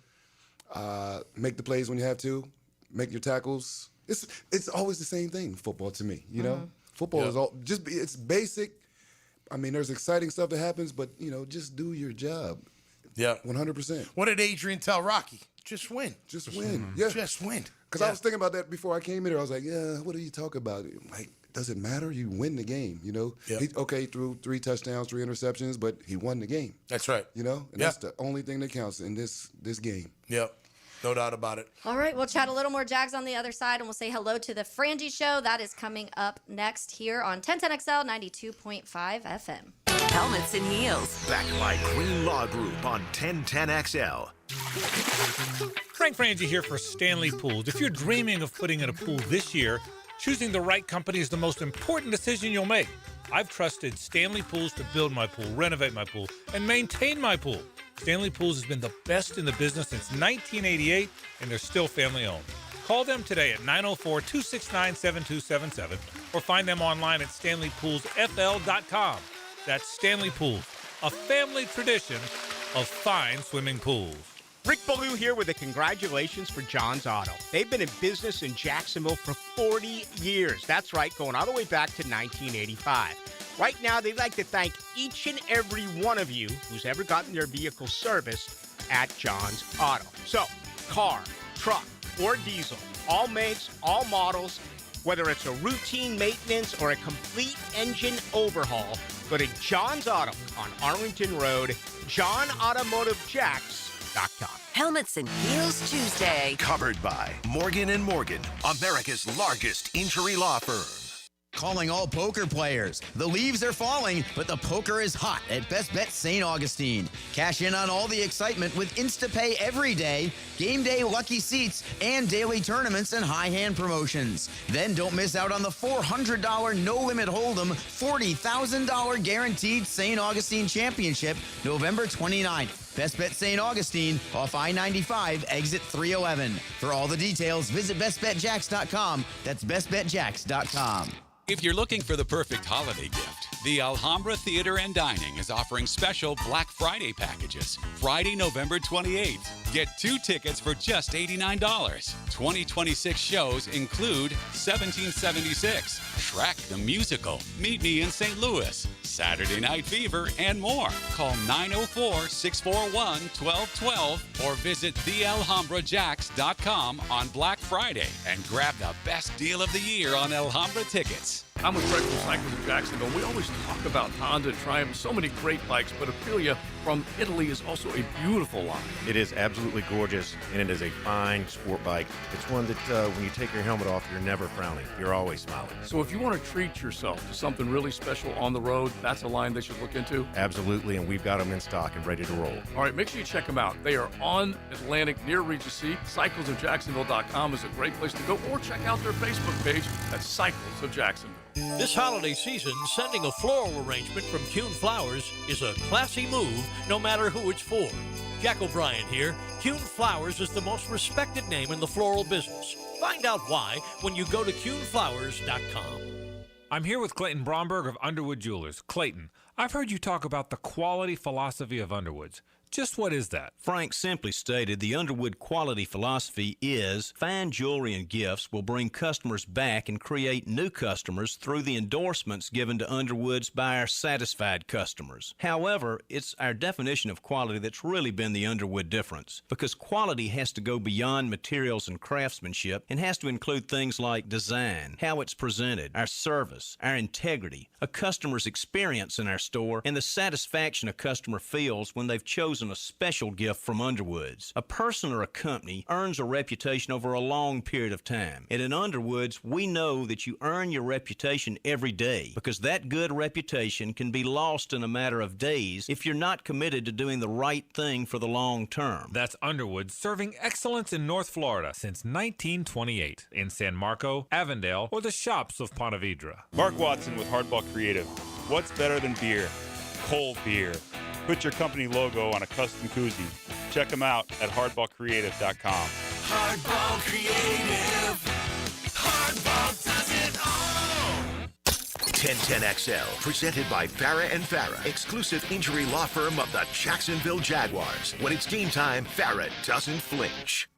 Make the plays when you have to. Make your tackles. It's always the same thing. Football to me, you know. Football is all it's basic. I mean, there's exciting stuff that happens, but you know, just do your job. Yeah, 100%. What did Adrian tell Rocky? Just win. Just win. Yeah, just win. Because I was thinking about that before I came in here. I was like, what are you talking about? Like, does it matter? You win the game, you know? Yeah. He threw 3 touchdowns, 3 interceptions, but he won the game. That's right. You know? And that's the only thing that counts in this game. Yep. No doubt about it. All right, we'll chat a little more Jags on the other side, and we'll say hello to the Frangie Show. That is coming up next here on 1010XL 92.5 FM. Helmets and heels. Backed by Green Law Group on 1010XL. Frank Frangie here for Stanley Pools. If you're dreaming of putting in a pool this year, choosing the right company is the most important decision you'll make. I've trusted Stanley Pools to build my pool, renovate my pool, and maintain my pool. Stanley Pools has been the best in the business since 1988, and they're still family-owned. Call them today at 904-269-7277 or find them online at StanleyPoolsFL.com. That's Stanley Pools, a family tradition of fine swimming pools. Rick Ballou here with a congratulations for John's Auto. They've been in business in Jacksonville for 40 years. That's right, going all the way back to 1985. Right now, they'd like to thank each and every one of you who's ever gotten their vehicle serviced at John's Auto. So, car, truck, or diesel, all makes, all models, whether it's a routine maintenance or a complete engine overhaul, go to John's Auto on Arlington Road, johnautomotivejacks.com. Helmets and Heels Tuesday. Covered by Morgan & Morgan, America's largest injury law firm. Calling all poker players. The leaves are falling, but the poker is hot at Best Bet St. Augustine. Cash in on all the excitement with InstaPay every day, game day lucky seats, and daily tournaments and high hand promotions. Then don't miss out on the $400 no-limit hold'em, $40,000 guaranteed St. Augustine Championship, November 29th. Best Bet St. Augustine, off I-95, exit 311. For all the details, visit bestbetjacks.com. That's bestbetjacks.com. If you're looking for the perfect holiday gift, the Alhambra Theater and Dining is offering special Black Friday packages. Friday, November 28th. Get 2 tickets for just $89. 2026 shows include 1776, Shrek the Musical, Meet Me in St. Louis, Saturday Night Fever, and more. Call 904-641-1212 or visit thealhambrajacks.com on Black Friday and grab the best deal of the year on Alhambra tickets. I'm with Craig from Cycles of Jacksonville. We always talk about Honda and Triumph, so many great bikes, but Aprilia from Italy is also a beautiful line. It is absolutely gorgeous, and it is a fine sport bike. It's one that when you take your helmet off, you're never frowning. You're always smiling. So if you want to treat yourself to something really special on the road, that's a line they should look into? Absolutely, and we've got them in stock and ready to roll. All right, make sure you check them out. They are on Atlantic near Regency. CyclesOfJacksonville.com is a great place to go, or check out their Facebook page at Cycles of Jacksonville. This holiday season, sending a floral arrangement from Kuhn Flowers is a classy move, no matter who it's for. Jack O'Brien here. Kuhn Flowers is the most respected name in the floral business. Find out why when you go to KuhnFlowers.com. I'm here with Clayton Bromberg of Underwood Jewelers. Clayton, I've heard you talk about the quality philosophy of Underwoods. Just what is that? Frank, simply stated, the Underwood quality philosophy is fine jewelry and gifts will bring customers back and create new customers through the endorsements given to Underwoods by our satisfied customers. However, it's our definition of quality that's really been the Underwood difference, because quality has to go beyond materials and craftsmanship and has to include things like design, how it's presented, our service, our integrity, a customer's experience in our store, and the satisfaction a customer feels when they've chosen a special gift from Underwoods. A person or a company earns a reputation over a long period of time. And in Underwoods, we know that you earn your reputation every day, because that good reputation can be lost in a matter of days if you're not committed to doing the right thing for the long term. That's Underwood, serving excellence in North Florida since 1928 in San Marco, Avondale, or the shops of Ponte Vedra. Mark Watson with Hardball Creative. What's better than beer? Cold beer. Put your company logo on a custom koozie. Check them out at hardballcreative.com. Hardball Creative. Hardball does it all. 1010XL, presented by Farah and Farah, exclusive injury law firm of the Jacksonville Jaguars. When it's game time, Farah doesn't flinch.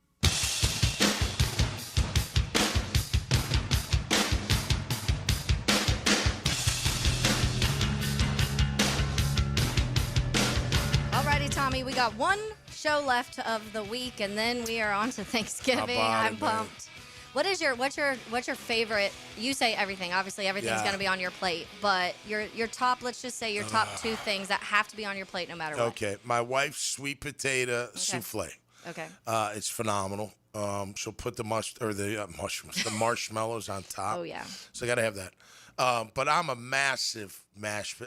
Tommy, we got one show left of the week, and then we are on to Thanksgiving. I'm pumped. What's your favorite? You say everything. Obviously, everything's going to be on your plate, but your top. Let's just say your top 2 things that have to be on your plate no matter what. Okay, my wife's sweet potato souffle. Okay, it's phenomenal. She'll put the mushrooms, the marshmallows on top. Oh yeah. So I got to have that. But I'm a massive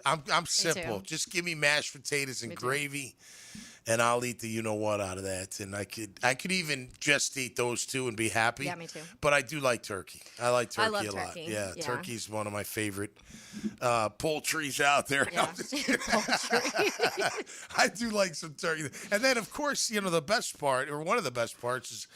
I'm simple. Just give me mashed potatoes and gravy, and I'll eat the you-know-what out of that. And I could even just eat those 2 and be happy. Yeah, me too. But I do like turkey. I like turkey love a lot. turkey. Yeah, Yeah. turkey's one of my favorite poultries out there. Yeah. I do like some turkey. And then, of course, the best part, or one of the best parts, is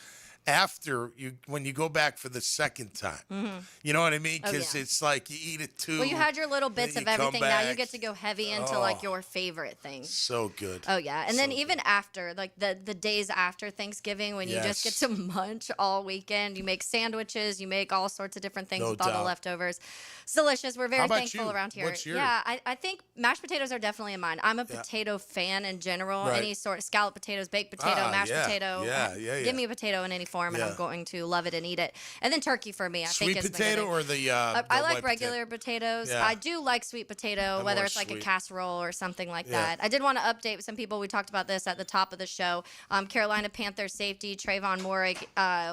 after when you go back for the second time. Mm-hmm. You know what I mean? Oh, Because yeah. it's like you eat it too. Well, you had your little then bits you of come everything. Now you back. get to go heavy into Oh. like your favorite things. So good. Oh yeah, and then even after, like the days after Thanksgiving, when you just get Yes. to munch all weekend, you make sandwiches, you make all sorts of different things No with all the doubt. leftovers. It's delicious. We're very How about thankful you? around here. What's your- Yeah, I think mashed potatoes are definitely in mine. I'm a Yeah. potato fan in general. Right. Any sort of scalloped potatoes, baked potato, mashed yeah. potato. Yeah, yeah, Give yeah. me a potato in any form, and Yeah. I'm going to love it and eat it. And then turkey for me, I Sweet think is potato my or the I white like regular potatoes. Yeah. I do like sweet potato, I'm whether more it's like a sweet. casserole or something like Yeah. that. I did want to update some people. We talked about this at the top of the show. Carolina Panthers safety Trayvon Morig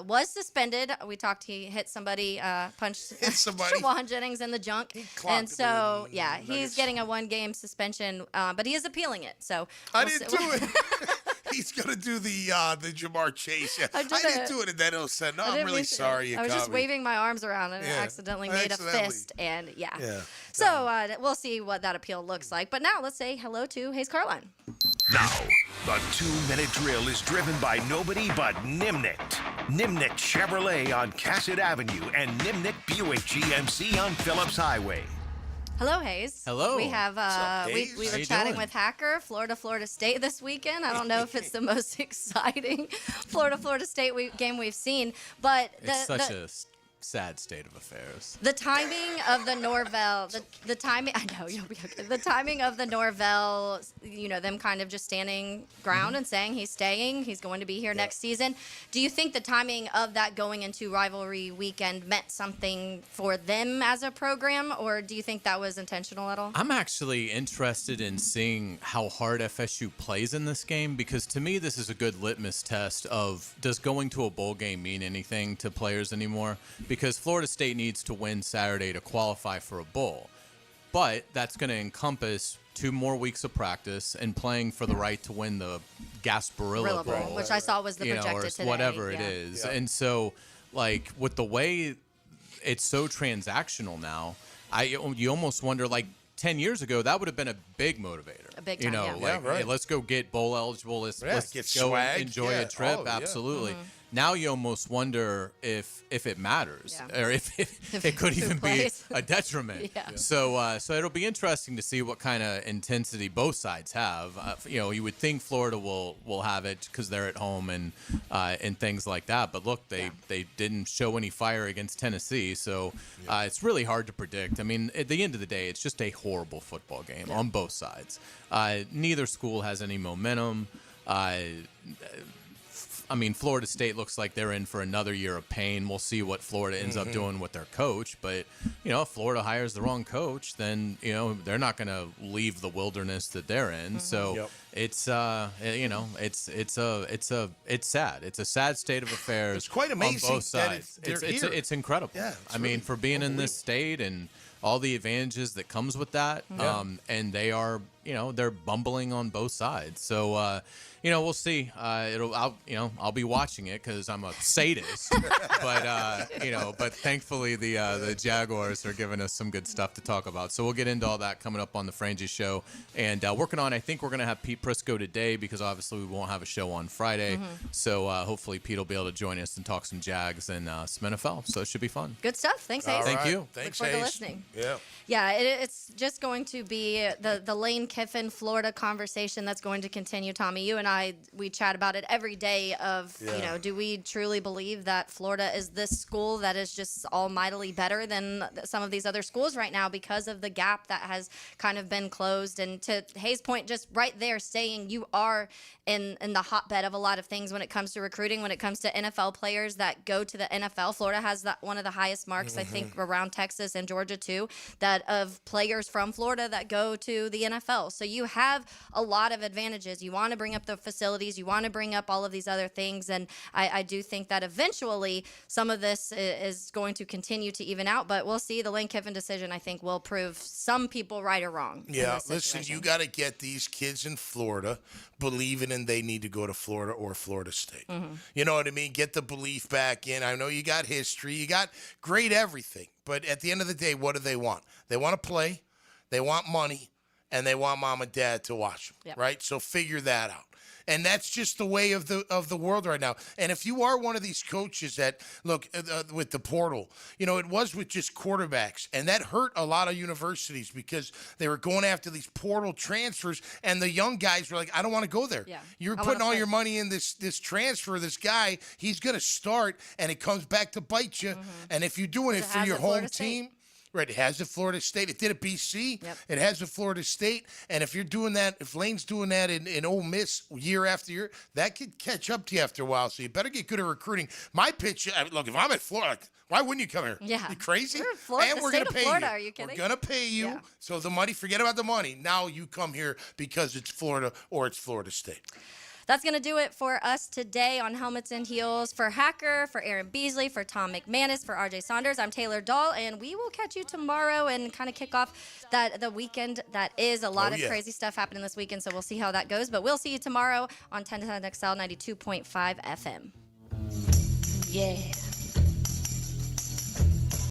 was suspended. We talked. He hit somebody, punched somebody. Shawan Jennings in the junk, clocked and him so in yeah, Nuggets. he's getting a 1-game suspension, but he is appealing it. So I we'll didn't see- do it. He's gonna do the Jamar Chase. I did didn't it. do it, and then he'll say, "No, I I'm didn't really mean to. sorry you I was caught just me." waving my arms around and Yeah. accidentally made a Accidentally. fist, and yeah. Yeah. So we'll see what that appeal looks like. But now let's say hello to Hayes Carline. Now, the 2-minute drill is driven by nobody but Nimnik. Nimnik Chevrolet on Cassett Avenue and Nimnik Buick GMC on Phillips Highway. Hello, Hayes. Hello. We have up, we Hayes? were How you chatting doing? with Hacker, Florida State this weekend. I don't know if it's the most exciting Florida State game we've seen, but It's such a sad state of affairs. the timing of the Norvell, the timing, I know, you'll be okay. The timing of the Norvell, them kind of just standing ground and saying he's staying, he's going to be here next season. Do you think the timing of that going into rivalry weekend meant something for them as a program, or do you think that was intentional at all? I'm actually interested in seeing how hard FSU plays in this game, because to me this is a good litmus test of, does going to a bowl game mean anything to players anymore? Because Florida State needs to win Saturday to qualify for a bowl. But that's going to encompass 2 more weeks of practice and playing for the right to win the Gasparilla Bowl, Bowl, which I saw was the projected or today. whatever yeah. it is. And so, like, with the way it's so transactional now, you almost wonder, like, 10 years ago, that would have been a big motivator. A big time, yeah. like, right. hey, let's go get bowl eligible. Let's get go swag. enjoy Yeah. a trip. Oh, yeah. Absolutely. Mm-hmm. Now you almost wonder if it matters, Yeah. or if it could Who even be plays. a detriment. Yeah. So it'll be interesting to see what kind of intensity both sides have. You would think Florida will have it because they're at home and things like that. But look, they didn't show any fire against Tennessee, so it's really hard to predict. I mean, at the end of the day, it's just a horrible football game on both sides. Neither school has any momentum. I mean, Florida State looks like they're in for another year of pain. We'll see what Florida ends up doing with their coach. But, if Florida hires the wrong coach, then, they're not going to leave the wilderness that they're in. So it's sad. It's a sad state of affairs. It's quite amazing on both that sides. they're It's here. it's incredible. Yeah, it's I mean, really for being in this state and all the advantages that comes with that, and they are, they're bumbling on both sides. So, we'll see. I'll be watching it because I'm a sadist. but thankfully the Jaguars are giving us some good stuff to talk about. So we'll get into all that coming up on the Frangie Show. And working on, I think we're going to have Pete Prisco today because obviously we won't have a show on Friday. So hopefully Pete will be able to join us and talk some Jags and some NFL. So it should be fun. Good stuff. Thanks, Hayes. Thank you. Thanks, Look forward to Hayes. listening. Yeah. Yeah, it's just going to be the Lane Kiffin Florida conversation that's going to continue. Tommy, you and we chat about it every day of, do we truly believe that Florida is this school that is just almightily better than some of these other schools right now because of the gap that has kind of been closed? And to Hayes' point, just right there saying you are in the hotbed of a lot of things when it comes to recruiting, when it comes to NFL players that go to the NFL. Florida has one of the highest marks, I think, around Texas and Georgia too, that of players from Florida that go to the NFL. So you have a lot of advantages. You want to bring up the facilities, you want to bring up all of these other things, and I do think that eventually some of this is going to continue to even out, but we'll see. The Lane Kiffin decision, I think, will prove some people right or wrong. Yeah, listen, you got to get these kids in Florida believing in they need to go to Florida or Florida State. You know what I mean? Get the belief back in. I know you got history, you got great everything, but at the end of the day, what do they want? They want to play, they want money, and they want mom and dad to watch them, right? So figure that out. And that's just the way of the world right now. And if you are one of these coaches that, look, with the portal, it was with just quarterbacks. And that hurt a lot of universities because they were going after these portal transfers. And the young guys were like, I don't want to go there. Yeah. You're putting all your money in this transfer. This guy, he's going to start, and it comes back to bite you. And if you're doing it for your home team. Right, it has at Florida State. It did at BC. Yep. It has at Florida State. And if you're doing that, if Lane's doing that in Ole Miss year after year, that could catch up to you after a while. So you better get good at recruiting. My pitch, look, if I'm at Florida, why wouldn't you come here? Yeah. You crazy? We're in Florida, and we're going to pay Florida. you. Are you kidding? We're going to pay you. Yeah. So the money, forget about the money. Now you come here because it's Florida or it's Florida State. That's going to do it for us today on Helmets and Heels. For Hacker, for Aaron Beasley, for Tom McManus, for RJ Saunders, I'm Taylor Dahl, and we will catch you tomorrow and kind of kick off the weekend. That is a lot of crazy stuff happening this weekend, so we'll see how that goes. But we'll see you tomorrow on 1010 XL 92.5 FM. Yeah.